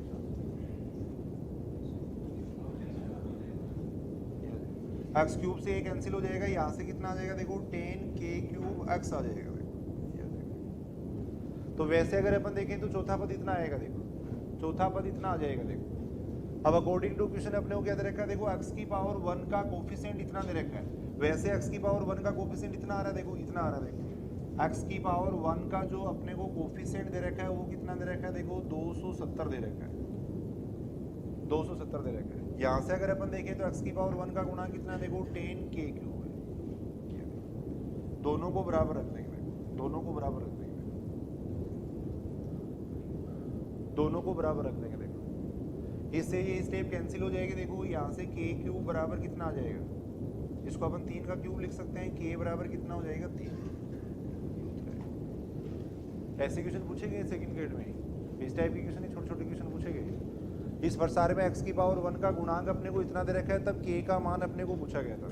x cube से ये कैंसिल हो जाएगा। यहाँ से कितना आ जाएगा देखो 10 के क्यूब एक्स आ जाएगा देखो। तो वैसे अगर अपन देखें तो चौथा पद इतना आएगा देखो, चौथा पद इतना आ जाएगा देखो। अब अकॉर्डिंग टू क्वेश्चन अपने को क्या दे रखा है देखो, एक्स की पावर 1 का कोफिशिएंट इतना दे रखा है। वैसे एक्स की पावर 1 का कोफिशिएंट इतना आ रहा है देखो, इतना आ रहा है देखो। एक्स की पावर 1 का जो अपने को कोफिशिएंट दे रखा है वो कितना दे रखा है देखो 270 दे रखा है, 270 दे रखा है। यहाँ से अगर अपन देखें तो एक्स की पावर 1 का गुणा कितना देखो 10 के क्यूब है। दोनों को बराबर रख देंगे, दोनों को बराबर रख देंगे, दोनों को बराबर रख देंगे देखो। इससे ये स्टेप कैंसिल हो जाएगी देखो। यहाँ से के क्यूब बराबर कितना आ जाएगा, इसको अपन 3 का क्यूब लिख सकते हैं। के बराबर कितना हो जाएगा 3। ऐसे क्वेश्चन पूछेंगे सेकंड ग्रेड में, इस टाइप के क्वेश्चन, छोटे छोटे क्वेश्चन पूछेंगे। इस प्रसार में एक्स की पावर 1 का गुणांक अपने को इतना दे रखा है, तब के का मान अपने को पूछा गया था।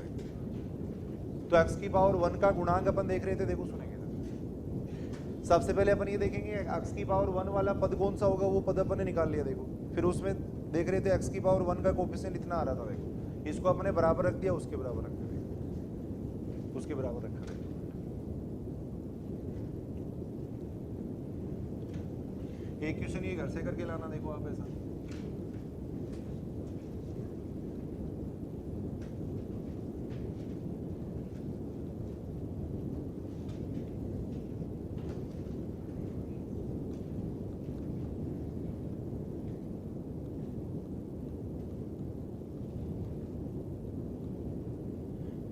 तो एक्स की पावर 1 का गुणांक अपन देख रहे थे देखो, सुनेंगे। सबसे पहले अपन ये देखेंगे एक्स की पावर 1 वाला पद कौन सा होगा, वो पद अपन ने निकाल लिया देखो। फिर उसमें देख रहे थे एक्स की पावर 1 का कोफिशिएंट इतना आ रहा था देखो, इसको अपने बराबर रख दिया, उसके बराबर रख दिया, उसके बराबर रखा देखो। एक क्वेश्चन ये घर से करके लाना देखो आप ऐसा।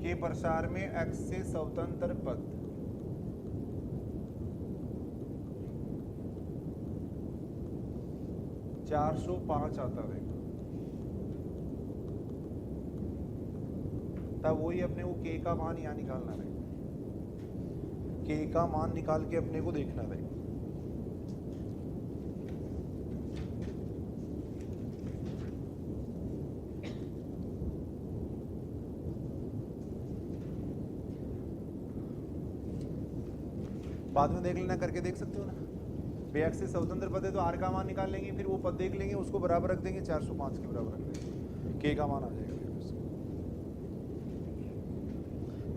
के प्रसार में एक्स से स्वतंत्र पद (405) आता है, तब वही अपने को के का मान यहाँ निकालना है। के का मान निकाल के अपने को देखना है। बाद में देख लेना, करके देख सकते हो ना। बेअक्स से स्वतंत्र पद है तो आर का मान निकाल लेंगे, फिर वो पद देख लेंगे, उसको बराबर रख देंगे, 405 के बराबर रख देंगे, के का मान आ जाएगा।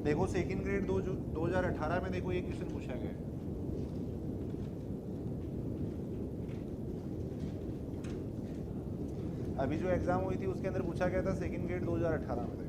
देखो सेकंड ग्रेड 2018 में देखो ये क्वेश्चन पूछा गया है। अभी जो एग्जाम हुई थी उसके अंदर पूछा गया था सेकंड ग्रेड 2018 में।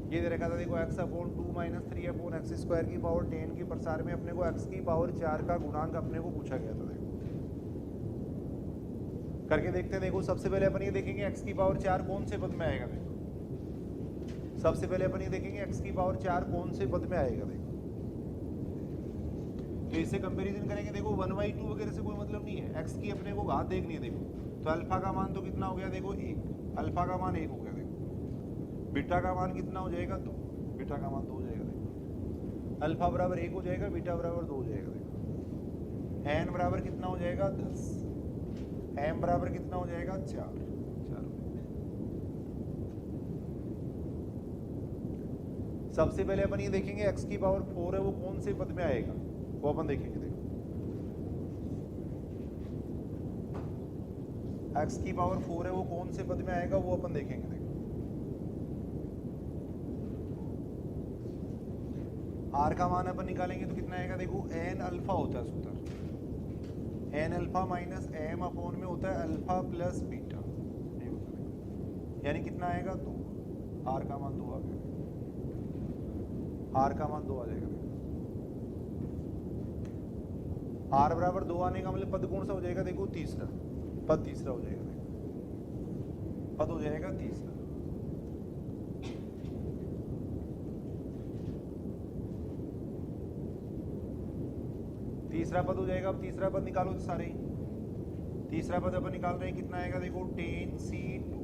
ये दे रखा था देखो x upon 2 minus 3 upon x square की पावर 10 की प्रसार में अपने को x की पावर 4 का गुणांक अपने को पूछा गया था। देखो करके देखते हैं। देखो सबसे पहले अपन ये देखेंगे x की पावर 4 कौन से पद में आएगा। देखो सबसे पहले अपन ये देखेंगे x की पावर 4 कौन से पद में आएगा। देखो तो इससे कंपैरिजन करेंगे। देखो 1/2 वगैरह से कोई मतलब नहीं है, x की अपने को घात देखनी है। देखो तो अल्फा का मान तो कितना हो गया, देखो 1, अल्फा का मान 1 हो गया। देखो बीटा का मान कितना हो जाएगा, 2, बीटा का मान 2 हो जाएगा। देखो अल्फा बराबर 1 हो जाएगा, बीटा बराबर 2 हो जाएगा। देखो n बराबर कितना हो जाएगा, 10, m बराबर कितना हो जाएगा, 4। सबसे पहले अपन ये देखेंगे x की पावर 4 है वो कौन से पद में आएगा, वो अपन देखेंगे। देखो x की पावर 4 है वो कौन से पद में आएगा, वो अपन देखेंगे। देखो r का मान अपन निकालेंगे तो कितना आएगा, देखो n अल्फा होता है सूत्र, n alpha minus m upon में होता है अल्फा प्लस बीटा, यानी कितना आएगा, 2। r का मान 2 आ गया, r का मान 2 आ जाएगा। r बराबर 2 आने का मतलब पद कौन सा हो जाएगा, देखो तीसरा, पद तीसरा हो जाएगा। देखो पद हो जाएगा तीसरा। तीसरा पद हो जाएगा। अब तीसरा पद निकालो तो सारे ही। तीसरा पद अपन निकाल रहे हैं, कितना आएगा, देखो 10c2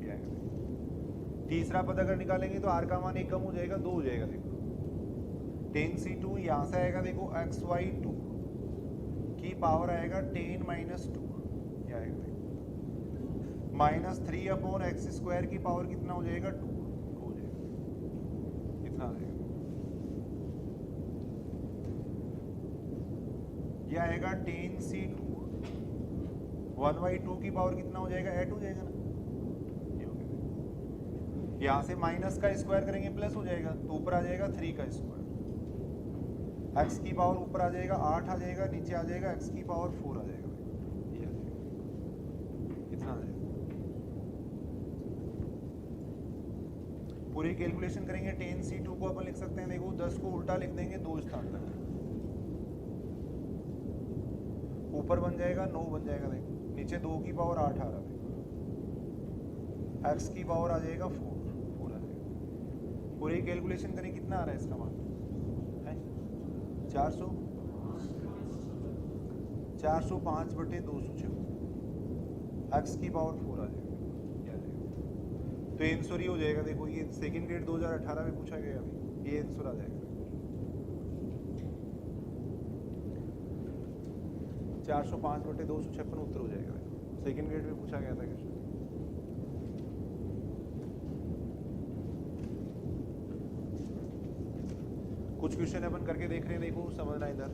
आएगा। तीसरा पद अगर निकालेंगे तो r का मान 1 कम हो जाएगा, 2 हो जाएगा। देखो 10c2 यहाँ से आएगा, देखो xy2 की पावर आएगा 10 माइनस 2 ये आएगा। देखो माइनस 3 अपॉन एक्स स्क्वायर की पावर कितना हो जाएगा, 2 हो जाएगा। कितना आ जाएगा, ये आएगा 10c2 1/2 की पावर कितना हो जाएगा, 8 हो जाएगा ना। ये हो गया। यहाँ से माइनस का स्क्वायर करेंगे प्लस हो जाएगा, तो ऊपर आ जाएगा 3 का स्क्वायर, x की पावर ऊपर आ जाएगा 8 आ जाएगा, नीचे आ जाएगा x की पावर 4 आ जाएगा। ये आ जाएगा, कितना आ जाएगा। पूरी कैलकुलेशन करेंगे। 10c2 को अपन लिख सकते हैं, देखो 10 को उल्टा लिख देंगे 2 स्थान तक, ऊपर बन जाएगा 9 बन जाएगा। देखो नीचे 2 की पावर 8 आ रहा है, x की पावर आ जाएगा 4 आ जाएगा। पूरी कैलकुलेशन करें, कितना आ रहा है इसका मान, 405/256, x की पावर 4 आ जाएगा। क्या आ जाएगा, तो आंसर ये हो जाएगा। देखो ये सेकंड ग्रेड 2018 में पूछा गया, अभी ये आंसर आ जाएगा। 405/256 उत्तर हो जाएगा। सेकंड ग्रेड में पूछा गया था क्वेश्चन। कुछ क्वेश्चन अपन करके देख रहे हैं, देखो समझना इधर।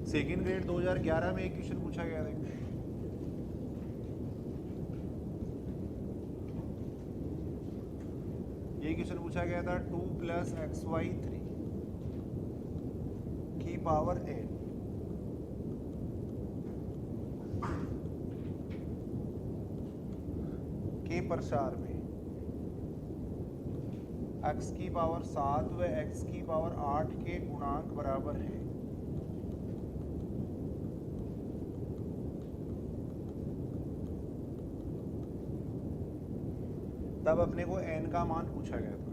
सेकंड ग्रेड 2011 में एक क्वेश्चन पूछा गया। देखो ये क्वेश्चन पूछा गया था 2 + xy3 की पावर n के प्रसार में x की पावर 7 व x की पावर 8 के गुणांक बराबर है। तब अपने को n का मान पूछा गया था।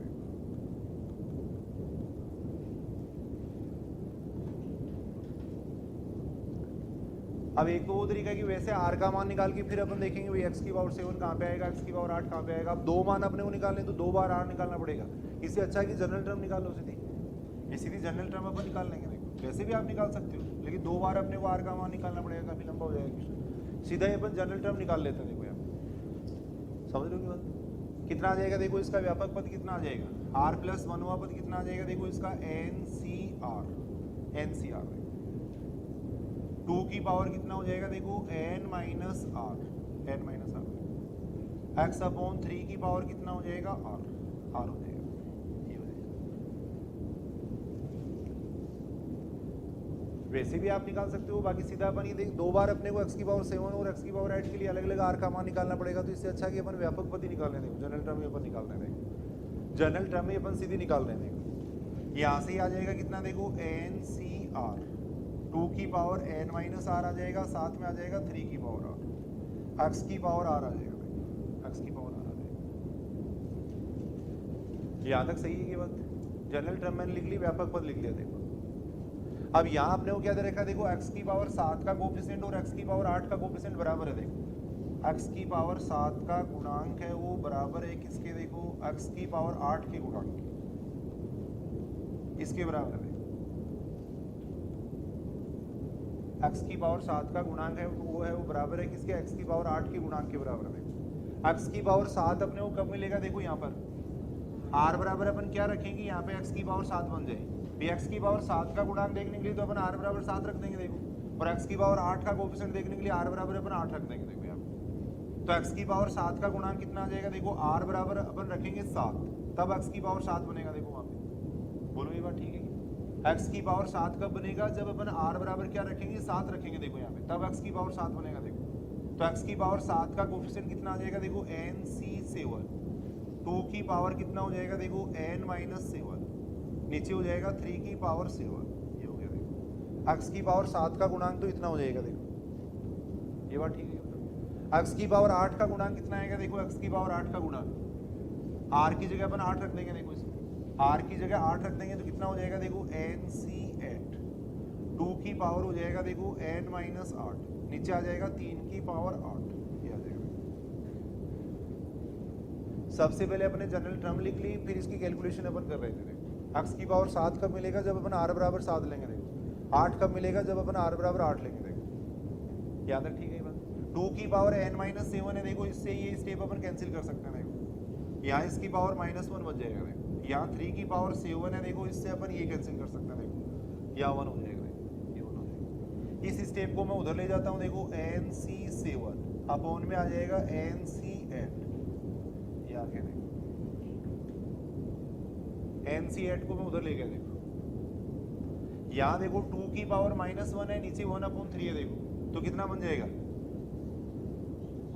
अब एक तो वो तरीका है कि वैसे r का मान निकाल के फिर अपन देखेंगे भाई x की पावर 7 कहाँ पे आएगा, x की पावर 8 कहाँ पे आएगा। अब 2 मान अपने को निकालने तो 2 बार r निकालना पड़ेगा। इससे अच्छा है कि जनरल टर्म निकाल लो सीधी, ये सीधी जनरल टर्म अपन निकाल लेंगे। देखो वैसे भी आप निकाल सकते हो, लेकिन 2 बार अपने को r का मान निकालना पड़ेगा, काफी लंबा हो जाएगा क्वेश्चन। सीधा ही अपन जनरल टर्म निकाल लेते हैं। देखो यहाँ समझ लो बात, कितना आ जाएगा, देखो इसका व्यापक पद कितना आ जाएगा, r + 1वां पद कितना आ जाएगा, देखो इसका NCR 2 की पावर कितना हो जाएगा, देखो n - r x अपॉन 3 की पावर कितना हो जाएगा, r हो जाएगा। ये हो जाएगा वैसे भी आप निकाल सकते हो, बाकी सीधा अपन ये देख, दो बार अपने को x की पावर 7 और x की पावर 8 के लिए अलग अलग r का मान निकालना पड़ेगा, तो इससे अच्छा कि अपन व्यापक पद ही निकाल लें। देखो जनरल टर्म में अपन निकाल लें, देखो जनरल टर्म में अपन सीधी निकाल लें। देखो यहाँ से ही आ जाएगा कितना, देखो NCR 2 की पावर n माइनस r आ जाएगा, साथ में आ जाएगा 3 की पावर r, x की पावर r आ जाएगा, x की पावर r आ जाएगा। यहाँ तक सही है कि बात? जनरल टर्म मैंने लिख ली, व्यापक पद लिख लिया। देखो अब यहाँ आपने वो क्या दे रखा, देखो x की पावर 7 का कोफिशिएंट और x की पावर 8 का कोफिशिएंट बराबर है। देखो x की पावर 7 का गुणांक है वो बराबर है किसके, देखो x की पावर 8 के गुणांक के, इसके बराबर है। x की पावर 7 का गुणांक है वो बराबर है किसके, x की पावर 8 के गुणांक के बराबर है। x की पावर 7 अपने को कब मिलेगा, देखो यहाँ पर r बराबर अपन क्या रखेंगे, यहाँ पे x की पावर 7 बन जाए, x की पावर 7 का गुणांक देखने के लिए तो अपन r बराबर 7 रख देंगे। देखो और x की पावर 8 का कोफिशिएंट देखने के लिए r बराबर अपन 8 रख देंगे। देखो यहाँ तो x की पावर 7 का गुणांक कितना आ जाएगा, देखो r बराबर अपन रखेंगे 7, तब x की पावर 7 बनेगा। देखो वहाँ पे बोलो ये बात ठीक है? x की पावर 7 कब बनेगा, जब अपन r बराबर क्या रखेंगे, 7 रखेंगे। देखो यहाँ पे तब x की पावर 7 बनेगा। देखो तो x की पावर 7 का कोफिशिएंट कितना आ जाएगा, देखो NC7, 2 की पावर कितना हो जाएगा, देखो n माइनस 7, नीचे हो जाएगा 3 की पावर 7, ये हो गया। देखो x की पावर 7 का गुणांक तो इतना हो जाएगा। देखो ये बात ठीक है? x की पावर 8 का गुणांक कितना आएगा, देखो x की पावर 8 का गुणांक, r की जगह अपन 8 रख देंगे। देखो इसमें r की जगह 8 रख देंगे तो कितना हो जाएगा, देखो NC8, 2 की पावर हो जाएगा देखो n माइनस 8, नीचे आ जाएगा 3 की पावर 8, ये आ जाएगा। सबसे पहले अपने जनरल टर्म लिख ली, फिर इसकी कैलकुलेशन अपन कर रहे थे। x की पावर 7 कब मिलेगा, जब अपन r बराबर 7 लेंगे। देखो 8 कब मिलेगा, जब अपन r बराबर 8 लेंगे। देखो याद रख, ठीक है बात? 2 की पावर n माइनस 7 है, देखो इससे ये स्टेप अपन कैंसिल कर सकते हैं। देखो यहाँ इसकी पावर -1 बच जाएगा। देखो यहाँ 3 की पावर 7 है, देखो इससे अपन ये कैंसिल कर सकते हैं। देखो यहाँ 1 हो जाएगा, ये 1 हो जाएगा। इस स्टेप को मैं उधर ले जाता हूँ। देखो NC7 अपॉन में आ जाएगा NC8, ये आ गया। देखो NC8 को मैं उधर ले गया। देखो यहाँ देखो 2 की पावर -1 है, नीचे 1/3 है। देखो तो कितना बन जाएगा,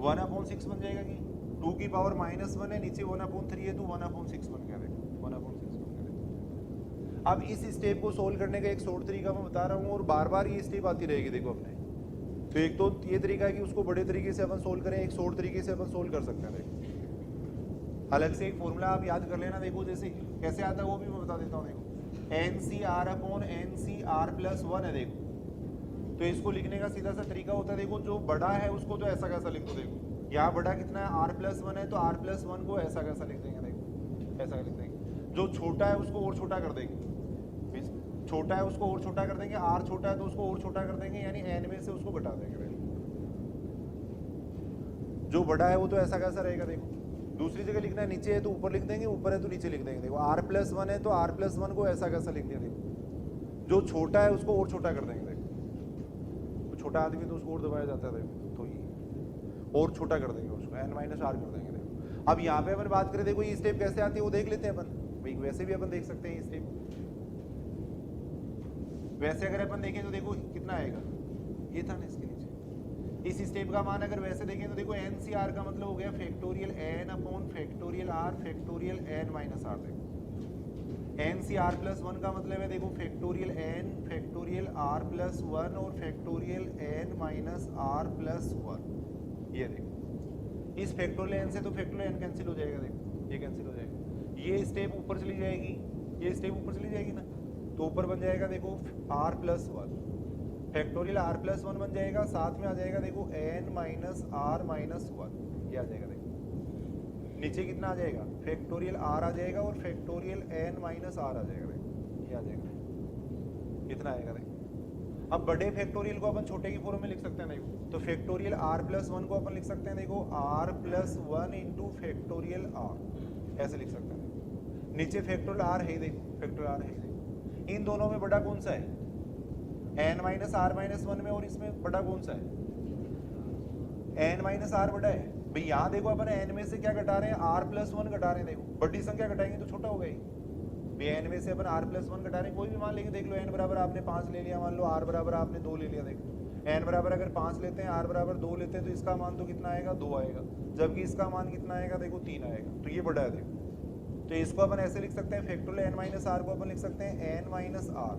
1/6 बन जाएगा कि 2 की पावर -1 है, नीचे 1/3 है, तो 1/6 बन गया। देखो 1/6 बन गया। अब इस स्टेप को सोल्व करने का एक शॉर्ट तरीका मैं बता रहा हूँ, और बार बार ये स्टेप आती रहेगी। देखो अपने तो एक तो ये तरीका है कि उसको बड़े तरीके से अपन सोल्व करें, एक शॉर्ट तरीके से अपन सोल्व कर सकते हैं। देखो अलग से एक फॉर्मूला आप याद कर लेना। देखो जैसे कैसे आता है वो भी मैं बता देता हूँ। देखो NCR अपॉन NCR+1 है। देखो तो इसको लिखने का सीधा सा तरीका होता है। देखो जो बड़ा है उसको तो ऐसा कैसा लिख दो। देखो यहाँ बड़ा कितना है, R+1 है, तो R+1 को ऐसा कैसा लिख देंगे। देखो ऐसा लिख देंगे। जो छोटा है उसको और छोटा कर देंगे, छोटा है उसको और छोटा कर देंगे, R छोटा है तो उसको और छोटा कर देंगे, यानी n में से उसको घटा देंगे। जो बड़ा है वो तो ऐसा कैसा रहेगा। देखो दूसरी जगह लिखना है, नीचे है तो ऊपर लिख देंगे, ऊपर है तो नीचे लिख देंगे। देखो R+1 है तो R+1 को ऐसा कैसा लिख दिया। देखो जो छोटा है उसको और छोटा कर देंगे। देखो तो छोटा आदमी तो उसको और दबाया जाता है। देखो तो ये और छोटा कर देंगे, उसको n-r कर देंगे। देखो अब यहाँ पे अपन बात करें, देखो ये स्टेप कैसे आती है वो देख लेते हैं अपन। भाई वैसे भी अपन देख सकते हैं ये स्टेप। वैसे अगर अपन देखें तो देखो कितना आएगा, ये था ना इसके नीचे। इस स्टेप का मान अगर वैसे देखें तो देखो NCR का मतलब हो गया factorial n upon factorial r factorial n minus r। देखो NCR+1 का मतलब है देखो फैक्टोरियल n फैक्टोरियल r+1 और फैक्टोरियल n माइनस r+1। ये देखो इस फैक्टोरियल n से तो फैक्टोरियल n कैंसिल हो जाएगा। देखो ये कैंसिल हो जाएगा, ये स्टेप ऊपर चली जाएगी, ये स्टेप ऊपर चली जाएगी ना, तो ऊपर बन जाएगा देखो r+1 फैक्टोरियल r+1 बन जाएगा, साथ में आ जाएगा देखो n माइनस r-1, ये आ जाएगा। देखो नीचे कितना आ जाएगा, फैक्टोरियल r आ जाएगा और फैक्टोरियल n माइनस r आ जाएगा। देखो ये आ जाएगा, कितना आएगा। देखो अब बड़े फैक्टोरियल को अपन छोटे की फॉर्म में लिख सकते हैं। देखो तो फैक्टोरियल r+1 को अपन लिख सकते हैं, देखो r+1 इंटू फैक्टोरियल r, ऐसे लिख सकते हैं। नीचे फैक्टोरियल r है, देखो फैक्टोरियल r है। देखो इन दोनों में बड़ा कौन सा है, n-r-1 में, और इसमें बड़ा कौन सा है, n-r बड़ा है। भाई यहाँ देखो अपन n में से क्या घटा रहे हैं, r+1 घटा रहे हैं। देखो बड़ी संख्या घटाएंगे तो छोटा होगा ही, भी n में से अपन r+1 घटा रहे हैं, कोई भी मान लेंगे, देख लो n बराबर आपने 5 ले लिया, मान लो r बराबर आपने 2 ले लिया, देखो n बराबर अगर 5 लेते हैं, r बराबर 2 लेते हैं, तो इसका मान तो कितना आएगा, 2 आएगा, जबकि इसका मान कितना आएगा, देखो 3 आएगा, तो ये बड़ा है देखो। तो इसको अपन ऐसे लिख सकते हैं, फैक्टोरियल n माइनस r को अपन लिख सकते हैं n minus r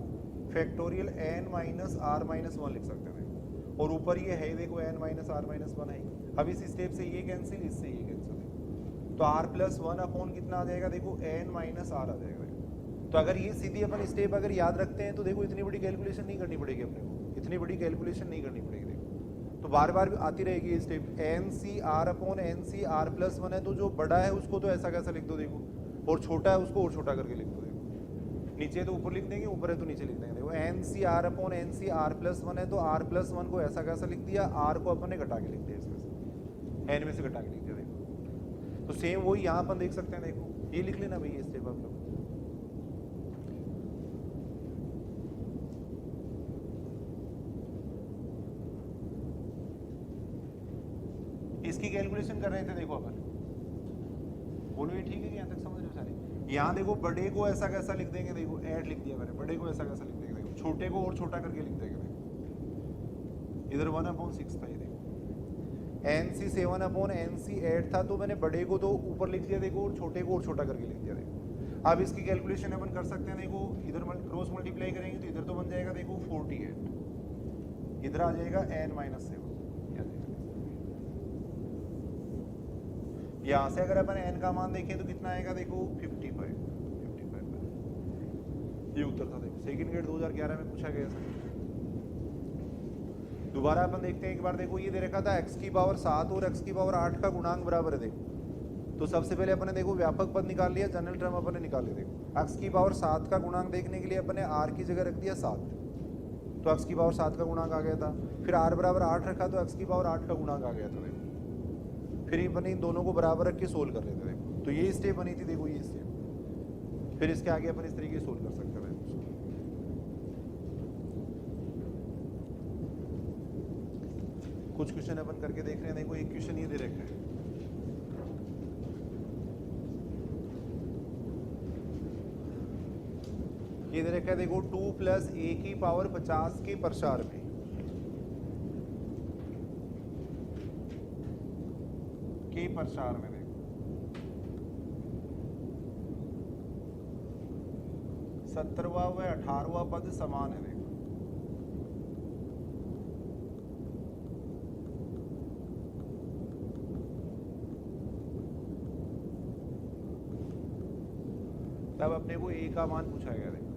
factorial n minus r minus 1 लिख सकते हैं, और ऊपर ये है देखो n माइनस r माइनस 1 है। अब इस स्टेप से ये कैंसिल, इससे ये कैंसिल, तो r+1 अपॉन कितना आ जाएगा, देखो n माइनस r आ जाएगा। तो अगर ये सीधी अपन स्टेप अगर याद रखते हैं तो देखो इतनी बड़ी कैलकुलेशन नहीं करनी पड़ेगी अपने को, इतनी बड़ी कैलकुलेशन नहीं करनी पड़ेगी, देखो तो बार बार आती रहेगी ये स्टेप। NCR अपॉन NCR+1 है, तो जो बड़ा है उसको तो ऐसा कैसा लिख दो देखो, और छोटा है उसको और छोटा करके लिख दो देखो, नीचे तो ऊपर लिख देंगे, ऊपर है तो नीचे लिख देंगे। देखो NCR अपॉन NCR+1 है, तो R+1 को ऐसा कैसा लिख दिया, R को अपन ने घटा के लिख दिया, इसमें से n में से घटा के लिख दिया देखो। तो सेम वही यहाँ अपन देख सकते हैं, देखो ये लिख लेना भाई ये स्टेप आप लोग। इसकी कैलकुलेशन कर रहे थे देखो अपन, बोलो ये ठीक है कि यहाँ तक समझ रहे हो सारे। यहाँ देखो बड़े को ऐसा कैसा लिख देंगे, देखो 8 लिख दिया मैंने, बड़े को ऐसा कैसा लिख देंगे, देखो छोटे को और छोटा करके लिख देंगे, देखो इधर 1/6 था ये, देखो NC 7 अपॉन NC 8 था, तो मैंने बड़े को तो ऊपर लिख दिया देखो, और छोटे को और छोटा करके लिख दिया देखो। अब इसकी कैलकुलेशन अपन कर सकते हैं, देखो इधर क्रॉस मल्टीप्लाई करेंगे तो इधर तो बन जाएगा देखो 48, इधर आ जाएगा n-7, यहाँ से अगर अपन n का मान देखें तो कितना आएगा, देखो 55 ये उत्तर था देखो, सेकंड ग्रेड 2011 में पूछा गया था। दोबारा अपन देखते हैं एक बार, देखो ये दे रखा था x की पावर 7 और x की पावर 8 का गुणांक बराबर है, देखो तो सबसे पहले अपन ने देखो व्यापक पद निकाल लिया, जनरल टर्म अपन ने निकाले, देखो x की पावर 7 का गुणांक देखने के लिए अपन ने r की जगह रख दिया 7, तो x की पावर 7 का गुणांक आ गया था। फिर r बराबर 8 रखा तो x की पावर 8 का गुणांक आ गया था, देखो फिर अपन इन दोनों को बराबर रख के सोल्व कर लेते, देखो तो ये स्टेप बनी थी, देखो ये स्टेप। फिर इसके आगे अपन इस तरीके से सोल्व कर सकते हैं। कुछ क्वेश्चन अपन करके देख रहे हैं, देखो एक क्वेश्चन ये दे रखा है, ये दे रखा है देखो 2 + a की पावर 50 के प्रसार में प्रसार में देखो 17वां व 18वां पद समान है, देखो तब अपने को a का मान पूछा गया, देखो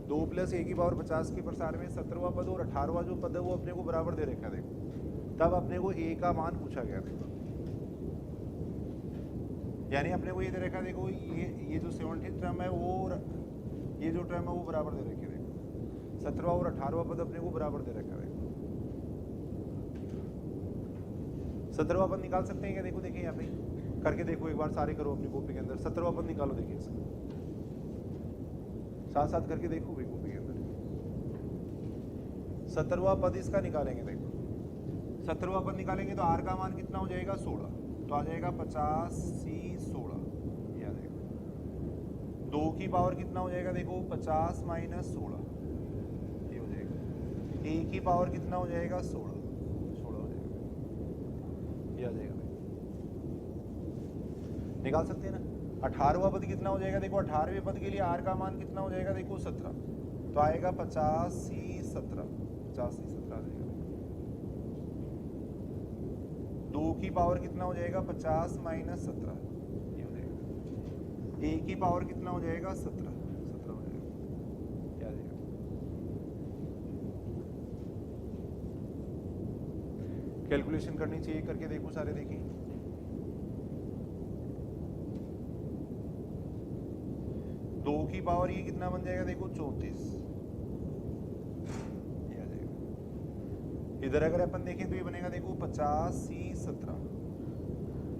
2 + a की पावर 50 के प्रसार में 17वां पद और 18वां जो पद है वो अपने को बराबर दे रखा है, देखो तब अपने को a का मान पूछा गया, देखो यानी अपने को ये दे रखा है, देखो ये जो 70th टर्म है वो और ये जो टर्म है वो बराबर दे रखे, देखो 17वां और 18वां पद अपने को बराबर दे रखा है, देखो 17वां पद निकाल सकते हैं क्या, देखो देखिए यहाँ पे करके देखो एक बार, सारे करो अपनी कॉपी के अंदर, 17वां पद निकालो, देखिए इसका साथ साथ करके देखो भाई कॉपी के अंदर। 17वां पद इसका निकालेंगे, देखो 17वां पद निकालेंगे तो r का मान कितना हो जाएगा 16, तो आ जाएगा 50c16, ये आ जाएगा 2 की पावर कितना हो जाएगा, देखो 50 - 16 ये हो जाएगा, a की पावर कितना हो जाएगा 16 हो जाएगा, ये आ जाएगा, निकाल सकते हैं ना। 18वां पद कितना हो जाएगा, देखो 18वें पद के लिए r का मान कितना हो जाएगा, देखो 17, तो आएगा 50c17 आ जाएगा। 2 की पावर कितना हो जाएगा 50 - 17 ये हो जाएगा, a की पावर कितना हो जाएगा 17 हो जाएगा, क्या जाएगा। कैलकुलेशन करनी चाहिए, करके देखो सारे, देखिए 2 की पावर ये कितना बन जाएगा, देखो 34 ये आ जाएगा। इधर अगर अपन देखें तो ये बनेगा देखो 50c17,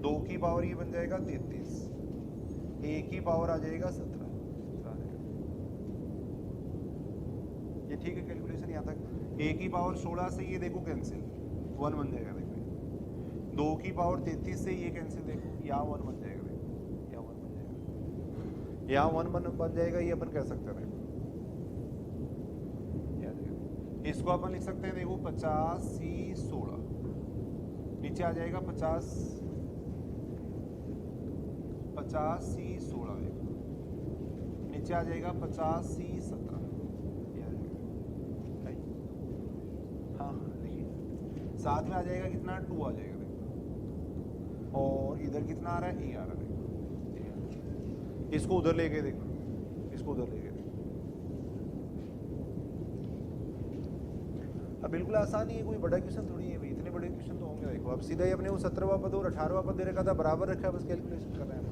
2 की पावर ये बन जाएगा 33, a की पावर आ जाएगा 17 आ जाएगा। ये ठीक है कैलकुलेशन यहाँ तक। a की पावर 16 से ये देखो कैंसिल, 1 बन जाएगा, देखो 2 की पावर 33 से ये कैंसिल, देखो यहाँ 1 बन जाएगा, देखो यहाँ 1 बन जाएगा, ये अपन कह सकते हैं। इसको अपन लिख सकते हैं देखो 50C16, नीचे आ जाएगा 50C16, देखो नीचे आ जाएगा 50C17, हाँ देखिए साथ में आ जाएगा कितना 2 आ जाएगा देखो, और इधर कितना आ रहा है ए आ रहा है देखो, इसको उधर लेके देखो, इसको उधर लेके देखो। अब बिल्कुल आसान ही है, कोई बड़ा क्वेश्चन थोड़ी है भाई, इतने बड़े क्वेश्चन तो होंगे। देखो अब सीधा ही अपने वो 17वां पद और 18वां पद दे रखा था, बराबर रखा है, बस कैलकुलेशन कर रहे हैं।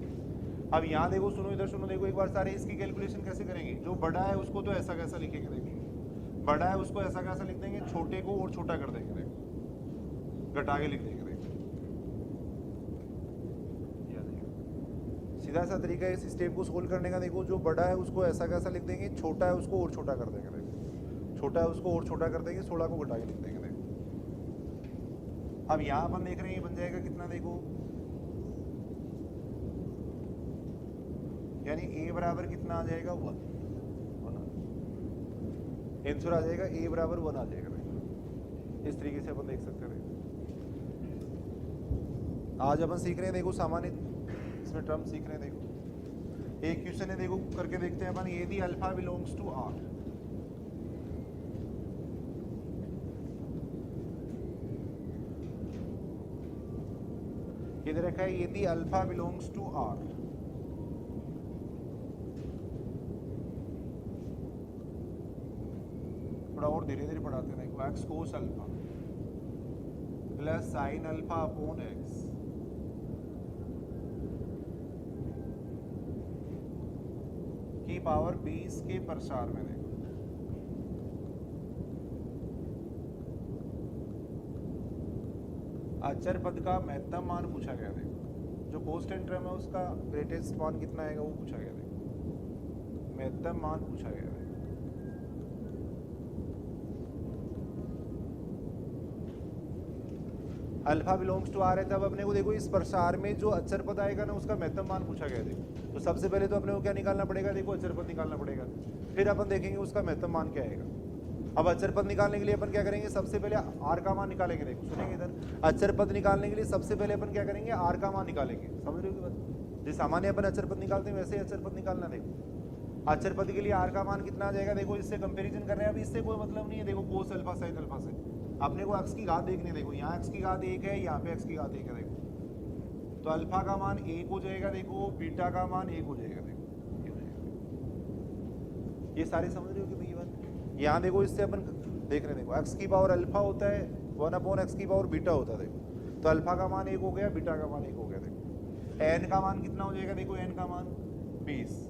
अब यहाँ देखो, सुनो इधर सुनो, देखो एक बार सारे इसकी कैलकुलेशन कैसे करेंगे। जो बड़ा है उसको तो ऐसा कैसा लिखेंगे, देखो बड़ा है उसको ऐसा कैसा लिख देंगे, छोटे को और छोटा कर देंगे, देखो घटा के लिख देंगे, देखो सीधा सा तरीका है इस स्टेप को सोल्व करने का। देखो जो बड़ा है उसको ऐसा कैसा लिख देंगे, छोटा है उसको और छोटा कर देंगे, देखो छोटा है उसको और छोटा कर देंगे, 16 को घटा के लिख देंगे, देखो। अब यहाँ अपन देख रहे हैं ये बन जाएगा कितना, देखो यानी a बराबर कितना आ जाएगा 1, आंसर आ जाएगा a बराबर 1 आ जाएगा, देखो इस तरीके से अपन देख सकते हैं। आज अपन सीख रहे हैं देखो सामान्य इसमें टर्म सीख रहे हैं। देखो एक क्वेश्चन है, देखो करके देखते हैं अपन, यदि अल्फा बिलोंग्स टू R, इधर रखा है यदि अल्फा बिलोंग्स टू R, थोड़ा और धीरे धीरे पढ़ाते हैं। देखो x cos alpha plus sine alpha upon x की पावर 20 के प्रसार में, देखो अचर पद का महत्तम मान पूछा गया। देखो जो कांस्टेंट टर्म है उसका ग्रेटेस्ट मान कितना आएगा वो पूछा गया, देखो महत्तम मान पूछा गया। अल्फा बिलोंग्स टू आर है, तब अपने को देखो इस प्रसार में जो अचर पद आएगा ना उसका महत्तम मान पूछा गया। देखो तो सबसे पहले तो अपने को क्या निकालना पड़ेगा, देखो अचर पद निकालना पड़ेगा, फिर अपन देखेंगे उसका महत्तम मान क्या आएगा। अब अचर पद निकालने के लिए अपन क्या करेंगे, सबसे पहले आर का मान निकालेंगे। देखो सुनेंगे इधर, अचर पद निकालने के लिए सबसे पहले अपन क्या करेंगे, आर का मान निकालेंगे। समझ रहे हो बात, जैसे सामान्य अपन अचर पद निकालते हैं वैसे ही अचर पद निकालना। देखो अचर पद के लिए आर का मान कितना आ जाएगा, देखो इससे कंपेरिजन कर रहे हैं। अब इससे कोई मतलब नहीं है, देखो कोस अल्फा साइन अल्फा से अपने को x की घात देखनी है। देखो यहाँ x की घात 1 है, यहाँ पे x की घात 1 है। देखो तो अल्फा का मान 1 हो जाएगा, देखो बीटा का मान 1 हो जाएगा। देखो ये सारे समझ रहे हो कि भाई बात। यहाँ देखो इससे अपन देख रहे हैं, देखो x की पावर अल्फा होता है 1/x की पावर बीटा होता है। देखो तो अल्फा का मान 1 हो गया, बीटा का मान 1 हो गया। देखो n का मान कितना हो जाएगा, देखो n का मान 20।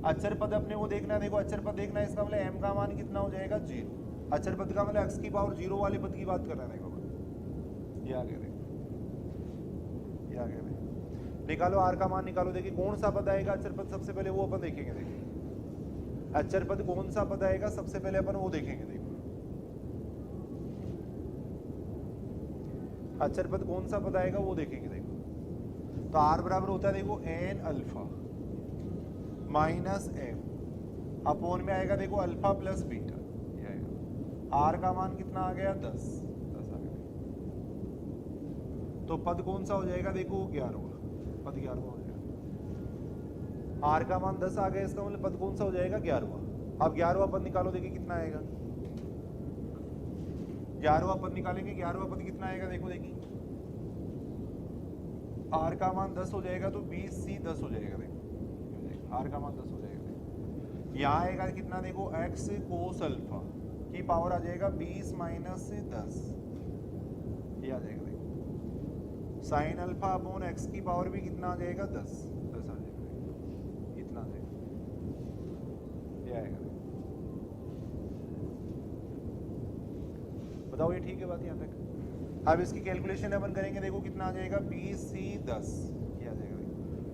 अचर पद अपने को देखना है, देखो अचर पद देखना है, इसका मतलब m का मान कितना हो जाएगा 0। अचर पद का मतलब x की पावर 0 वाले पद की बात कर रहे हैं। देखो ये आ गया, देखो ये आ गया। देखो निकालो r का मान निकालो, देखिए कौन सा पद आएगा अचर पद, सबसे पहले वो अपन देखेंगे। देखिए अचर पद कौन सा पद आएगा सबसे पहले अपन वो देखेंगे। देखो अचर पद कौन सा पद आएगा वो देखेंगे। देखो तो r बराबर होता है, देखो n alpha minus m upon में आएगा, देखो अल्फा प्लस बीटा। आर का मान कितना आ गया 10 आ गया। तो पद कौन सा हो जाएगा, देखो 11वां पद 11वां हो जाएगा। आर का मान 10 आ गया, इसका मतलब पद कौन सा हो जाएगा 11वां। अब 11वां पद निकालो, देखिए कितना आएगा। 11वां पद निकालेंगे, 11वां पद कितना आएगा, देखो देखिए आर का मान 10 हो जाएगा तो 20C 10 हो जाएगा। देखो आर का मान 10 हो जाएगा। यहाँ आएगा कितना, देखो x कोस अल्फा की पावर आ जाएगा 20 माइनस 10, ये आ जाएगा। देखो साइन अल्फा अपॉन x की पावर भी कितना आ जाएगा 10 आ जाएगा। इतना आ जाएगा, ये आएगा। बताओ ये ठीक है बात यहाँ तक। अब इसकी कैलकुलेशन अपन करेंगे, देखो कितना आ जाएगा 20C 10, ये आ जाएगा।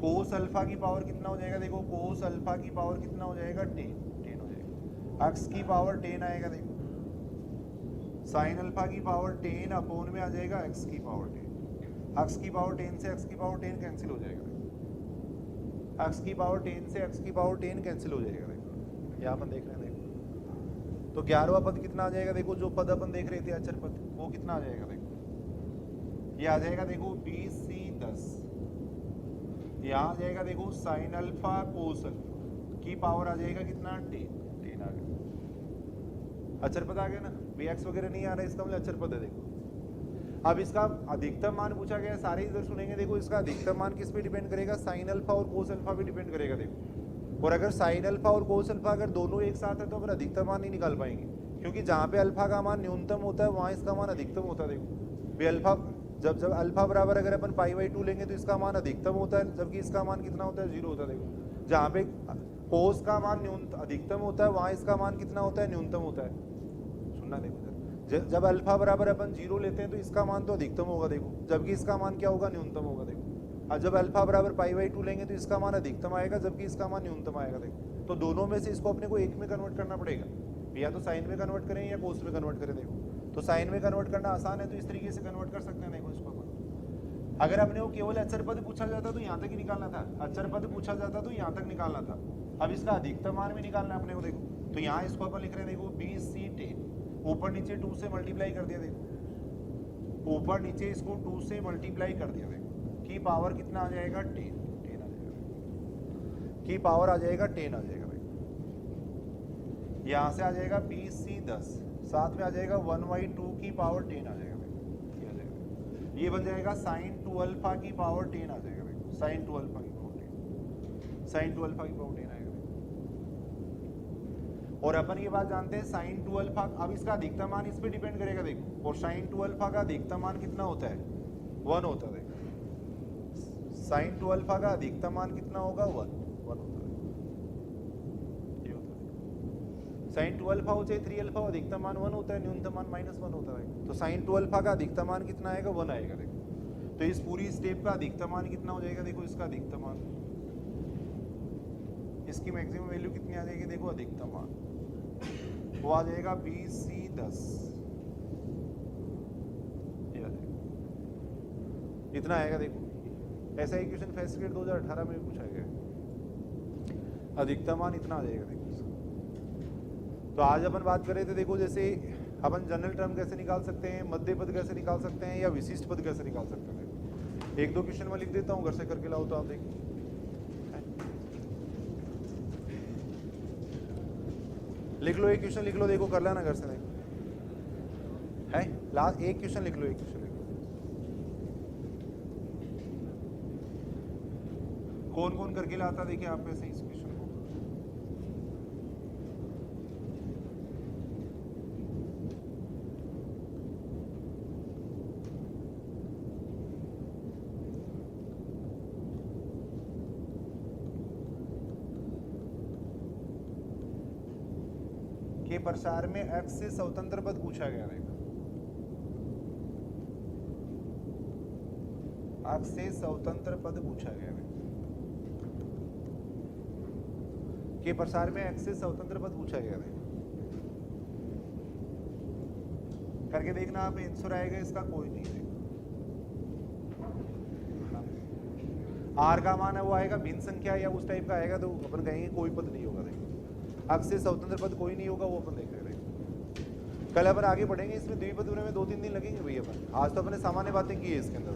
कोस अल्फा की पावर कितना हो जाएगा, देखो कोस अल्फा की पावर कितना हो जाएगा 10 हो जाएगा। x की पावर 10 आएगा। देखो साइन अल्फा की पावर 10 अपोन में आ जाएगा x की पावर 10। x की पावर 10 से x की पावर 10 कैंसिल हो जाएगा। x की पावर 10 से x की पावर 10 कैंसिल हो जाएगा। देखो यहाँ अपन देख रहे हैं, देखो तो 11वां पद कितना आ जाएगा, देखो जो पद अपन देख रहे थे अचर पद, वो कितना आ जाएगा, देखो ये आ जाएगा, देखो BC10, यहाँ आ जाएगा देखो साइन अल्फा कोस अल्फा की पावर आ जाएगा कितना 10 आ गया, अचर पद आ गया ना, Vx वगैरह नहीं आ रहा, इसका मतलब अचर पद है। देखो अब इसका अधिकतम मान पूछा गया है, सारे इधर सुनेंगे। देखो इसका अधिकतम मान किस पे डिपेंड करेगा, साइन अल्फा और कोस अल्फा पे डिपेंड करेगा। देखो और अगर साइन अल्फा और कोस अल्फा अगर दोनों एक साथ है तो अपन अधिकतम मान नहीं निकाल पाएंगे, क्योंकि जहाँ पे अल्फा का मान न्यूनतम होता है वहाँ इसका मान अधिकतम होता है। देखो भी अल्फा जब अल्फा बराबर अगर अपन π/2 लेंगे तो इसका मान अधिकतम होता है, जबकि इसका मान कितना होता है, 0 होता है। देखो जहाँ पे कोस का मान न्यूनतम अधिकतम होता है वहाँ इसका मान कितना होता है, न्यूनतम होता है। सुनना देखो जब अल्फा बराबर अपन 0 लेते हैं तो इसका मान तो अधिकतम होगा, देखो जबकि इसका मान क्या होगा, न्यूनतम होगा। देखो और जब अल्फा बराबर π/2 लेंगे तो इसका मान अधिकतम आएगा, जबकि इसका मान न्यूनतम आएगा। देखो तो दोनों में से इसको अपने को एक में कन्वर्ट करना पड़ेगा, या तो साइन में कन्वर्ट करें या कोस में कन्वर्ट करें। देखो तो साइन में कन्वर्ट करना आसान है तो इस तरीके से कन्वर्ट कर सकते हैं। देखो इसको अगर अपने को केवल अचर पद पूछा जाता तो यहाँ तक ही निकालना था, अचर पद पूछा जाता तो यहाँ तक निकालना था। अब इसका अधिकतम मान भी निकालना है अपने को। देखो तो यहाँ इसको अपन लिख रहे हैं, देखो BC10 ऊपर नीचे 2 से मल्टीप्लाई कर दिया। देखो ऊपर नीचे इसको 2 से मल्टीप्लाई कर दिया। देखो की पावर कितना आ जाएगा, 10 आ जाएगा, की पावर आ जाएगा 10 आ जाएगा। देखो यहाँ से आ जाएगा BC10, साथ में आ जाएगा 1/2 की पावर 10 आ जाएगा। ये बन जाएगा साइन 2 अल्फा की पावर 10 आ जाएगा। देखो साइन 2 अल्फा की पावर 10, साइन 2 अल्फा की पावर 10 आएगा। और अपन ये बात जानते हैं साइन 2 अल्फा, अब इसका अधिकतम मान इस पे डिपेंड करेगा। देखो और साइन 2 अल्फा का अधिकतम मान कितना होता है, 1 होता है। देखो साइन 2 अल्फा का अधिकतम मान कितना होगा, 1 होता है। ये होता है साइन 2 अल्फा हो चाहे 3 अल्फा, अधिकतम मान 1 होता है, न्यूनतम मान -1 होता है। तो साइन 2 अल्फा का अधिकतम मान कितना आएगा, 1 आएगा। देखो तो इस पूरी स्टेप का अधिकतम मान कितना हो जाएगा, देखो इसका अधिकतम मान, इसकी मैक्सिमम वैल्यू कितनी आ जाएगी, देखो अधिकतम मान वो आ जाएगा BC10, इतना आएगा। देखो ऐसा ही क्वेश्चन फर्स्ट ग्रेड 2018 में भी पूछा गया, अधिकतम मान इतना आ जाएगा। देखो तो आज अपन बात कर रहे थे, देखो जैसे अपन जनरल टर्म कैसे निकाल सकते हैं, मध्य पद कैसे निकाल सकते हैं, या विशिष्ट पद कैसे निकाल सकते हैं। एक दो क्वेश्चन में लिख देता हूँ, घर से करके लाओ तो आप देखिए। लिख लो एक क्वेश्चन लिख लो, देखो कर लेना घर से। देखो है लास्ट एक क्वेश्चन लिख लो, एक क्वेश्चन लिख लो। कौन कौन करके लाता देखिए आप में से इस क्वेश्चन को। के प्रसार में x से स्वतंत्र पद पूछा गया है, x से स्वतंत्र पद पूछा गया है। के प्रसार में x से स्वतंत्र पद पूछा गया है, करके देखना आप, आंसर आएगा इसका कोई नहीं है। r का मान है वो आएगा भिन्न संख्या या उस टाइप का आएगा तो अपन कहेंगे कोई पद नहीं होगा। देखो x से स्वतंत्र पद कोई नहीं होगा, वो अपन देख रहे हैं। कल अपन आगे बढ़ेंगे, इसमें द्विपद में 2-3 दिन लगेंगे भैया अपन। आज तो अपने सामान्य बातें की है इसके अंदर।